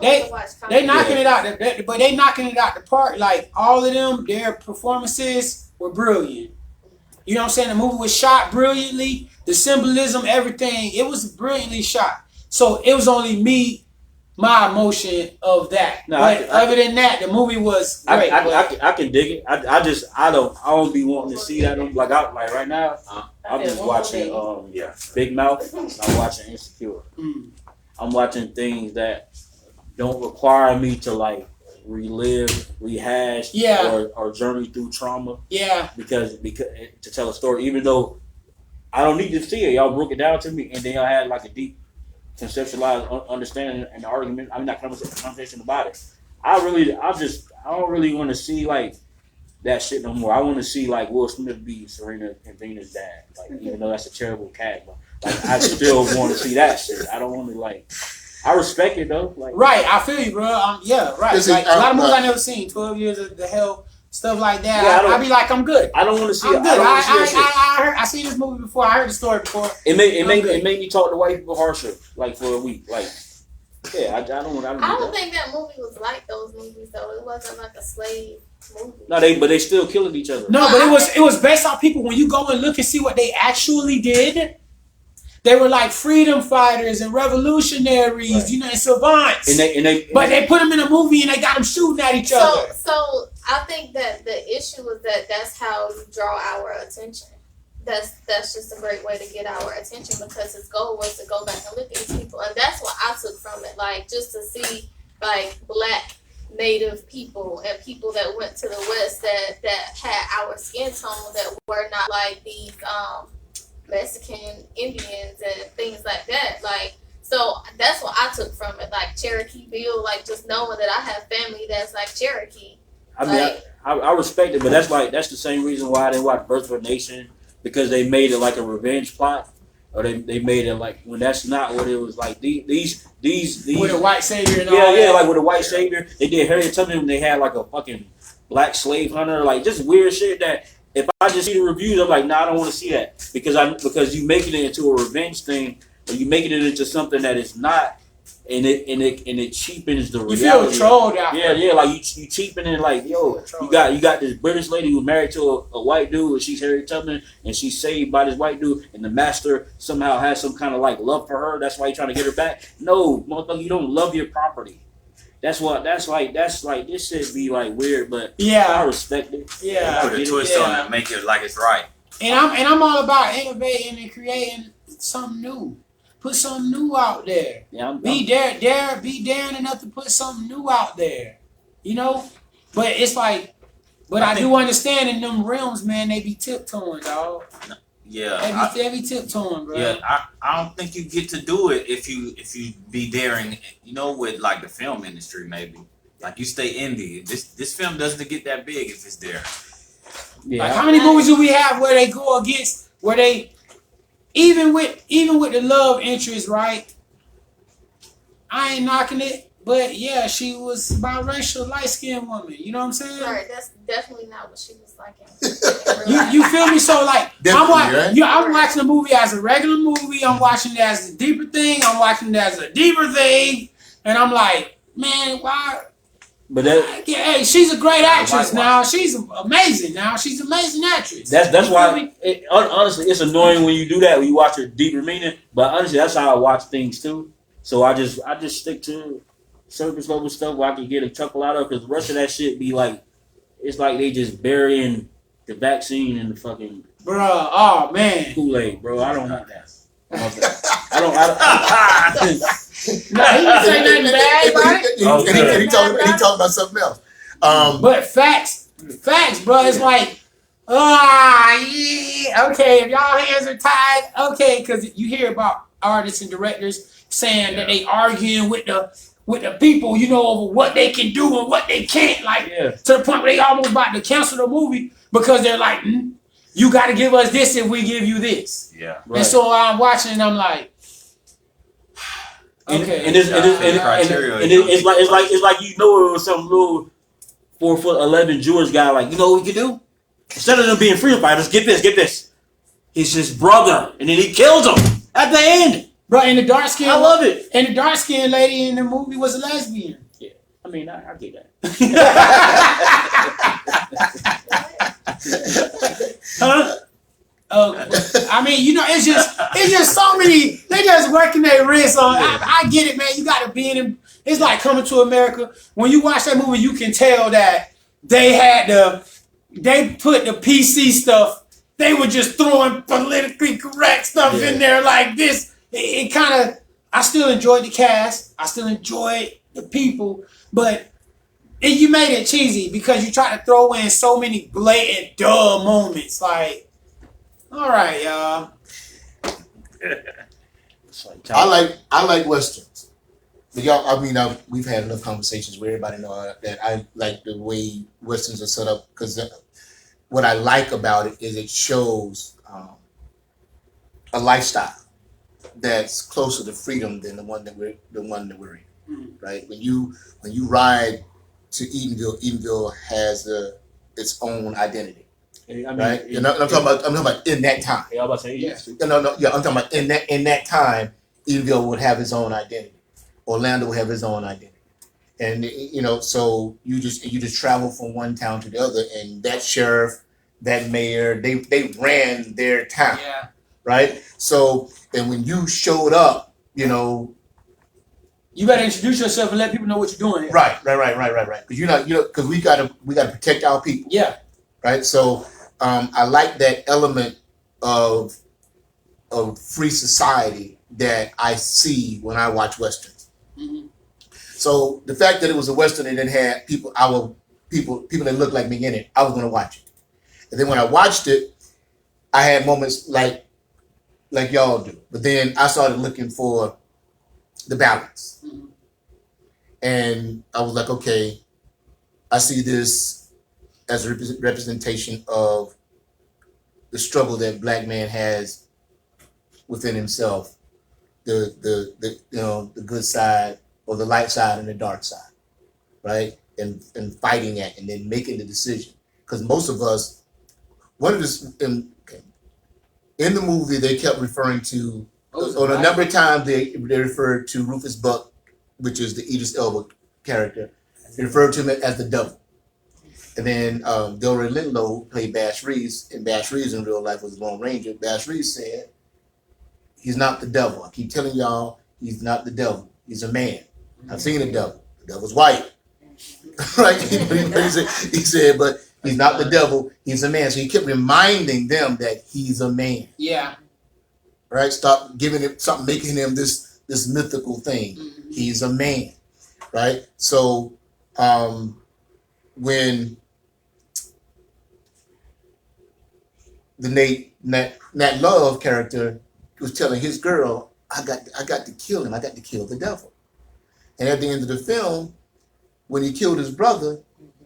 They knocking it out. But they knocking it out the park. Like all of them, their performances were brilliant. You know what I'm saying? The movie was shot brilliantly. The symbolism, everything, it was brilliantly shot. So it was only me, my emotion of that. No, but other than that, the movie was great. I can dig it. I don't be wanting to see that. Like right now, I'm just watching Big Mouth. I'm watching Insecure. I'm watching things that don't require me to like relive, rehash, or journey through trauma. Yeah. Because to tell a story, even though I don't need to see it, y'all broke it down to me, and then y'all had like a deep conceptualized understanding and argument. I mean, not conversation about it. I don't really want to see like that shit no more. I want to see like Will Smith be Serena and Venus' dad. Like, even though that's a terrible cat, but like I still want to see that shit. I don't want to like. I respect it though. Like, right, I feel you, bro. Yeah, right. Like, a lot of movies I never seen. 12 Years of the Hell, stuff like that. Yeah, I be like, I'm good. I don't want to see. I'm good. I seen this movie before. I heard the story before. It made me talk to white people harsher, like for a week. Like, yeah, I don't think that movie was like those movies though. It wasn't like a slave movie. No, but they still killing each other. No, but it was based on people. When you go and look and see what they actually did. They were like freedom fighters and revolutionaries, right. You know, and savants. But they put them in a movie and they got them shooting at each other. So I think that the issue is that's how you draw our attention. That's just a great way to get our attention because his goal was to go back and look at these people, and that's what I took from it. Like just to see like black Native people and people that went to the West that had our skin tone that were not like these Mexican Indians and things like that. Like, so that's what I took from it. Like Cherokee Bill, like just knowing that I have family that's like Cherokee. I mean, Like, I respect it, but that's the same reason why I didn't watch Birth of a Nation, because they made it like a revenge plot, or they made it like when that's not what it was. Like these with a white savior and all yeah, that. like with a white savior. They did Harriet Tubman when they had like a fucking black slave hunter, like just weird shit that if I just see the reviews, I'm like, nah, I don't want to see that because you making it into a revenge thing, or you making it into something that it's not, and it cheapens the reality. You feel trolled out. Yeah, like you cheapen it, like, yo, you got this British lady who's married to a white dude, and she's Harriet Tubman, and she's saved by this white dude, and the master somehow has some kind of like love for her. That's why he's trying to get her back. No, motherfucker, you don't love your property. That's like this should be like weird, but yeah, I respect it. Yeah, Put a twist on it, make it like it's right. And I'm all about innovating and creating something new. Put something new out there. Yeah, be daring enough to put something new out there. You know? But it's like, I do understand in them realms, man, they be tiptoeing, dog. Yeah, they be tiptoeing, bro. Yeah, I don't think you get to do it if you be daring. You know, with like the film industry, maybe like you stay indie. This film doesn't get that big if it's daring. Yeah. Like how many movies do we have where they go against where they even with the love interest, right? I ain't knocking it, but yeah, she was biracial, light skinned woman. You know what I'm saying? right, that's definitely not what she was like. You feel me? So like Definitely, I'm watching the movie as a regular movie. I'm watching it as a deeper thing. I'm watching it as a deeper thing, and I'm like, man, why? But that, hey, she's a great actress now. She's amazing now. She's an amazing actress. that's why. Honestly, it's annoying when you do that when you watch a deeper meaning. But honestly, that's how I watch things too. So I just stick to surface level stuff where I can get a chuckle out of, because the rest of that shit be like, it's like they just burying the vaccine in the fucking oh man, Kool-Aid, bro. I don't want that. I don't. No, he didn't say nothing bad, right? And he talking about something else. But facts, bro. It's like, yeah, okay. If y'all hands are tied, okay, because you hear about artists and directors saying that they arguing with the people, you know, over what they can do and what they can't, like to the point where they almost about to cancel the movie because they're like, you got to give us this if we give you this. Yeah. Right. And so I'm watching and I'm like, okay. And it's like you know it was some little 4'11" Jewish guy, like, you know what we can do? Instead of them being freedom fighters, get this. He's his brother, and then he kills him at the end. Bro, and the dark skin, I love it. And the dark skinned lady in the movie was a lesbian. Yeah, I mean, I get that. Huh? I mean, you know, it's just so many. They just working their wrists on. I get it, man. You got to be in them. It's like Coming to America. When you watch that movie, you can tell that they put the PC stuff. They were just throwing politically correct stuff in there like this. It kind of. I still enjoyed the cast. I still enjoyed the people, but you made it cheesy because you tried to throw in so many blatant duh moments. Like, all right, y'all. I like westerns. But y'all, I mean, we've had enough conversations where everybody know that I like the way westerns are set up, because what I like about it is it shows a lifestyle that's closer to freedom than the one that we're in, right? When you ride to Edenville has its own identity, right? I'm talking about in that time. Yeah, I'm about to say I'm talking about in that time, Edenville would have its own identity. Orlando would have its own identity, and so you just travel from one town to the other, and that sheriff, that mayor, they ran their town, right? So, and when you showed up, you better introduce yourself and let people know what you're doing here. Right. Because because we gotta protect our people. Yeah. Right. So I like that element of free society that I see when I watch westerns. So the fact that it was a Western and it had people that looked like me in it, I was going to watch it. And then when I watched it, I had moments like y'all do. But then I started looking for the balance. Mm-hmm. And I was like, okay, I see this as a representation of the struggle that black man has within himself, the good side or the light side and the dark side, right? And fighting that and then making the decision. Because most of us, in the movie, they kept referring to, on a number of times they referred to Rufus Buck, which is the Idris Elba character. They referred to him as the devil. And then Delroy Lindo played Bash Reeves, and Bash Reeves in real life was a Lone Ranger. Bash Reeves said, he's not the devil. I keep telling y'all, he's not the devil. He's a man. I've seen the devil. The devil's white. Right? he said, but he's not the devil. He's a man. So he kept reminding them that he's a man. Yeah. Right? Stop giving him something, making him this mythical thing. Mm-hmm. He's a man. Right? So when the Nat Love character was telling his girl, I got to kill him. I got to kill the devil. And at the end of the film, when he killed his brother,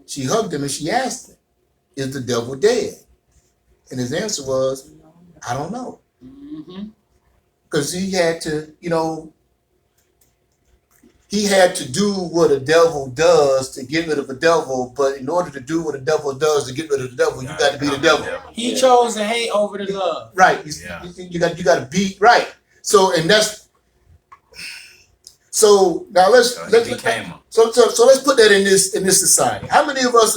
she hugged him and she asked him, is the devil dead? And his answer was, I don't know. Because he had to, he had to do what a devil does to get rid of a devil, but in order to do what a devil does to get rid of the devil, you got to be the devil. He chose to hate over the love. Right. You got to be right. So now let's put that in this society. How many of us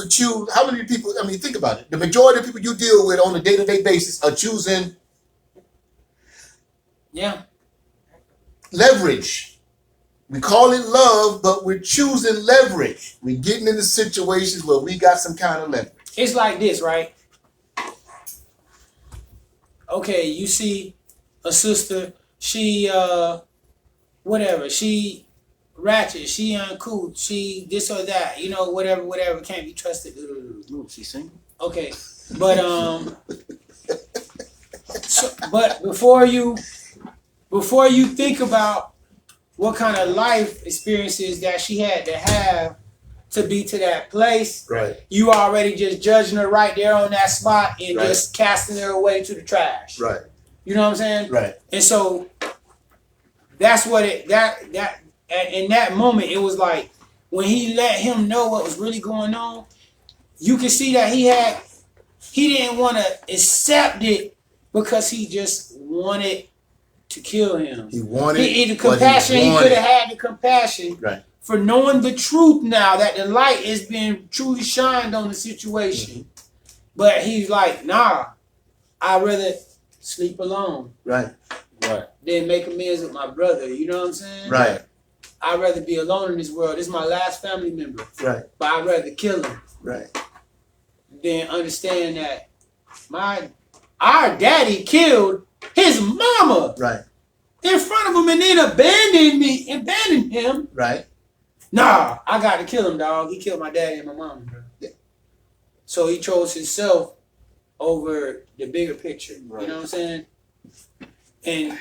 how many people, think about it. The majority of people you deal with on a day-to-day basis are choosing leverage. We call it love, but we're choosing leverage. We're getting into situations where we got some kind of leverage. It's like this, right? Okay, you see a sister, she whatever, she ratchet, she uncool, she this or that, whatever, can't be trusted. She's single. Okay, but but before you think about what kind of life experiences that she had to have to be to that place, right? You already just judging her right there on that spot and just casting her away to the trash, right? You know what I'm saying? Right. And so that's what in that moment it was like when he let him know what was really going on. You could see that he didn't want to accept it because he just wanted to kill him. He wanted the compassion. He could have had the compassion for knowing the truth now that the light is being truly shined on the situation. But he's like, nah, I'd rather sleep alone. Right. Than make amends with my brother. You know what I'm saying? Right. I'd rather be alone in this world. This is my last family member. Right. But I'd rather kill him. Right. Than understand that our daddy killed his mama. Right. In front of him and then abandoned him. Right. Nah, I got to kill him, dog. He killed my daddy and my mom, bro. Yeah. So he chose himself over the bigger picture. Right. You know what I'm saying? And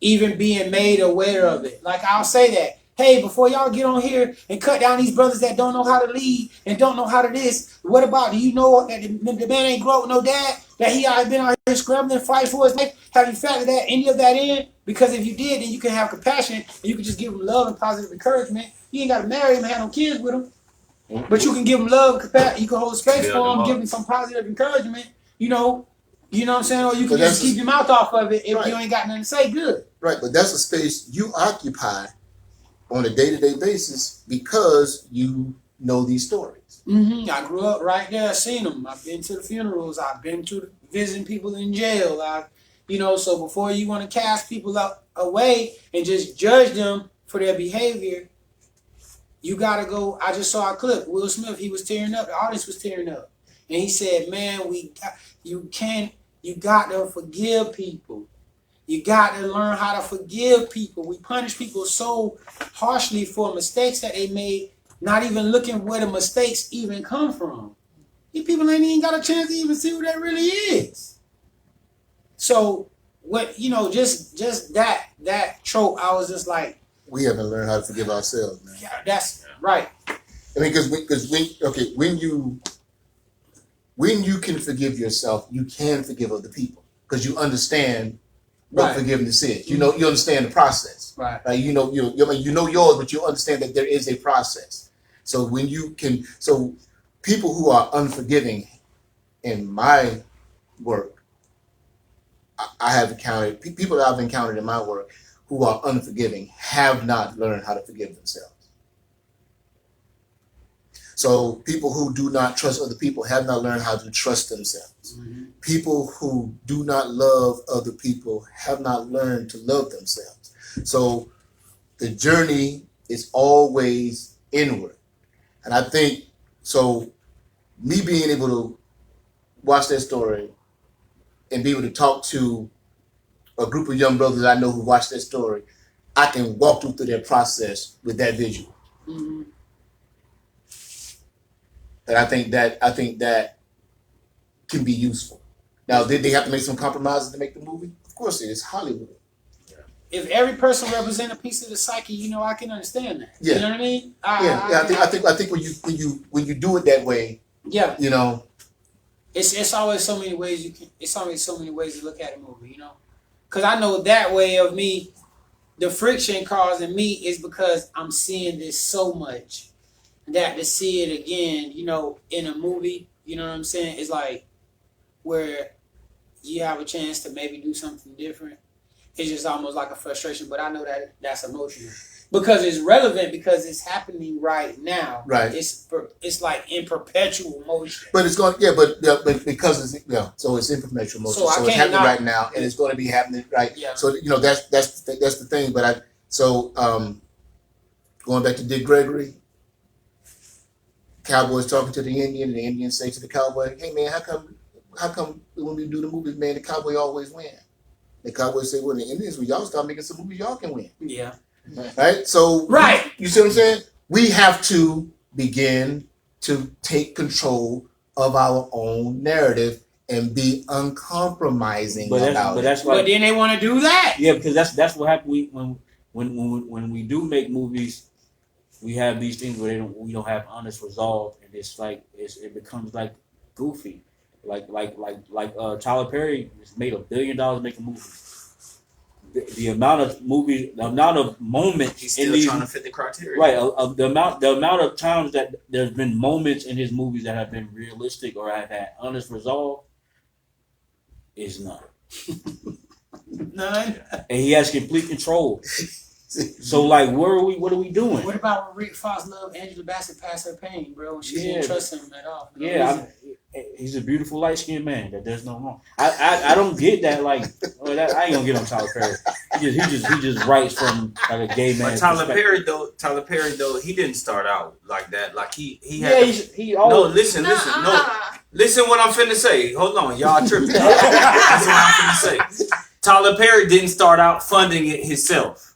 even being made aware of it. Like I'll say that. Hey, before y'all get on here and cut down these brothers that don't know how to lead and don't know how to this, what about, do you know that the man ain't grow up with no dad? That he already been out here scrambling and fighting for his life? Have you factored any of that in? Because if you did, then you can have compassion and you can just give him love and positive encouragement. You ain't got to marry him and have no kids with him. But you can give him love, compassion. You can hold space for him, give him some positive encouragement. You know what I'm saying? Or you can just keep your mouth off of it if you ain't got nothing to say. Good. Right, but that's a space you occupy on a day-to-day basis because you know these stories. I grew up right there. I've seen them. I've been to the funerals. I've been to visiting people in jail. So before you want to cast people away and just judge them for their behavior, you got to go. I just saw a clip. Will Smith, he was tearing up. The audience was tearing up. And he said, man, you got to forgive people. You got to learn how to forgive people. We punish people so harshly for mistakes that they made, not even looking where the mistakes even come from. These people ain't even got a chance to even see who that really is. So what just that trope, I was just like, we haven't learned how to forgive ourselves, man. yeah, that's right. I mean, because when you can forgive yourself, you can forgive other people because you understand what forgiveness is. You understand the process. Right. Like you know yours, but you understand that there is a process. So when you can, people who are unforgiving in my work, I have encountered people that I've encountered in my work who are unforgiving have not learned how to forgive themselves. So people who do not trust other people have not learned how to trust themselves. Mm-hmm. People who do not love other people have not learned to love themselves. So the journey is always inward. And I think, so me being able to watch that story and be able to talk to a group of young brothers I know who watch that story, I can walk them through their process with that visual. Mm-hmm. And I think that can be useful. Now, did they have to make some compromises to make the movie? Of course it is Hollywood. Yeah. If every person represents a piece of the psyche, I can understand that. Yeah. You know what I mean? I think when you do it that way, yeah, it's always so many ways it's always so many ways to look at a movie, Because I know that way of me, the friction causing me is because I'm seeing this so much that to see it again, in a movie, you know what I'm saying, is like where you have a chance to maybe do something different. It's just almost like a frustration, but I know that that's emotional because it's relevant because it's happening right now. Right. It's like in perpetual motion. But it's going, but because it's so it's in perpetual motion. So it's happening right now, and it's going to be happening right. Yeah. So that's the thing. But going back to Dick Gregory. Cowboy's talking to the Indian, and the Indian say to the cowboy, "Hey man, how come when we do the movies, man, the cowboy always win?" The cowboy say, "Well, the Indians, when y'all start making some movies, y'all can win." Yeah. Right. So you see what I'm saying? We have to begin to take control of our own narrative and be uncompromising about it. But then they want to do that. Yeah, because that's what happens when we do make movies. We have these things where we don't have honest resolve, and it's like it becomes like goofy, like Tyler Perry made $1 billion making movies. The amount of moments he's still trying to fit the criteria, right? The amount of times that there's been moments in his movies that have been realistic or have had honest resolve is none. None. And he has complete control. So like, what are we doing? What about when Rick Fox loved Angela Bassett past her pain, bro? She didn't trust him at all. He's a beautiful light skinned man that does no wrong. I don't get that. Like, I ain't gonna get on Tyler Perry. He just writes from like a gay man. But Tyler Perry though, he didn't start out like that. Like he had. Listen. Listen what I'm finna say. Hold on, y'all tripping. Listen what I'm finna say. Tyler Perry didn't start out funding it himself.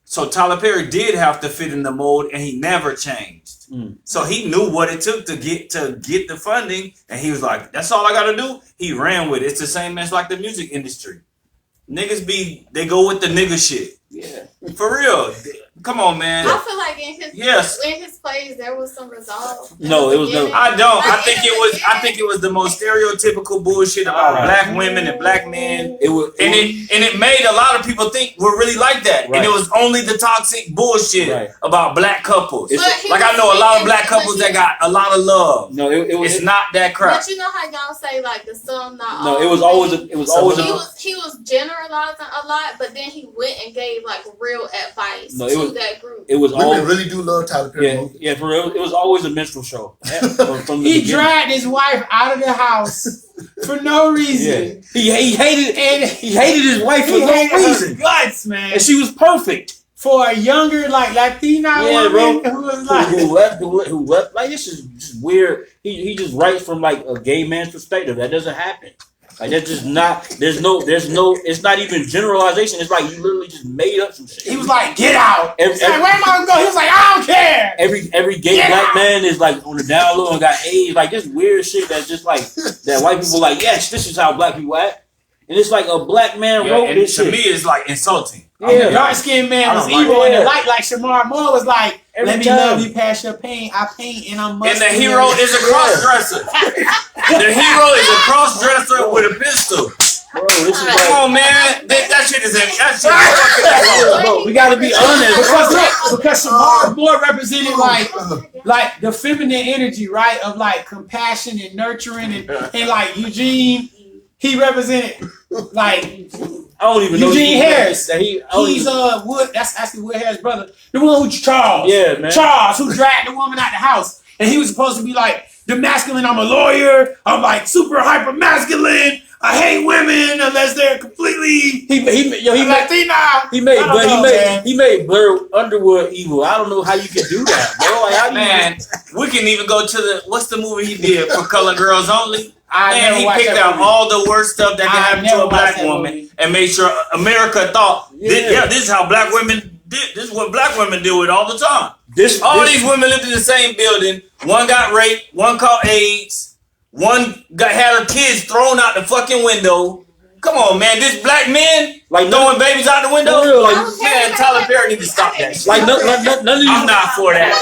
So Tyler Perry did have to fit in the mold, and he never changed. So he knew what it took to get the funding, and he was like, "That's all I got to do." He ran with it. It's the same as like the music industry. Niggas they go with the nigga shit. Yeah, for real. Come on, man. I feel like in his plays there was some resolve. No, it was no. I don't. I think it was the most stereotypical bullshit about black women and black men. It made a lot of people think we're really like that, and it was only the toxic bullshit about black couples. Like I know a lot of black couples that got a lot of love. No, it's not that crap. But you know how y'all say like the some not all. No, it was always. He was generalizing a lot, but then he went and gave like real advice to that group. It was women really do love Tyler Perry. Yeah, for real. It was always a minstrel show. He dragged his wife out of the house for no reason. Yeah. He hated his wife for no reason. Guts, man. And she was perfect for a younger like Latina woman who was like who left. Like this is just weird. He just writes from like a gay man's perspective. That doesn't happen. Like that's just not. There's no. It's not even generalization. It's like you literally just made up some shit. He was like, "Get out." Every, like, where am I gonna go? He was like, "I don't care." Every gay black man is like on the down low and got AIDS. Like this weird shit that's just like that. White people like, yes, this is how black people act, and it's like a black man wrote this shit. To me, it's like insulting. Yeah, dark skinned man was evil in the light, like Shamar Moore was like, "Let me love you past your pain. I paint and I'm." And the hero is a cross dresser. The hero is a cross dresser with a pistol. Bro, this is like, come on, man. That shit is fucking. Bro, we gotta be honest. Because Shamar Moore represented like the feminine energy, right? Of like compassion and nurturing and like Eugene, he represented like. I don't even know Eugene Harris. He's Wood. That's actually Wood Harris' brother. The one who Charles. Yeah, man. Charles, who dragged the woman out the house, and he was supposed to be like the masculine. I'm a lawyer. I'm like super hyper masculine. I hate women unless they're completely. He Latina. He made Blair Underwood evil. I don't know how you can do that, bro. Like, how man, we can even go to what's the movie he did for Color Girls Only? Man, he picked out all the worst stuff that can happen to a black woman and made sure America thought, this is how black women did. This is what black women deal with all the time. These women lived in the same building. One got raped. One caught AIDS. One had her kids thrown out the fucking window. Come on, man. This black men like throwing babies out the window. Real, like, man, Tyler Perry need to stop that shit. Like none of these. I'm not for that.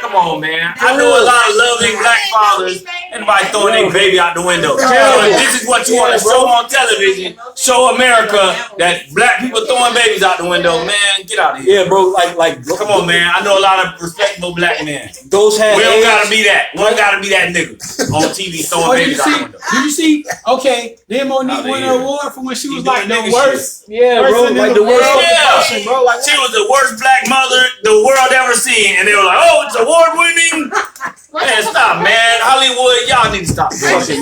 Come on, man. I know a lot of loving black fathers. Anybody throwing their baby out the window. This is what you want to show on television. Show America that black people throwing babies out the window. Man, get out of here. Yeah, bro. Like, come on, man. I know a lot of respectable black men. Those have. We don't gotta be that. We don't gotta be that nigga on TV throwing babies out the window. Did you see? Okay, then Monique won an award for when she was like the worst. Yeah, bro. Like the worst. Yeah, bro. Like, she was the worst black mother the world ever seen, and they were like, "Oh, it's award winning." Man, stop, man. Hollywood, y'all need to stop doing shit.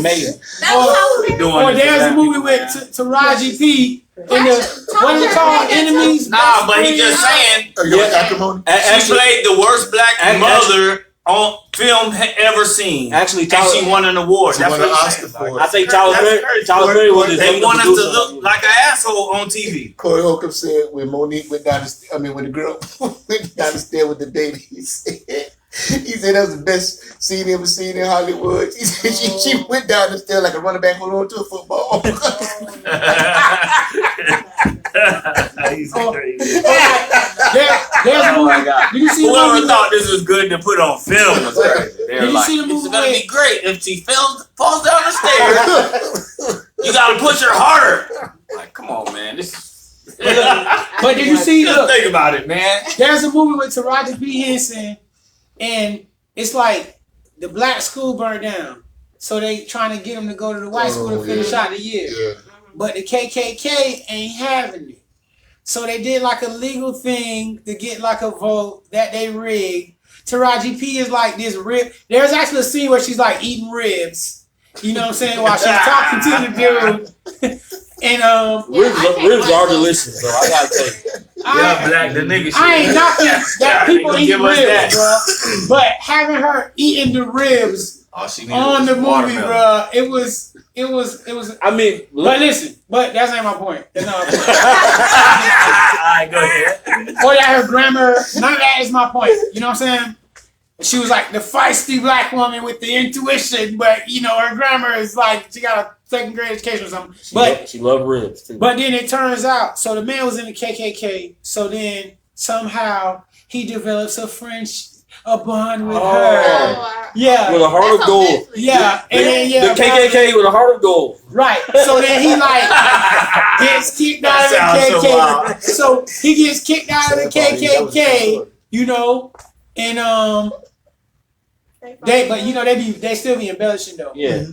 Or there's a movie with Taraji P. in the what is it called? Enemies. Nah, but he just saying. She played the worst black mother on film ever seen. Actually, she won an award. That's what I'm saying. I think Tyler Perry was. They want us to look like an asshole on TV. Corey Holcomb said when Monique went down when the girl went down the stairs with the baby, he said that was the best scene he ever seen in Hollywood. He said she went down the stairs like a running back holding on to a football. He's crazy. Oh my God. Whoever thought this was good to put on film was crazy. They're like, it's going to be great if she falls down the stairs. You got to push her harder. Like, come on, man. But did you see? Just think about it, man. There's a movie with Taraji P. Henson, and it's like the black school burned down, so they trying to get them to go to the white school to finish out the year. Yeah. But the KKK ain't having it, so they did like a legal thing to get like a vote that they rigged. Taraji P. is like this rib. There's actually a scene where she's like eating ribs. You know what I'm saying? While she's talking to the dude. And ribs are delicious, bro. I gotta tell you. The nigga shit. I ain't knocking that people eat ribs, bro. But having her eating the ribs on the movie, bro, it was. I mean, but listen, that's not my point. That's not my point. All right, go ahead. Or that her grammar, none of that is my point. You know what I'm saying? She was like the feisty black woman with the intuition, but you know her grammar is like she got a second grade education or something. She loved ribs too. But then it turns out, so the man was in the KKK. So then somehow he develops a bond with her. Yeah, with a heart of gold. Yeah, and then the KKK with a heart of gold. Right. So then he like gets kicked out of the KKK. So he gets kicked out of the KKK. You know, and they still be embellishing though. Yeah.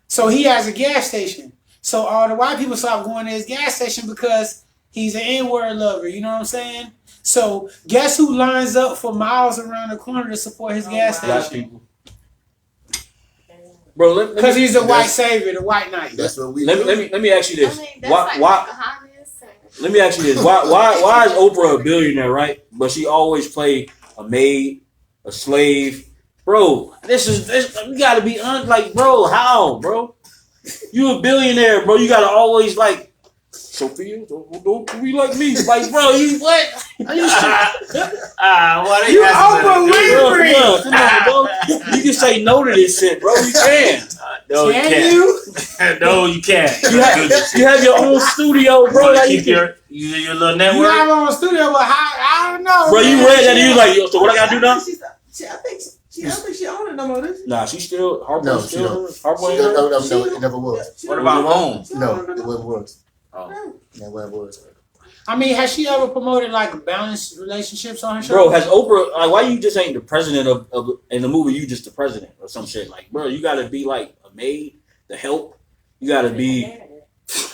So he has a gas station. So all the white people stop going to his gas station because he's an N-word lover. You know what I'm saying? So guess who lines up for miles around the corner to support his gas station? Black people. Bro, because he's the white savior, the white knight. That's what we. Let me ask you this. I mean, why? Let me ask you this. Why is Oprah a billionaire, right? But she always played a maid, a slave. Bro, we gotta be like, bro, how, bro? You a billionaire, bro. You gotta always like. Sophia, don't be like me. Like, bro, you what? Are you What You Oprah Winfrey. Come on, bro. You can say no to this shit, bro. You can. No, you Can can't. you? No, you can't. You have your own studio, bro. Bro, Like, keep your little You network. have on a studio, but I don't know. bro, you man. read that and you was like, yo, so what I gotta do now? I don't think she owned it no more. Does she? Nah, she still Harper. No, she still don't. Harper. No, it never was. What about home? No, it never was. Oh. That never was. I mean, has she ever promoted like balanced relationships on her show? Bro, has Oprah like why you just ain't the president of in the movie? You just the president or some shit. Like, bro, you gotta be like a maid, the help. You gotta be.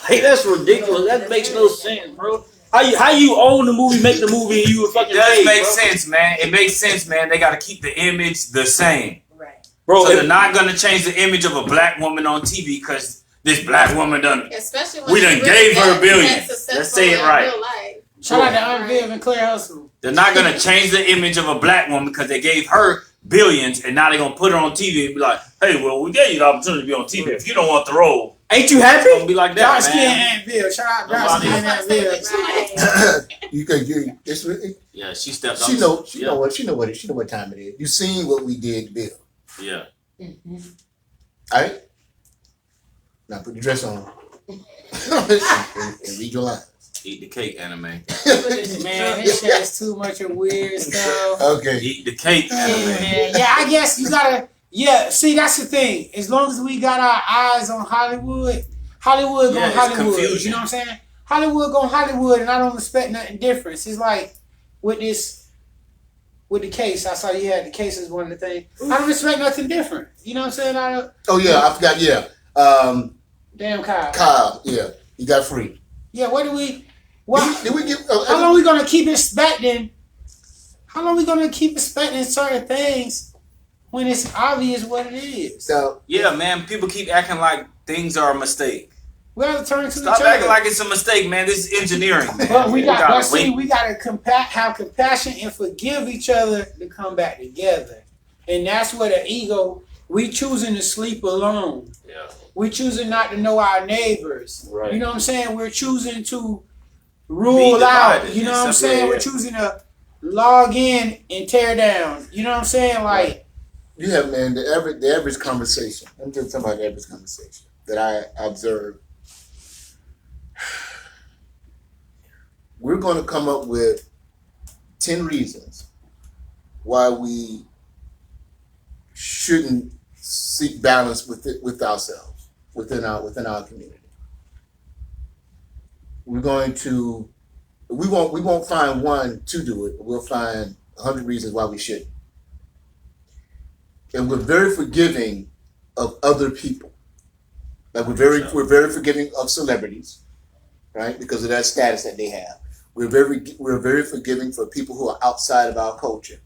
Hey, that's ridiculous. That makes no sense, bro. How you own the movie, make the movie, and you a fucking It does maid, make bro? sense, man. It makes sense, man. They got to keep the image the same. Right. Bro. So they're not gonna change the image of a black woman on TV because this black woman done. Especially when We done she really gave her that billions. successful Let's say it in right. real life. Shout out to Aunt Viv and Claire Hustle. They're not gonna change the image of a black woman because they gave her billions, and now they're gonna put her on TV and be like, "Hey, well, we gave you the opportunity to be on TV. If you don't want the role, Ain't you it's happy? gonna be like Dark that, skin man." Aunt Viv. Shout out Dark skin Aunt Viv. You could. It's really. Yeah, she stepped up. She know. She Yeah. know what. She know what. She know what time it is. You seen what we did, Bill. Yeah. All right. Now put your dress on and read your lines. Eat the cake, anime. Man, this shit is too much of weird stuff. Okay. Eat the cake, anime. Man, yeah, I guess you gotta. Yeah, see, that's the thing. As long as we got our eyes on Hollywood, Hollywood Yeah, going it's Hollywood. confusion. You know what I'm saying? Hollywood going Hollywood, and I don't expect nothing different. It's like with the case. I saw you had the case as one of the things. I don't expect nothing different. You know what I'm saying? Oh yeah, I forgot. Yeah. Damn, Kyle. Kyle. Yeah, you got free. Yeah, what do we? What? Did we give? How long we gonna keep expecting? How long we gonna keep expecting certain things when it's obvious what it is? So Yeah, man. People keep acting like things are a mistake. We have to turn to Stop each acting other. like it's a mistake, man. This is engineering, man. But we gotta wait. have compassion and forgive each other to come back together. And that's where the ego, we choosing to sleep alone. Yeah. We choosing not to know our neighbors. Right. You know what I'm saying? We're choosing to rule out. divided You know and what I'm saying? separate. We're choosing to log in and tear down. You know what I'm saying? Like, you have, man, the average conversation. I'm just talking about the average conversation that I observed. We're going to come up with 10 reasons why we shouldn't seek balance with ourselves within our community. We're going to we won't find one to do it, but we'll find 100 reasons why we shouldn't. And we're very forgiving of other people. Like we're very forgiving of celebrities, right? Because of that status that they have. We're very forgiving for people who are outside of our culture,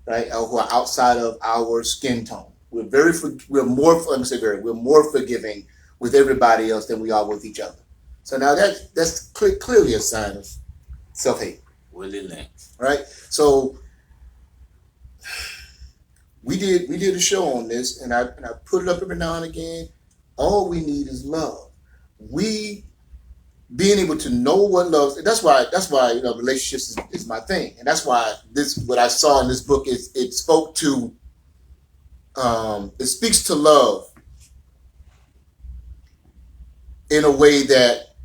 right? Or who are outside of our skin tone. We're more forgiving with everybody else than we are with each other. So now that's clearly a sign of self-hate. Willie Lynch. Right? So we did a show on this, and I put it up every now and again. All we need is love. We being able to know what love is. That's why relationships is my thing, and that's why what I saw in this book is it speaks to love in a way that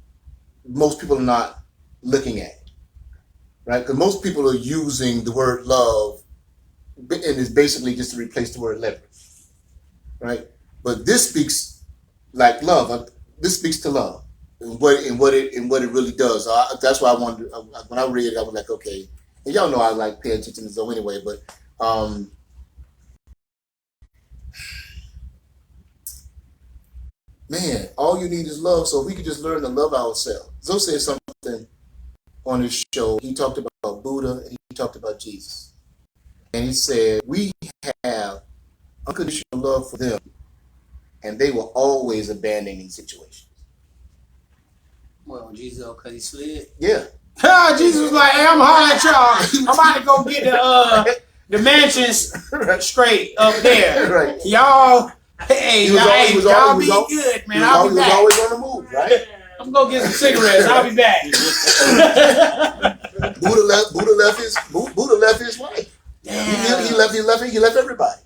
most people are not looking at it, right? Because most people are using the word love, and it's basically just to replace the word leverage, right? But this speaks like love. This speaks to love and what it really does. So that's why I wanted. When I read it, I was like, okay. And y'all know I like pay attention to so anyway, but man, all you need is love. So if we could just learn to love ourselves. Zoe said something on his show. He talked about Buddha and he talked about Jesus. And he said, we have unconditional love for them, and they were always abandoning situations. well, Jesus, because he slid. Yeah. Jesus was like, hey, I'm hollering at y'all. I'm about to go get the mansions straight up there. Right. Y'all Hey, He was y'all always- be he was good, man. He I'll was be back. always on the move, right? I'm gonna get some cigarettes. I'll be back. Buddha left his wife. He left everybody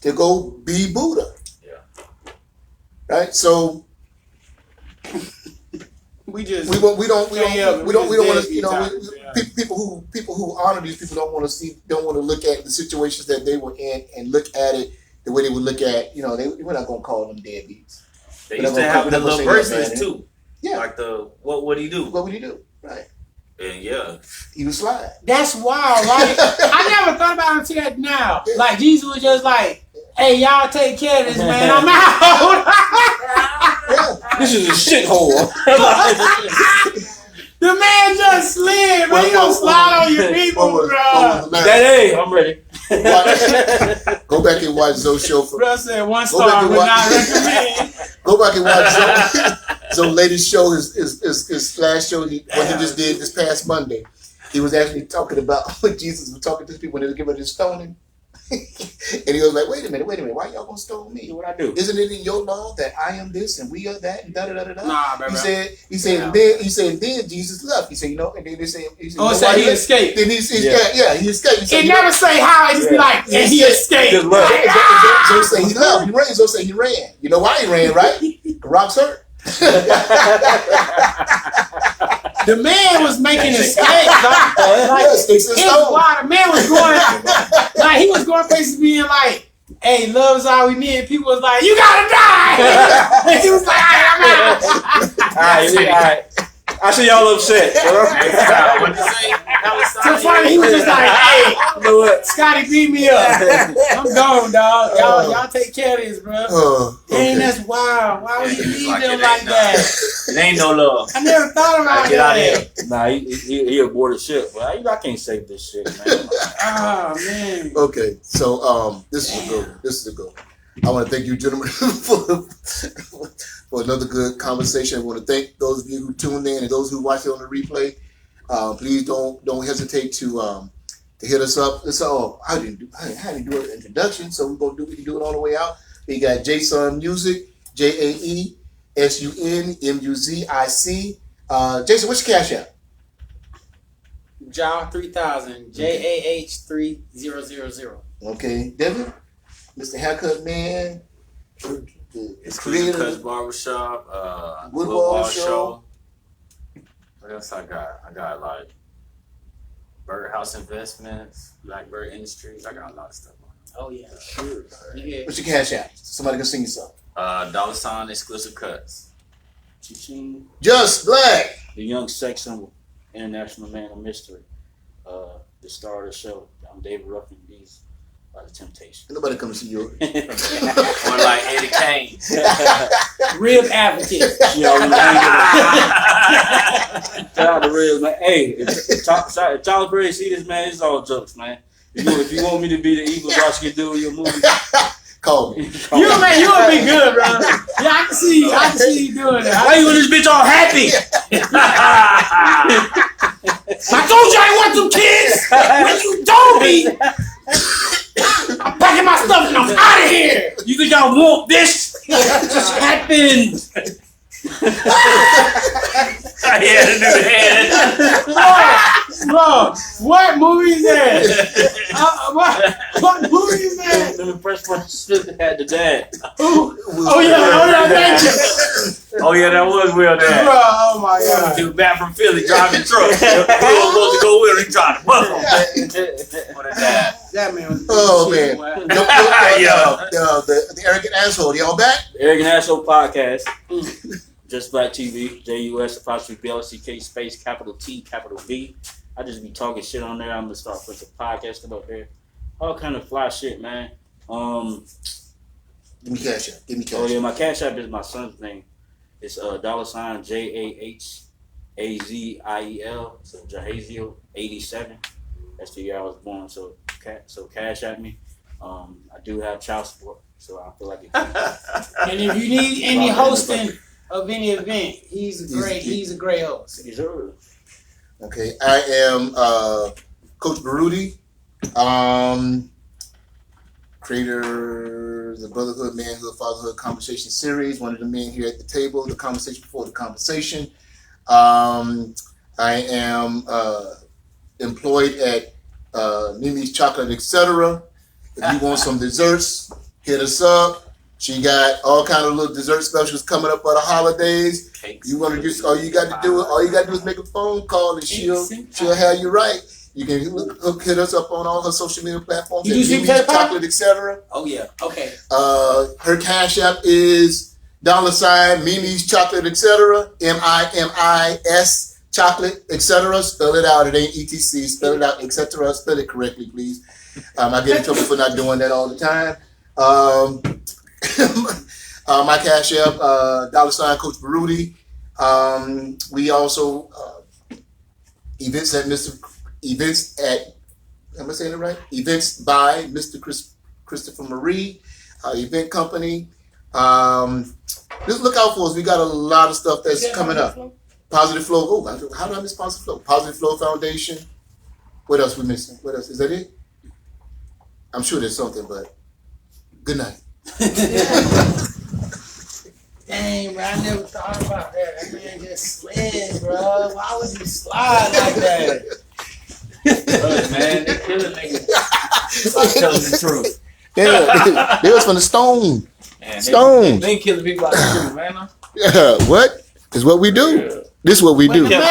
to go be Buddha. Yeah. Right? So We just we don't want to, Yeah. people who honor these people don't want to look at the situations that they were in and look at it the way they would look at, we're not gonna call them deadbeats. They We're used not to gonna- have we're the not gonna little say that, bracelets man. too. Yeah. Like the what would he do? What would he do? Right. And yeah. He was slide. That's wild, right? I never thought about it until that now. Like Jesus was just like, "Hey, y'all take care of this, man. I'm out." This is a shithole. The man just slid, man. He don't slide on your people, bro. Hey, I'm ready. Go back and watch Zoe's show. Bro said 1 Go back star, and would watch- not recommend. Go back and watch Zoe Lady's show. His last show, what he just did this past Monday. He was actually talking about when Jesus was talking to the people when they were giving his stoning. And he was like, wait a minute, why y'all gonna stone me? What I do? Isn't it in your law that I am this and we are that and da da da da da? Nah, baby. He said, and then Jesus left. He said, and then they say, Oh, it said he escaped. Then he escaped. He escaped. It never say how. It just be like, and he escaped. Good luck. Zoe say he left. He ran. Zoe say he ran. You know why he ran, right? The rocks hurt. The man was making escapes. Sticks and His stones. wild. The man was going, like, he was going places being like, "Hey, love's all we need." People was like, "You gotta die." And he was like, "I'm out." All right. I see y'all upset. What you say? So funny, he was just like, "Hey, You know what? Scotty, beat me up. I'm gone, dog. Y'all take care of this, bro." Okay. Dang, that's wild. Why would you Yeah, leave like them it like ain't that? It ain't no love. I never thought about Get out of that. here. Nah, he aboard the ship. But I can't save this shit, man. Oh man. Okay, so this is a good one. This is a good one. I want to thank you, gentlemen, for another good conversation. I want to thank those of you who tuned in and those who watched it on the replay. Please don't hesitate to hit us up. I didn't do an introduction, so we can do it on the way out. We got Jason Music, JAESUNMUZIC. Jason, what's your cash app? Jah 3000 JAH3000. Okay, Devin, Mr. Haircut Man, Exclusive Cuts Barbershop, Woodwall Woodwall Show. Show. What else I got? I got like Burger House Investments, Blackbird Industries. I got a lot of stuff on. Oh yeah, sure. Yeah. What's your cash app? Somebody can sing you something. $ Exclusive Cuts. Ching. Jus'Black. The young sex symbol, international man of mystery. The star of the show. I'm David Ruffin. These are the Temptations. Nobody come to see you. Or like Eddie Kane. Rib advocate. Shout out to Real, man. Hey, if Charles Berry see this, man, it's all jokes, man. If you want me to be the evil Josh do in your movie, Call me. You gonna be good, bro. Yeah, I can see you doing that. why you in this bitch all happy? I told you I want some kids. When you told me, I'm packing my stuff and I'm out of here. You think I want this? It just happened. I had a new head. Bro, what movie is that? What movie is that? The first one had the dad. Oh yeah, thank you. Oh yeah, that was Will Bro, Dad. oh my god. He was back from Philly driving truck. He was supposed to go with him. He tried to buff him. What a dad. That man was Oh man. Yeah. The arrogant asshole. Y'all back? Eric and Asshole Podcast. Jus'Black TV. JUS_BLCK space capital T capital V. I just be talking shit on there. I'm gonna start putting podcasting up there. All kind of fly shit, man. Give me cash app. Oh yeah, my cash app is my son's name. It's $JAHAZIEL. So Jahaziel 87. That's the year I was born. So cash at me. I do have child support, so I feel like it. And if you need any hosting of any event, he's a great host. Sure. Okay, I am Coach Baruti. creator of the Brotherhood, Manhood, Fatherhood Conversation Series. One of the men here at the table, the conversation before the conversation. I am employed at Mimi's Chocolate, etc. If you want some desserts, hit us up. She got all kind of little dessert specials coming up for the holidays. Cakes. You want to just all you got to do is make a phone call and she'll have you right. You can hit us up on all her social media platforms. You do Mimi's sweet potato pie? Chocolate, etc. Oh yeah. Okay. Her cash app is $ Mimi's Chocolate, etc. MIMIS Chocolate, etc. Spell it out. It ain't ETC. Spell it out, etc. Spell it correctly, please. I get in trouble for not doing that all the time. My cash app, $ Coach Baruti. We also events am I saying it right? Events by Mr. Christopher Marie, event company. Just look out for us. We got a lot of stuff that's coming up. Positive Flow. Oh, how did I miss Positive Flow? Positive Flow Foundation. What else we missing? What else? Is that it? I'm sure there's something, but good night. Dang, bro, I never thought about that. That man just slid, bro. Why would he slide like that? Look, man, they killing niggas. I'm telling the truth. Yeah, they was from the Stone. Man, Stone. They killing people out the truth, man. Yeah, what? Is what we do. Yeah. This is what we do. Man,